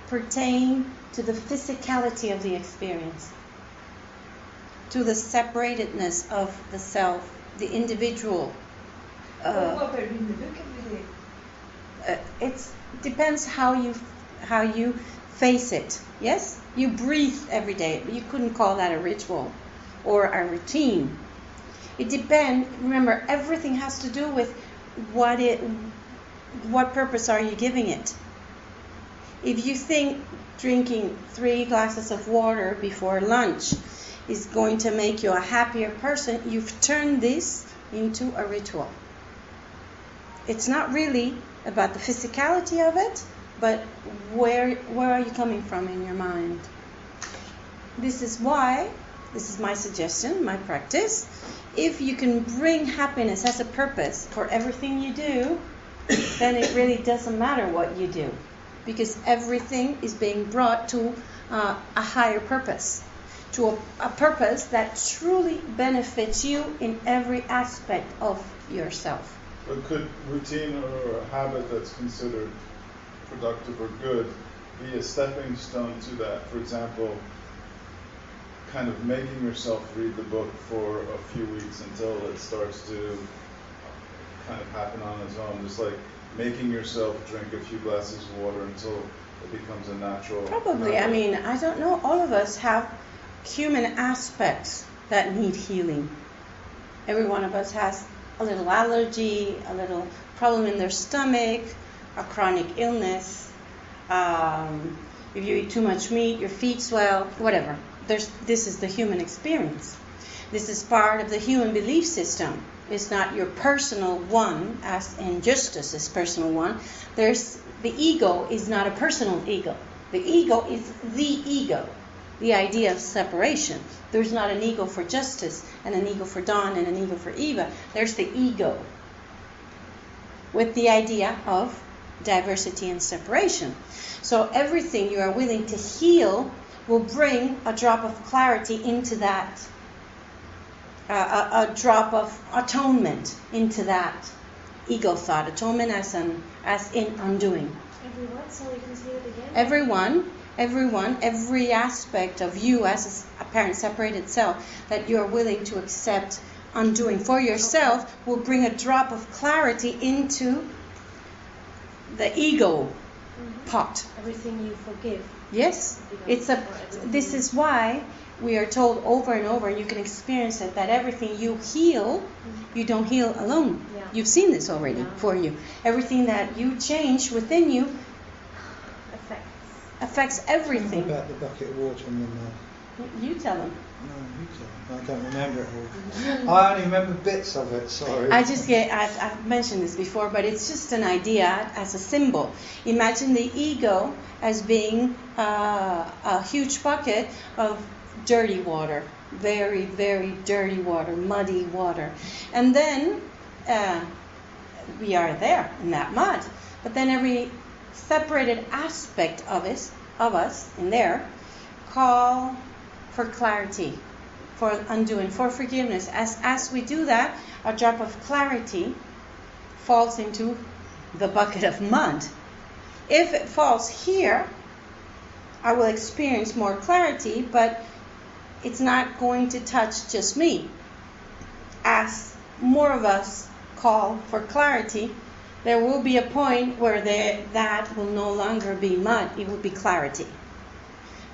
pertain to the physicality of the experience, to the separatedness of the self, the individual. What about reading the book every day? It depends how you face it. Yes, you breathe every day, but you couldn't call that a ritual or a routine. It depends. Remember, everything has to do with what purpose are you giving it. If you think drinking 3 glasses of water before lunch is going to make you a happier person, you've turned this into a ritual. It's not really about the physicality of it, but where are you coming from in your mind? This is why, this is my suggestion, my practice, if you can bring happiness as a purpose for everything you do, then it really doesn't matter what you do, because everything is being brought to a higher purpose, to a purpose that truly benefits you in every aspect of yourself. But could routine or a habit that's considered productive or good be a stepping stone to that? For example, kind of making yourself read the book for a few weeks until it starts to kind of happen on its own, just like making yourself drink a few glasses of water until it becomes a natural Probably. habit. I mean, I don't know. All of us have human aspects that need healing. Every one of us has a little allergy, a little problem in their stomach, a chronic illness. If you eat too much meat, your feet swell, whatever. This is the human experience. This is part of the human belief system. It's not your personal one, as injustice is personal one. The ego is not a personal ego. The ego is the ego, the idea of separation. There's not an ego for justice, and an ego for Dawn, and an ego for Eva. There's the ego with the idea of diversity and separation. So everything you are willing to heal will bring a drop of clarity into that, a drop of atonement into that ego thought. Atonement as in undoing. Everyone, so we can see it again. Everyone, every aspect of you as a apparent separated self that you are willing to accept undoing for yourself will bring a drop of clarity into the ego pot. Everything you forgive. Yes, this is why we are told over and over, and you can experience it, that everything you heal, you don't heal alone. Yeah. You've seen this already for you. Everything that you change within you affects everything. What about the bucket of water in the mouth? You tell them. No, you tell them. I don't remember it all. I only remember bits of it, sorry. I've mentioned this before, but it's just an idea as a symbol. Imagine the ego as being a huge bucket of dirty water, very, very dirty water, muddy water. And then we are there in that mud. But then every separated aspect of us in there call for clarity, for undoing, for forgiveness. As we do that, a drop of clarity falls into the bucket of mud. If it falls here, I will experience more clarity, but it's not going to touch just me. As more of us call for clarity, there will be a point where that will no longer be mud, it will be clarity.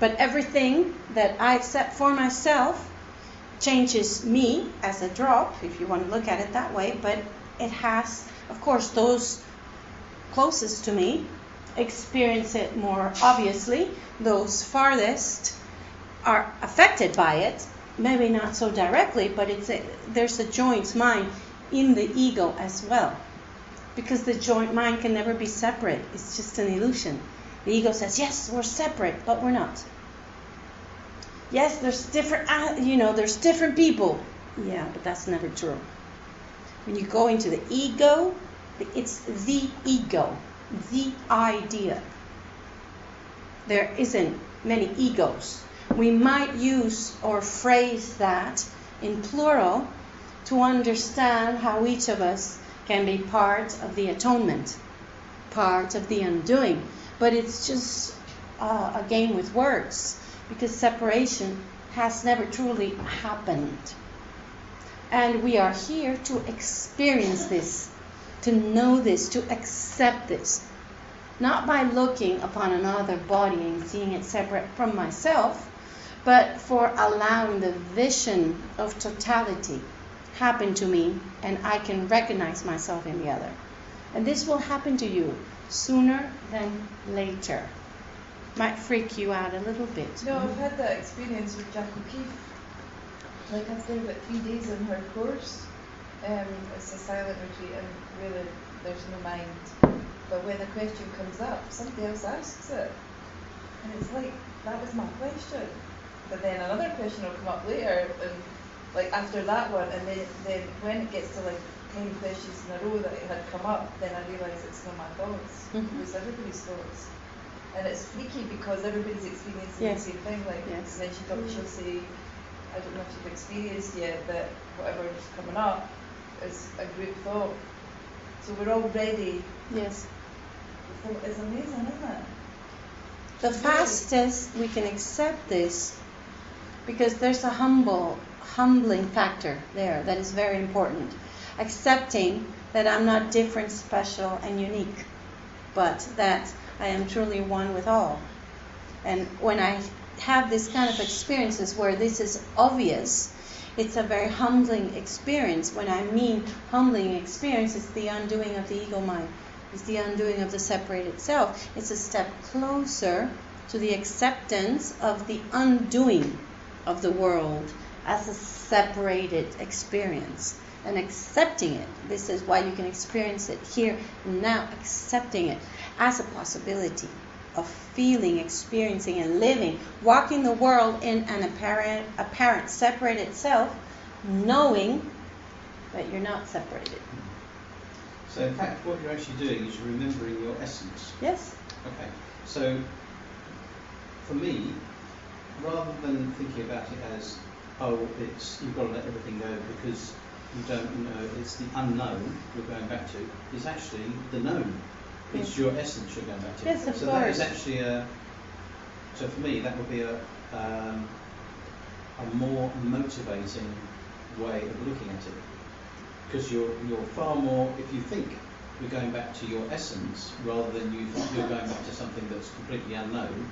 But everything that I accept for myself changes me as a drop, if you want to look at it that way, but it has, of course, those closest to me experience it more obviously. Those farthest are affected by it, maybe not so directly, but there's a joint mind in the ego as well. Because the joint mind can never be separate. It's just an illusion. The ego says, yes, we're separate, but we're not. Yes, there's different people. Yeah, but that's never true. When you go into the ego, it's the ego, the idea. There isn't many egos. We might use or phrase that in plural to understand how each of us can be part of the atonement, part of the undoing. But it's just a game with words, because separation has never truly happened. And we are here to experience this, to know this, to accept this. Not by looking upon another body and seeing it separate from myself, but for allowing the vision of totality happen to me, and I can recognize myself in the other. And this will happen to you sooner than later. Might freak you out a little bit. No, I've had that experience with Jack O'Keefe. like after about 3 days in her course, it's a silent retreat and really there's no mind. But when a question comes up, somebody else asks it. And it's like, that was my question. But then another question will come up later, and like after that one, and then when it gets to like 10 questions in a row that it had come up, then I realise it's not my thoughts. Mhm. It's everybody's thoughts. And it's freaky because everybody's experiencing Yes. the same thing. Like, Yes. then she'll say, I don't know if you've experienced yet, but whatever's coming up is a group thought. So we're all ready. Yes. It's amazing, isn't it? The fastest we can accept this, because there's a humbling factor there that is very important. Accepting that I'm not different, special, and unique, but that I am truly one with all. And when I have this kind of experiences where this is obvious, it's a very humbling experience. When I mean humbling experience, it's the undoing of the ego mind. It's the undoing of the separated self. It's a step closer to the acceptance of the undoing of the world as a separated experience. And accepting it. This is why you can experience it here and now, accepting it as a possibility of feeling, experiencing, and living, walking the world in an apparent separated self, knowing that you're not separated. So in fact, what you're actually doing is remembering your essence. Yes? Okay. So for me, rather than thinking about it as, oh, it's you've got to let everything go because you don't know, it's the unknown you're going back to, it's actually the known. It's Yes. your essence you're going back to. Yes, of so course. that is actually so for me that would be a more motivating way of looking at it. Because you're far more, if you think you're going back to your essence rather than you're going back to something that's completely unknown.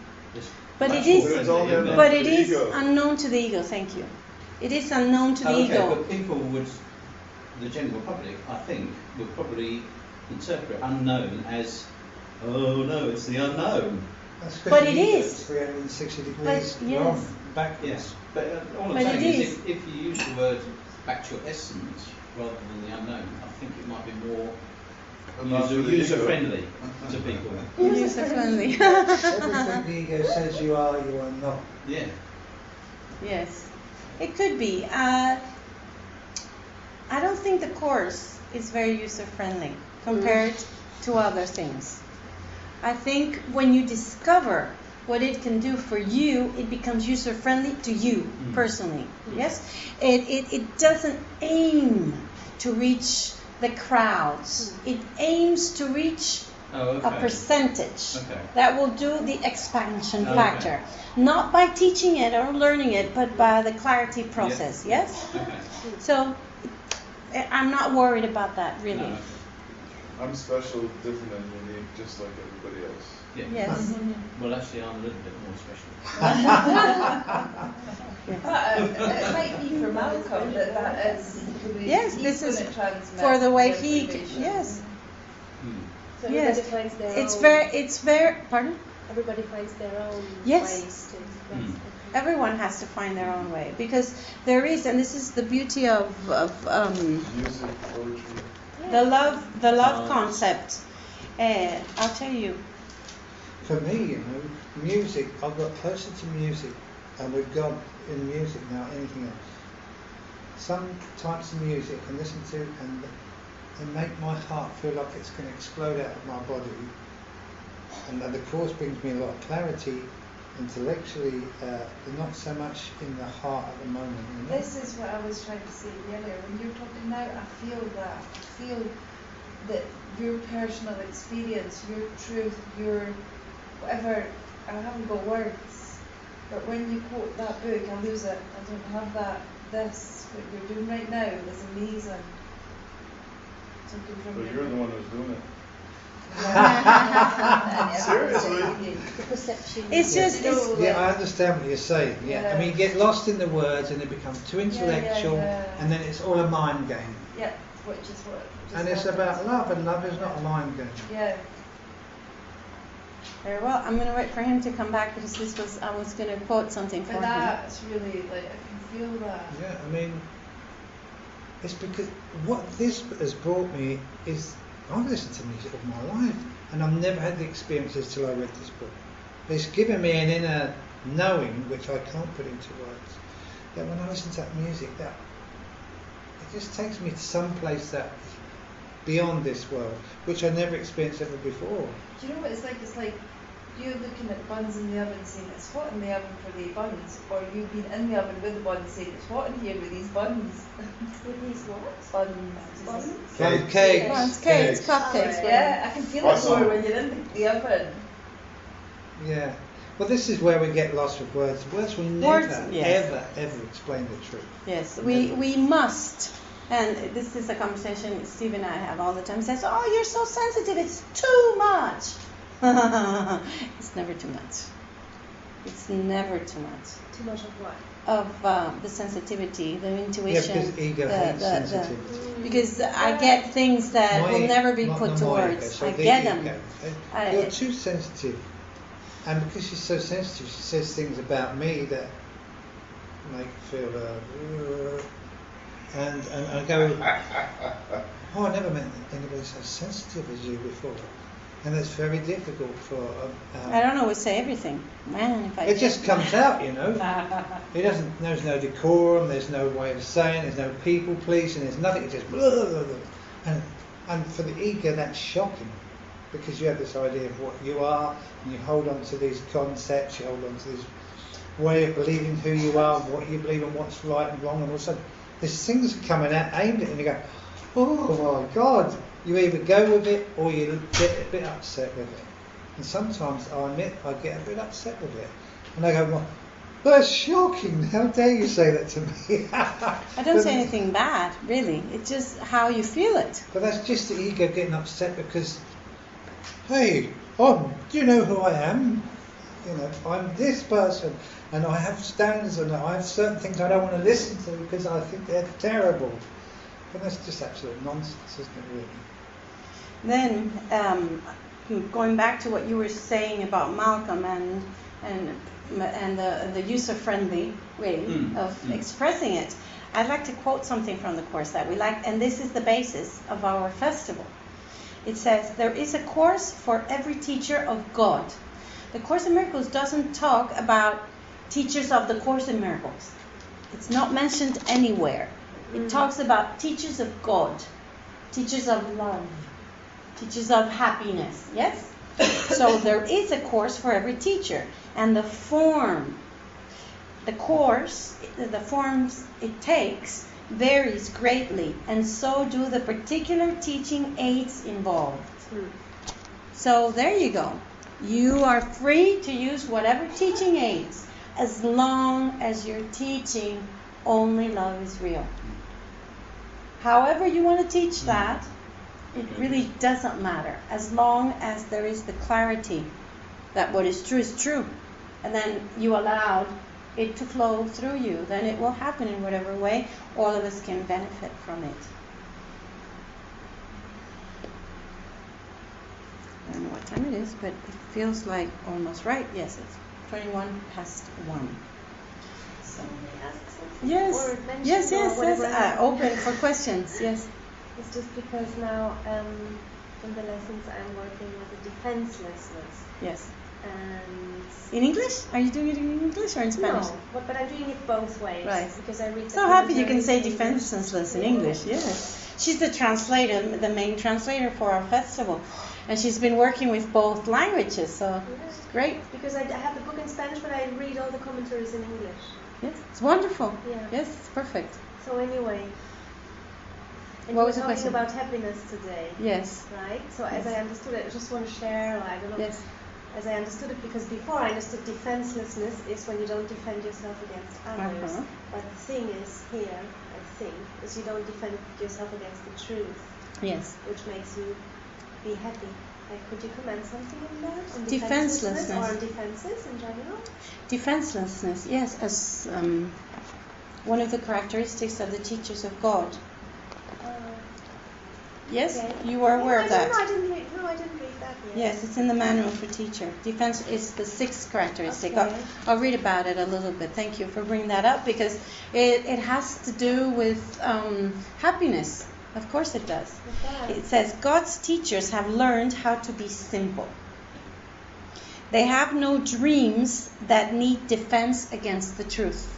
But much it is, more friendly, isn't it? but it is Ego. unknown to the ego. Thank you. It is unknown to the Okay, ego. but people would, the general public, I think, would probably interpret unknown as, oh no, it's the unknown. That's But because it the ego is. 360 degrees But, yes. wrong, backwards. Yes, but all I'm But saying it is is. if you use the word back to your essence rather than the unknown, I think it might be more Not to the user ego. friendly to people. User friendly. Everything the ego says you are not. Yeah. Yes, it could be. I don't think the course is very user friendly compared to other things. I think when you discover what it can do for you, it becomes user friendly to you personally. Yes, it doesn't aim to reach the crowds. It aims to reach a percentage that will do the expansion factor, not by teaching it or learning it, but by the clarity process. Yes. Okay. So I'm not worried about that really. No. I'm special, different, and unique, just like everybody else. Yeah. Yes. Well, actually, I'm a little bit more special. It might be for Malcolm that is the way Yes, he's this is gonna transmit for the way the he. information. Yes. So Yes. everybody finds their It's own. very. Pardon. Everybody finds their own Yes. ways to Mm. express. Everyone has to find their own way because there is, and this is the beauty of Music, poetry. the love concept. I'll tell you. For me, music, I've got closer to music and with God in music now anything else. Some types of music I can listen to and they make my heart feel like it's going to explode out of my body. And the course brings me a lot of clarity intellectually, but not so much in the heart at the moment. This is what I was trying to say earlier. When you're talking now, I feel that your personal experience, your truth, your whatever, I haven't got words, but when you quote that book, I lose it. I don't have that. This, what you're doing right now, is amazing. Something from But your you're the one who's doing it. Seriously? The perception. It's just it's, Yeah, I understand what you're saying. Yeah, I mean, you get lost in the words and it becomes too intellectual, and then it's all a mind game. Yeah, which is what. And it's about love, and love is not a mind game. Yeah. Very well. I'm going to wait for him to come back because I was going to quote something for But him. that's really, like, I can feel that. Yeah, I mean, it's because what this has brought me is I've listened to music all my life, and I've never had the experiences till I read this book. It's given me an inner knowing which I can't put into words. That when I listen to that music, that it just takes me to some place that is beyond this world, which I never experienced ever before. Do you know what it's like? It's like you looking at buns in the oven saying it's hot in the oven for the buns, or you being in the oven with the buns saying it's hot in here with these buns. With these what? Buns. Cakes. Buns, cakes, cupcakes. Yeah, I can feel it more when you're in the oven. Yeah. Well, this is where we get lost with words. Words will never, yes. ever explain the truth. Yes, we must. And this is a conversation Steve and I have all the time. He says, "Oh, you're so sensitive. It's too much." It's never too much. It's never too much. Too much of what? Of the sensitivity, the intuition. Yeah, because ego hates sensitivity. Because I get things that will never be put to words. So I get them. You're too sensitive. And because she's so sensitive, she says things about me that make me feel and I go, oh, I never met anybody so sensitive as you before. And it's very difficult for... I don't always say everything. Man, if I it just comes out, you know. There's no decorum, there's no way of saying, there's no people pleasing, there's nothing, it's just... Blah, blah, blah. And for the ego, that's shocking. Because you have this idea of what you are, and you hold on to these concepts, you hold on to this way of believing who you are, what you believe and what's right and wrong, and all of a sudden there's things coming out aimed at you and you go, oh my God, you either go with it or you get a bit upset with it. And sometimes I admit I get a bit upset with it. And I go, well, that's shocking, how dare you say that to me? I don't say anything bad, really. It's just how you feel it. But that's just the ego getting upset because, hey, do you know who I am? You know, I'm this person, and I have standards, and I have certain things I don't want to listen to because I think they're terrible. But that's just absolute nonsense, isn't it, really? Then, going back to what you were saying about Malcolm and the user-friendly way of expressing it, I'd like to quote something from the course that we like, and this is the basis of our festival. It says, there is a course for every teacher of God. The Course in Miracles doesn't talk about teachers of the Course in Miracles. It's not mentioned anywhere. It talks about teachers of God, teachers of love, teachers of happiness, yes? So there is a course for every teacher. And the forms it takes varies greatly, and so do the particular teaching aids involved. So there you go. You are free to use whatever teaching aids as long as you're teaching only love is real. However you want to teach that, it really doesn't matter, as long as there is the clarity that what is true, and then you allowed it to flow through you, then it will happen in whatever way. All of us can benefit from it. I don't know what time it is, but it feels like almost right. Yes, it's 21 past 1. So, yes, open for questions. Yes. It's just because now in the lessons I'm working with the defenselessness. Yes. And in English? Are you doing it in English or in Spanish? No, but I'm doing it both ways. Right. Because I read. So happy you can say defenseless in English. Yes. She's the translator, the main translator for our festival, and she's been working with both languages. So it's great. Because I have the book in Spanish, but I read all the commentaries in English. Yes, it's wonderful. Yeah. Yes, it's perfect. So anyway. And what was the talking question? About happiness today. Yes. Right? So as I understood it, I just want to share, I don't know, yes. As I understood it, because before I understood defenselessness is when you don't defend yourself against others. But the thing is here, I think, is you don't defend yourself against the truth. Yes. Which makes you be happy. Like, could you comment something on that? On defenselessness. Or on defenses in general? Defenselessness, yes, as one of the characteristics of the teachers of God. Yes, Okay. you are aware of that. No, I didn't read that yet. Yes, it's in the manual for teacher. Defense is the 6th characteristic. Okay. I'll read about it a little bit. Thank you for bringing that up because it has to do with happiness. Of course it does. Okay. It says, God's teachers have learned how to be simple. They have no dreams that need defense against the truth.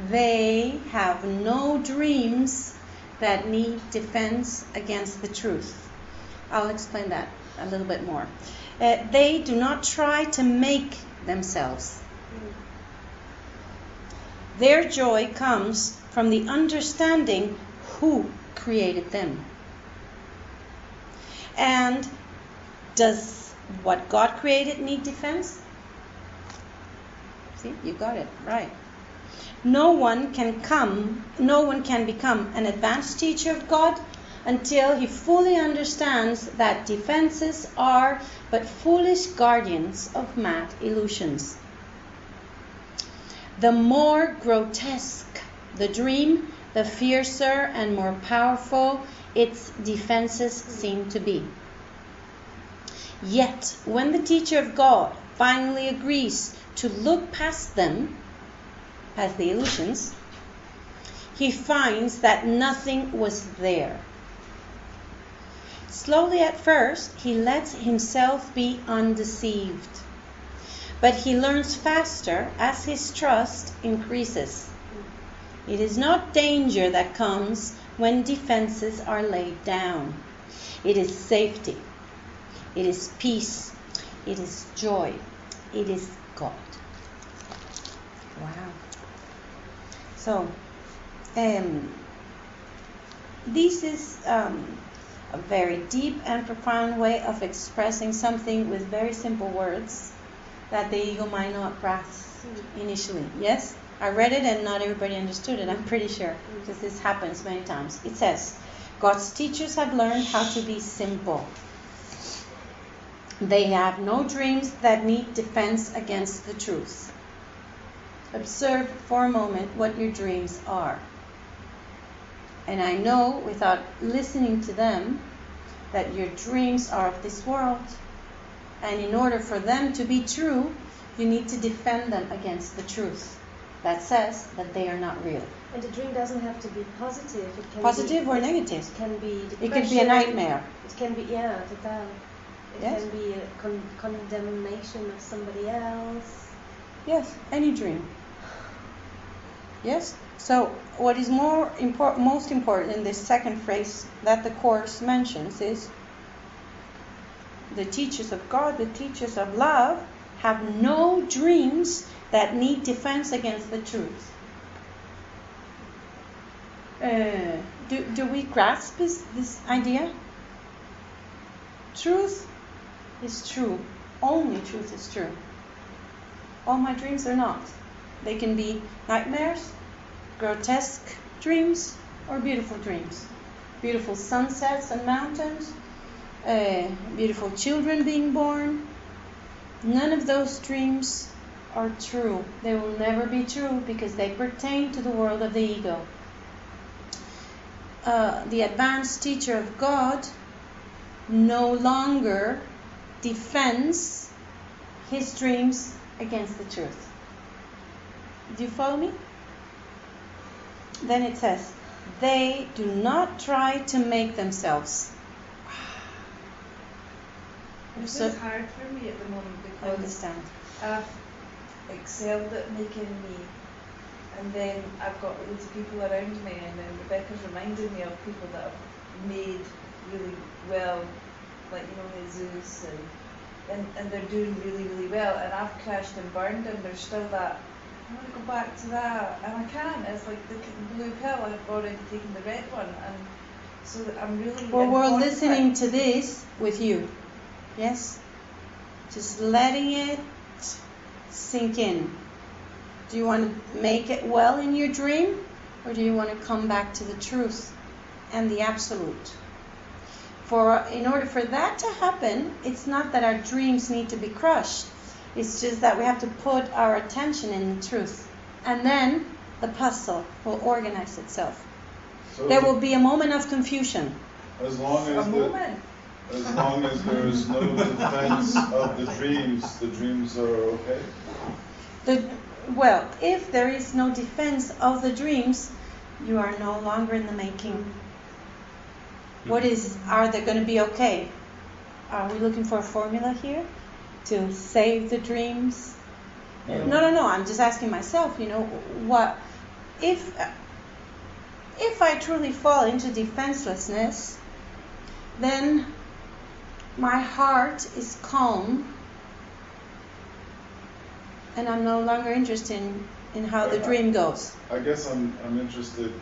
They have no dreams that need defense against the truth. I'll explain that a little bit more. They do not try to make themselves. Their joy comes from the understanding who created them. And does what God created need defense? See, you got it right. No one can become an advanced teacher of God until he fully understands that defenses are but foolish guardians of mad illusions. The more grotesque the dream, the fiercer and more powerful its defenses seem to be. Yet, when the teacher of God finally agrees to look past them, past the illusions, he finds that nothing was there. Slowly at first, he lets himself be undeceived, but he learns faster as his trust increases. It is not danger that comes when defenses are laid down. It is safety. It is peace. It is joy. It is God. Wow. So, this is a very deep and profound way of expressing something with very simple words that the ego might not grasp initially. Yes? I read it and not everybody understood it, I'm pretty sure, because this happens many times. It says, God's teachers have learned how to be simple. They have no dreams that need defense against the truth. Observe for a moment what your dreams are. And I know, without listening to them, that your dreams are of this world. And in order for them to be true, you need to defend them against the truth that says that they are not real. And the dream doesn't have to be positive. It can Positive be, or negative? It can be depression. It could be a nightmare. It can be, total. It Yes. can be a condemnation of somebody else. Yes, any dream. Yes? So what is most important in this second phrase that the Course mentions is the teachers of God, the teachers of love, have no dreams that need defense against the truth. Do we grasp this idea? Truth is true. Only truth is true. All my dreams are not. They can be nightmares, grotesque dreams, or beautiful dreams. Beautiful sunsets and mountains, beautiful children being born. None of those dreams are true. They will never be true because they pertain to the world of the ego. The advanced teacher of God no longer defends his dreams against the truth. Do you follow me? Then it says, they do not try to make themselves. It's So- hard for me at the moment I because understand. I've excelled at making me, and then I've got loads of people around me, and then Rebecca's reminded me of people that have made really well, like Jesus, and they're doing really, really well, and I've crashed and burned, and there's still that, I want to go back to that, and I can't. It's like the blue pill, I've already taken the red one, and so I'm really... Well, in we're conflict. listening to this with you. Yes? Just letting it sink in. Do you want to make it well in your dream? Or do you want to come back to the truth and the absolute? In order for that to happen, it's not that our dreams need to be crushed. It's just that we have to put our attention in the truth. And then the puzzle will organize itself. So There will be a moment of confusion. As long a as moment. as long as there is no defense of the dreams are okay. Well, if there is no defense of the dreams, you are no longer in the making. Are they going to be okay? Are we looking for a formula here to save the dreams? No. I'm just asking myself, what if I truly fall into defenselessness, then my heart is calm and I'm no longer interested in how the dream goes. I guess I'm interested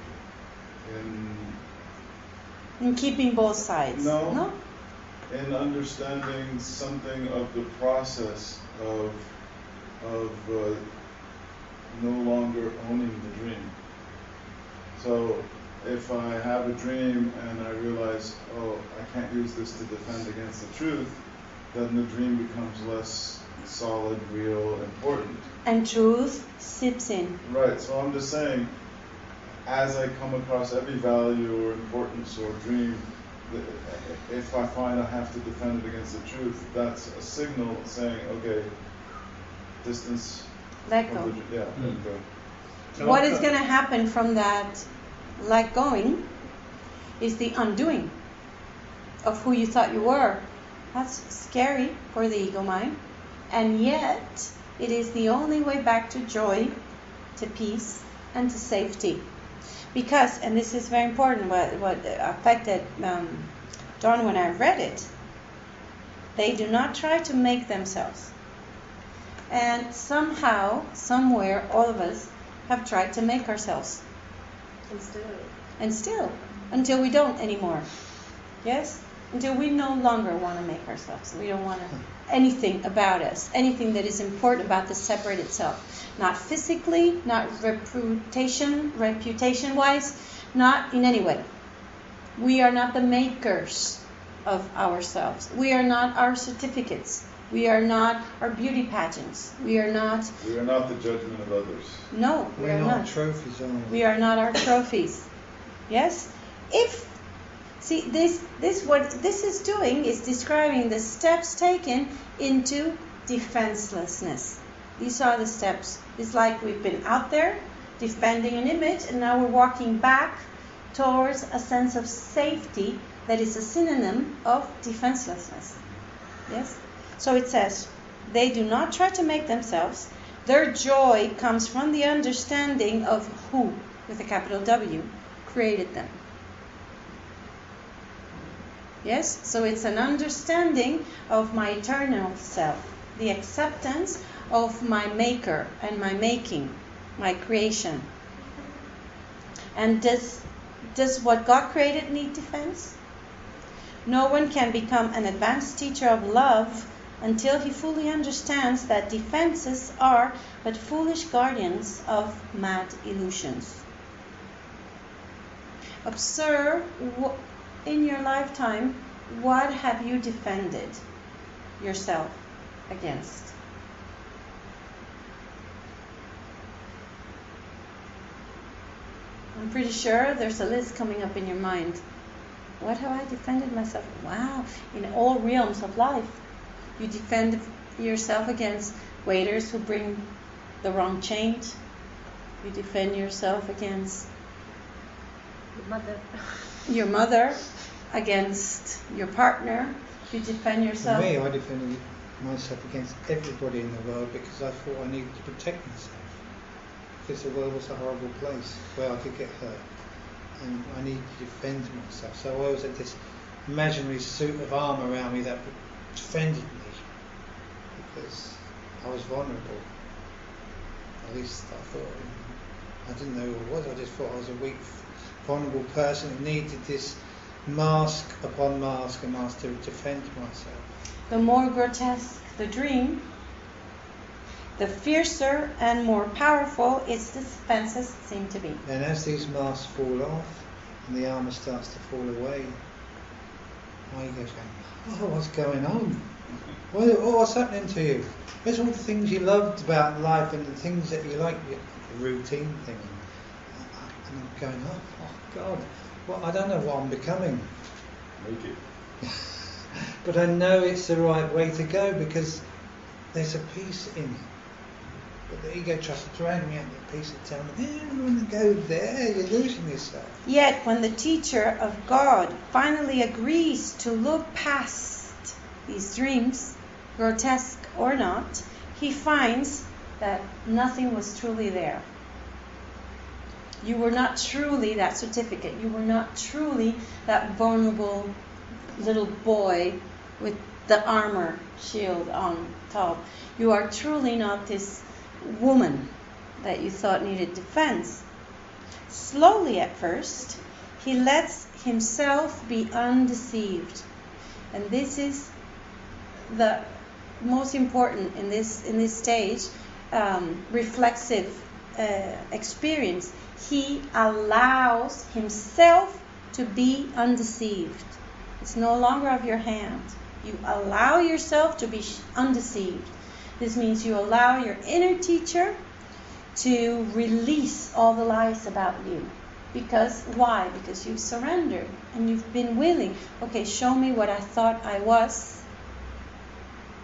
in keeping both sides. No? In understanding something of the process of no longer owning the dream. So if I have a dream and I realize, I can't use this to defend against the truth, then the dream becomes less solid, real, important. And truth seeps in. Right, so I'm just saying, as I come across every value or importance or dream, if I find I have to defend it against the truth, that's a signal saying, okay, distance. Let go. Let go. So what is going to happen from that let going is the undoing of who you thought you were. That's scary for the ego mind. And yet, it is the only way back to joy, to peace, and to safety. Because, and this is very important, what affected Dawn when I read it, they do not try to make themselves. And somehow, somewhere, all of us have tried to make ourselves. And still, until we don't anymore. Yes? Until we no longer want to make ourselves. We don't want anything about us, anything that is important about the separate itself. Not physically, not reputation-wise, not in any way. We are not the makers of ourselves. We are not our certificates. We are not our beauty pageants. We are not the judgment of others. No, we are not. Trophies, are we? We are not our trophies. Yes? What this is doing is describing the steps taken into defenselessness. These are the steps. It's like we've been out there defending an image, and now we're walking back towards a sense of safety that is a synonym of defenselessness. Yes? So it says, they do not try to make themselves. Their joy comes from the understanding of who, with a capital W, created them. Yes? So it's an understanding of my eternal self, the acceptance of my maker and my making, my creation. And does what God created need defense? No one can become an advanced teacher of love until he fully understands that defenses are but foolish guardians of mad illusions. Observe in your lifetime, what have you defended yourself against? I'm pretty sure there's a list coming up in your mind. What have I defended myself? Wow, in all realms of life. You defend yourself against waiters who bring the wrong change. You defend yourself against your mother, against your partner. You defend yourself. For me, I defended myself against everybody in the world because I thought I needed to protect myself. Because the world was a horrible place where I could get hurt. And I needed to defend myself. So I always had this imaginary suit of armour around me that defended me. Because I was vulnerable. At least I thought. I didn't know who I was. I just thought I was a weak, vulnerable person who needed this mask upon mask and mask to defend myself. The more grotesque the dream, the fiercer and more powerful its defenses seem to be. And as these masks fall off and the armour starts to fall away, my ego's going, what's going on? What's happening to you? There's all the things you loved about life and the things that you like, the routine thing. And I'm going, oh God, I don't know what I'm becoming. but I know it's the right way to go because there's a peace in it. But the ego tries to drag me out of the peace and tell me, you don't want to go there, you're losing yourself. Yet when the teacher of God finally agrees to look past these dreams, grotesque or not, he finds that nothing was truly there. You were not truly that certificate. You were not truly that vulnerable little boy with the armor shield on top. You are truly not this woman that you thought needed defense. Slowly at first, he lets himself be undeceived. And this is the most important in this stage, reflexive experience. He allows himself to be undeceived. It's no longer of your hand. You allow yourself to be undeceived. This means you allow your inner teacher to release all the lies about you. Because, why? Because you've surrendered and you've been willing. Okay, show me what I thought I was.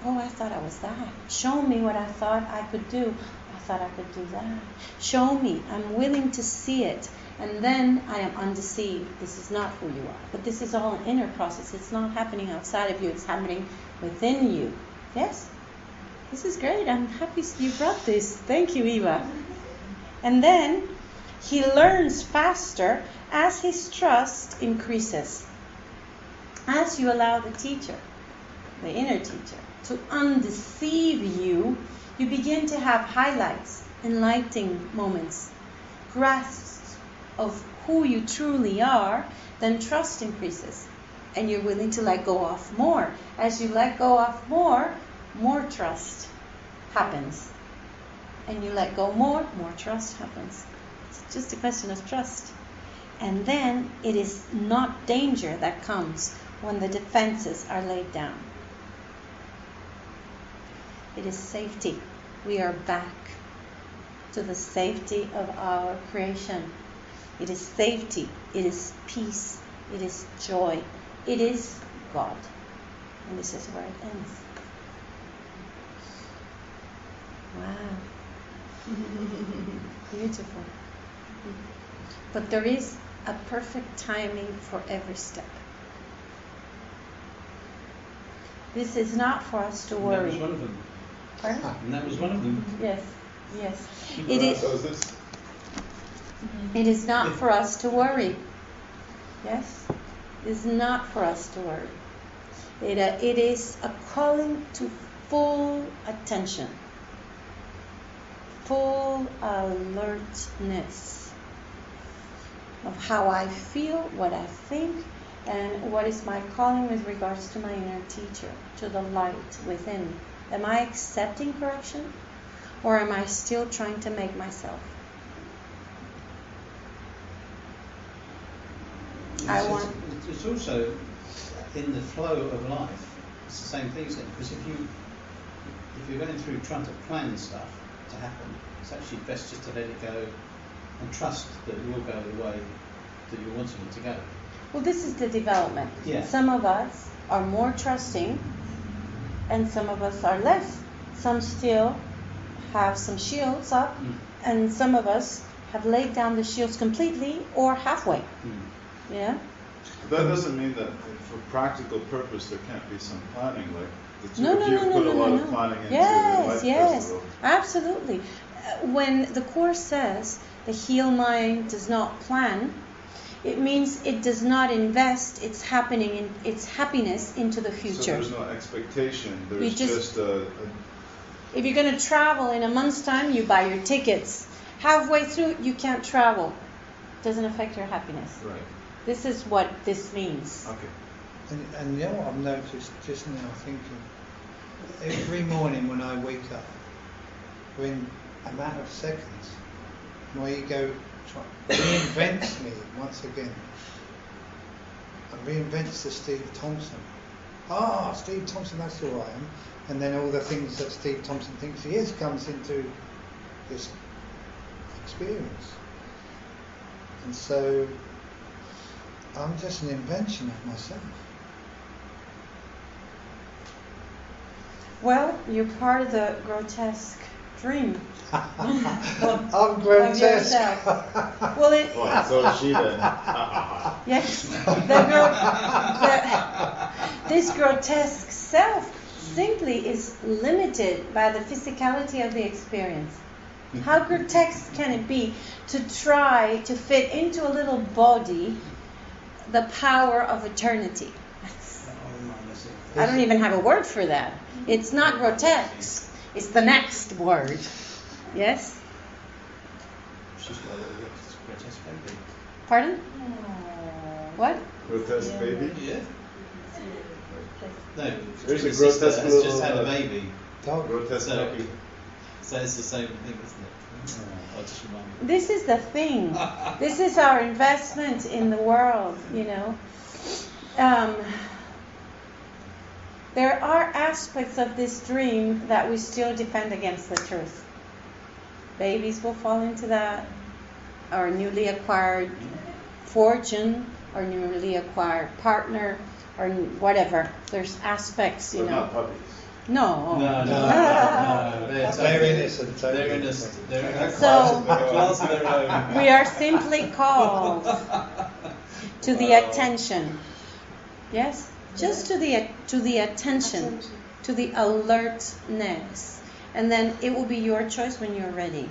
Oh, I thought I was that. Show me what I thought I could do. I thought I could do that. Show me. I'm willing to see it. And then I am undeceived. This is not who you are. But this is all an inner process. It's not happening outside of you. It's happening within you. Yes? This is great. I'm happy you brought this. Thank you, Eva. And then he learns faster as his trust increases. As you allow the teacher, the inner teacher, to undeceive you, you begin to have highlights, enlightening moments, grasps of who you truly are. Then trust increases and you're willing to let go of more. As you let go of more trust happens. And you let go more trust happens. It's just a question of trust. And then it is not danger that comes when the defenses are laid down. It is safety. We are back to the safety of our creation. It is safety. It is peace. It is joy. It is God. And this is where it ends. Wow. Beautiful. But there is a perfect timing for every step. This is not for us to worry. And that was one of them. Pardon? And that was one of them. Yes, yes. It is not for us to worry. Yes? It is not for us to worry. It is a calling to full attention, full alertness of how I feel, what I think, and what is my calling with regards to my inner teacher, to the light within. Am I accepting correction, or am I still trying to make myself? It's also in the flow of life. It's the same thing, isn't it? Because if you're going through trying to plan stuff to happen, it's actually best just to let it go and trust that it will go the way that you're wanting it to go. Well, this is the development. Yeah. Some of us are more trusting, and some of us are less. Some still have some shields up, and some of us have laid down the shields completely or halfway. Yeah. That doesn't mean that for practical purpose there can't be some planning, like the two No, of you put a lot of no. planning into the Life Festival. Absolutely. When the Course says the healed mind does not plan, it means it does not invest its happiness into the future. So there's no expectation. There's You just a If you're going to travel in a month's time, you buy your tickets. Halfway through, you can't travel. Doesn't affect your happiness. right. This is what this means. Okay. And you know what I've noticed just now thinking? Every morning when I wake up, within a matter of seconds, my ego reinvents me once again. And reinvents the Steve Thompson. Steve Thompson, that's who I am. And then all the things that Steve Thompson thinks he is comes into this experience. And so I'm just an invention of myself. Well, you're part of the grotesque dream. I'm grotesque. yourself. Well, So she then. yes, this grotesque self simply is limited by the physicality of the experience. How grotesque can it be to try to fit into a little body the power of eternity? I don't even have a word for that. It's not grotesque. It's the next word. Yes? She's got a little grotesque baby. Pardon? What? Grotesque baby? Yeah. No, There's a your sister grotesque has just had a little, baby. Grotesque So- puppy. So it's the same thing, isn't it? I'll just remind you. This is the thing. This is our investment in the world, you know. There are aspects of this dream that we still defend against the truth. Babies will fall into that, or newly acquired fortune, or newly acquired partner, or whatever. There's aspects, you But know. not puppies. No. No. They're totally- innocent. They're innocent. They're in a So- class of their own. We are simply called to the attention. Yes? Just to the attention, to the alertness. And then it will be your choice when you're ready.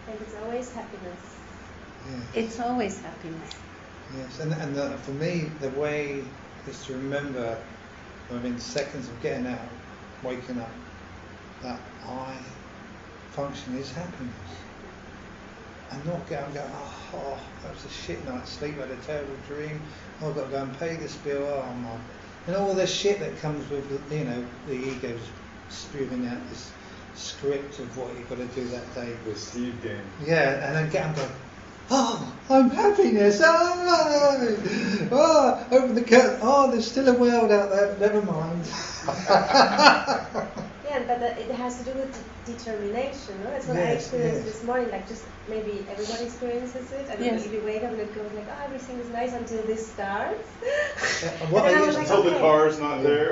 And it's always happiness. Yeah. It's always happiness. Yes, and for me, the way is to remember, within seconds of getting out, waking up, that I function is happiness. And not get up and go, oh, that was a shit night's sleep, I had a terrible dream, oh, I've got to go and pay this bill, oh my. And all the shit that comes with, you know, the ego's spewing out this script of what you've got to do that day. The Steve game. Yeah, and then get up and go, oh, I'm happiness, open the curtain, oh, there's still a world out there, never mind. Yeah, but it has to do with determination, no? That's what I Yes, experienced yes. this morning, like just maybe everybody experiences it. I don't Yes. know, if you wake up and it goes like, oh, everything is nice until this starts. And what And I I was used like, Until the okay. car's not there.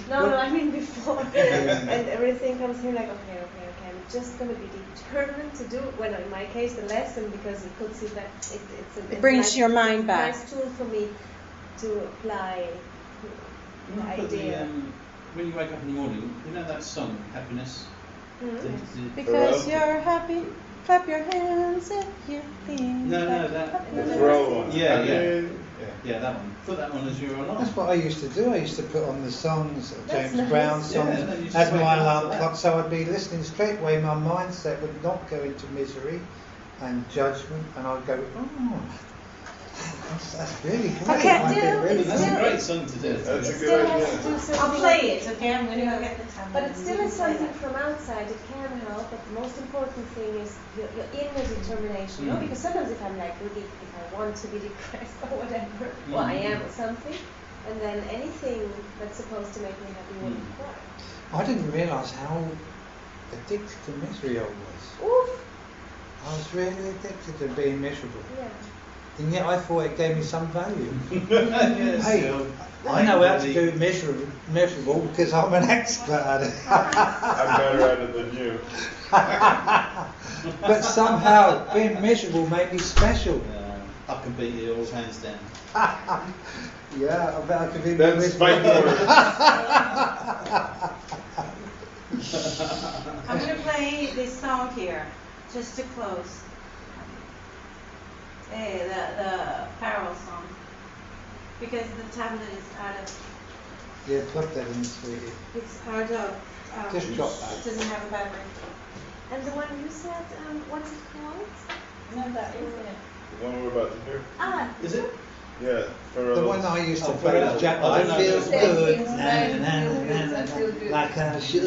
No, I mean before. And everything comes here like, okay, I'm just going to be determined to do it. Well, in my case, the lesson, because it puts it that it's It brings nice, your mind back. nice tool for me to apply the When you put idea. when you wake up in the morning, you know that song, Happiness? Mhm. Because Pharrell? you're happy, clap your hands if you feel No, like that- The happiness. Pharrell one. Yeah, I yeah. mean, Yeah, that one. Put that on as your alarm. That's what I used to do. I used to put on the songs, That's James nice. Brown Yeah, songs, and then you just as wake my up to alarm that. clock, so I'd be listening straight away. My mindset would not go into misery and judgment, and I'd go, oh, that's really great. Okay, I'd be do- really That's a good. great song to do. That's a It good still has idea. to do something. I'll play it, okay? I'm going to go get the camera. But it still is something from outside. It can help, but the most important thing is your inner determination. No? Mm. Because sometimes if I'm like really, if I want to be depressed or whatever, or I am or something, and then anything that's supposed to make me happy wouldn't Mm. work. I didn't realise how addicted to misery I was. Oof. I was really addicted to being miserable. Yeah. And yet I thought it gave me some value. Yes, Hey, yeah. I know how to do miserable because I'm an expert at it. I'm better at it than you. But somehow being miserable made me special. I can beat you all hands down. Yeah, I bet I could be That's miserable. fighting words. I'm going to play this song here, just to close. Hey, the Pharrell song. Because the tablet is out of, Yeah, plug that in, sweetie. it's out of, Just drop it that. doesn't have a battery. And the one you said, what's it called? No, that is it. The one we're about to hear. Ah, Is it? Yeah, Pharrell. The one that I used to Oh, play Pharrell. was Jack. I I don't know feel this good, one. I feel good. like I should.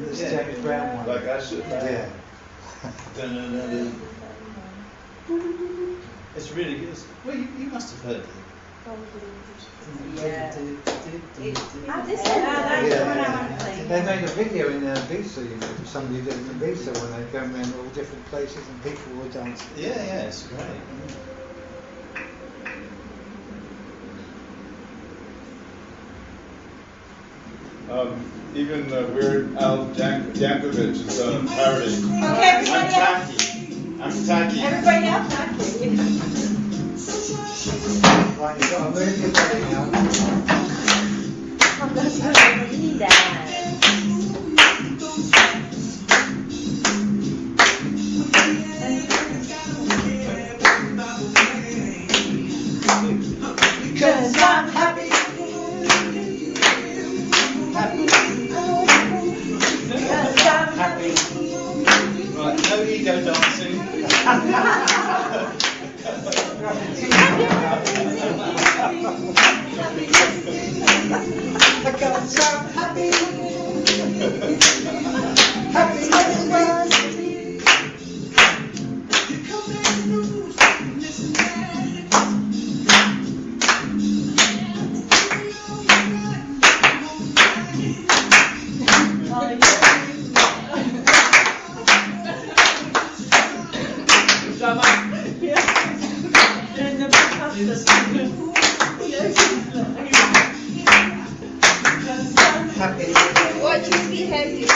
This Yeah. James Brown one. Like I should. Yeah. It's really good. Well, you must have heard it. probably. Yeah. Ah, this Yeah, one. that's Yeah. the one I want to play. They made a video in Ibiza, you know, somebody did in Ibiza when they go around all different places and people were dancing. Yeah, it's great. Even Weird Al Yankovic is a parody. Okay, everybody else. I'm tacky. Everybody else, tacky. Right, you've got to move your body now. I'm going to need that. Because I'm happy. Because I'm happy. Right, no ego dancing. Because I'm happy. Happiness was. Watch his behavior.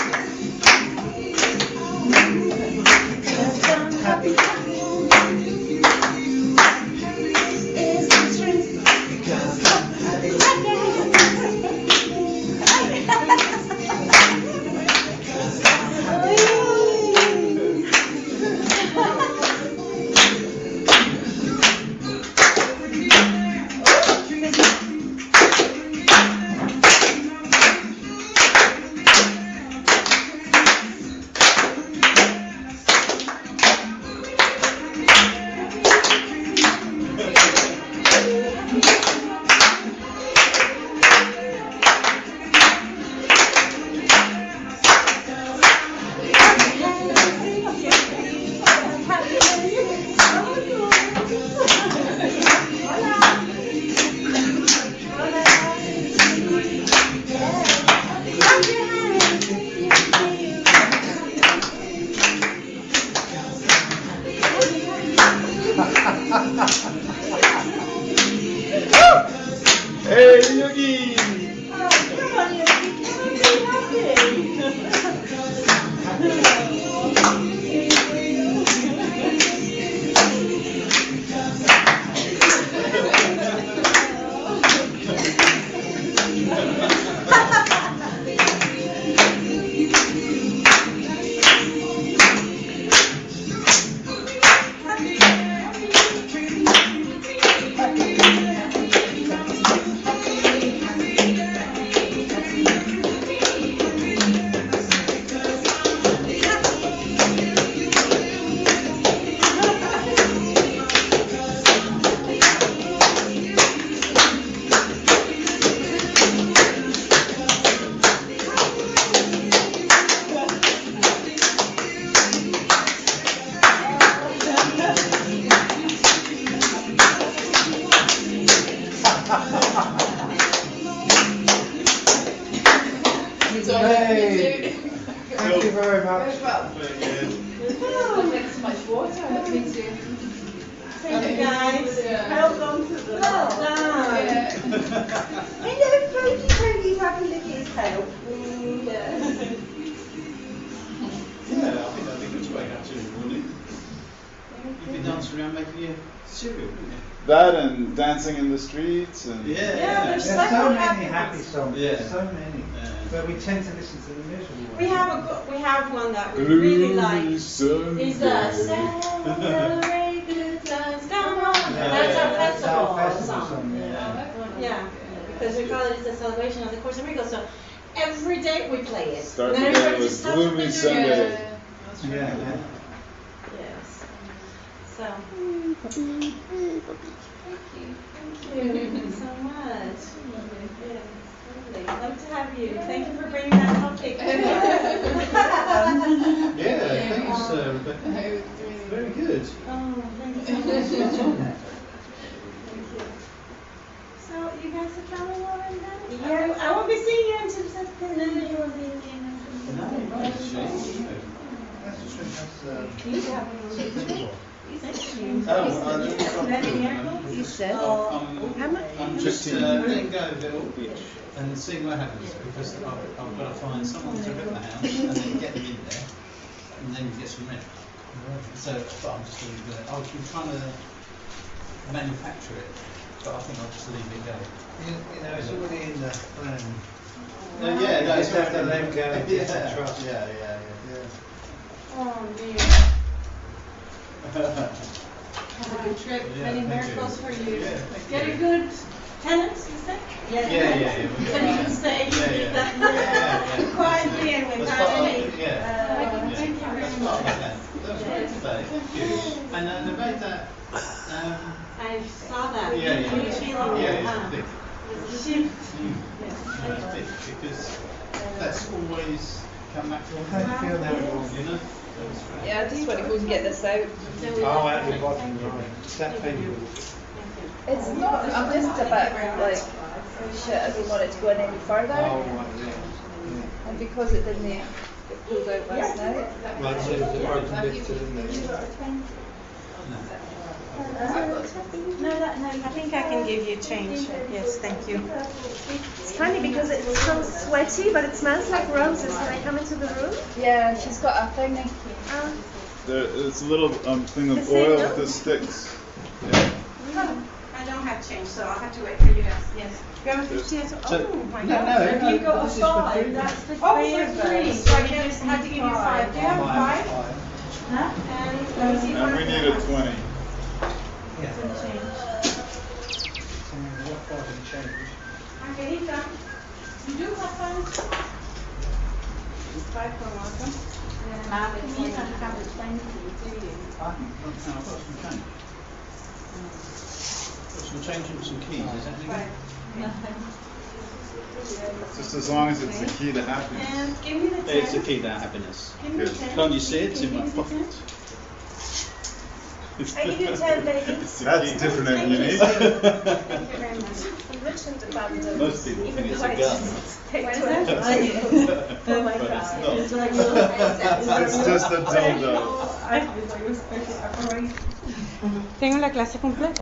Hey, Yogi! Hey, thank you very much. Oh, drink so much water. Me too. Thank you guys. Hold on to the Yeah. Hello, Cody. Cody's happy looking at his tail. Yeah, I think that's great actually, morning. You've been dancing around making your cereal, haven't you? That and dancing in the streets and Yeah, there's There's so several many happy happy songs. Yeah. There's so many. Yeah. But we tend to listen to the miserable ones. We have one that we really like. Gloomy Sunday. Is the celebrate good times come on. That's our That's our festival festival song. song, Yeah, because we call it the celebration of the Course of Miracles. So every day we play it. Start And the then day everybody with just stops what Gloomy they're doing. Sunday. Yeah. Yes. So. Thank you so much. Yes, lovely. Love to have you. Thank you for bringing that cupcake to us. Yeah, thanks, Rebecca. Very good. Oh, thank you so much. Thank you. So, you guys are coming over then? Yeah, I won't be seeing you until September. No, you will be seeing us. No, right, That's the truth. That's You have September. You said? I'm just letting go of it all and seeing what happens because I've got to find someone to rent the house and then get them in there and then get some rent. So, but I'm just leaving it. I was trying to manufacture it, but I think I'll just leave it go. You know, it's already in the plan. Yeah, no, You it's just have to already- let go and yeah, just trust. yeah. Oh dear. Have a good trip. Yeah, Many thank miracles you. for you. Yeah, thank Get you. a good tenants, you say? Yeah. So you can stay Yeah. quietly and That's without part of any. it, yeah. Thank you very That's much. part of it. That was great today. Thank you. And they made that. I saw that. Yeah. You feel Yeah, it's big. it's a shift. Yeah, it's big because that's always come back to How do you feel now, Dawn? you know? Yeah, I just want to go and get this out. Oh, at the bottom, right. Is that painful? It's not, I'm just a bit like, shit, I don't want it to go any further. Oh, right, yeah. And because it didn't get pulled out last night. Right, so there's a broken bit to the No, I think I can give you change. Yes, thank you. It's funny because it's so sweaty, but it smells like roses when I come into the room. Yeah, she's got a thingy. It's a little thing The of same, oil no? that sticks. Yeah. I don't have change, so I'll have to wait for you guys. Yes. You have a 50 years. So- Oh my no, god. no, If you got a this is for free. five, that's the Oh, three for of free. us. So I just had to give you five. Do you have a five? Huh? And let me see if I And we can need a find 20. Yeah. some change. what part of change? Angelita, you do have five? Five for welcome. You don't have a 20, do you? I've got some change. Got some change and some keys, is that any good? Just as long as it's the key to happiness. And give me the 10. It's the key to happiness. Give me the Good. 10. Can't you see it? It's Can in you my give me the pocket. 10? I give you 10, baby. That's different and unique. Thank you very much. I'm rich and abundant. Most people Even think it's though a I gun. just take What is 20. that? Oh my But god. it's not. It's just a dildo. Tengo la clase completa.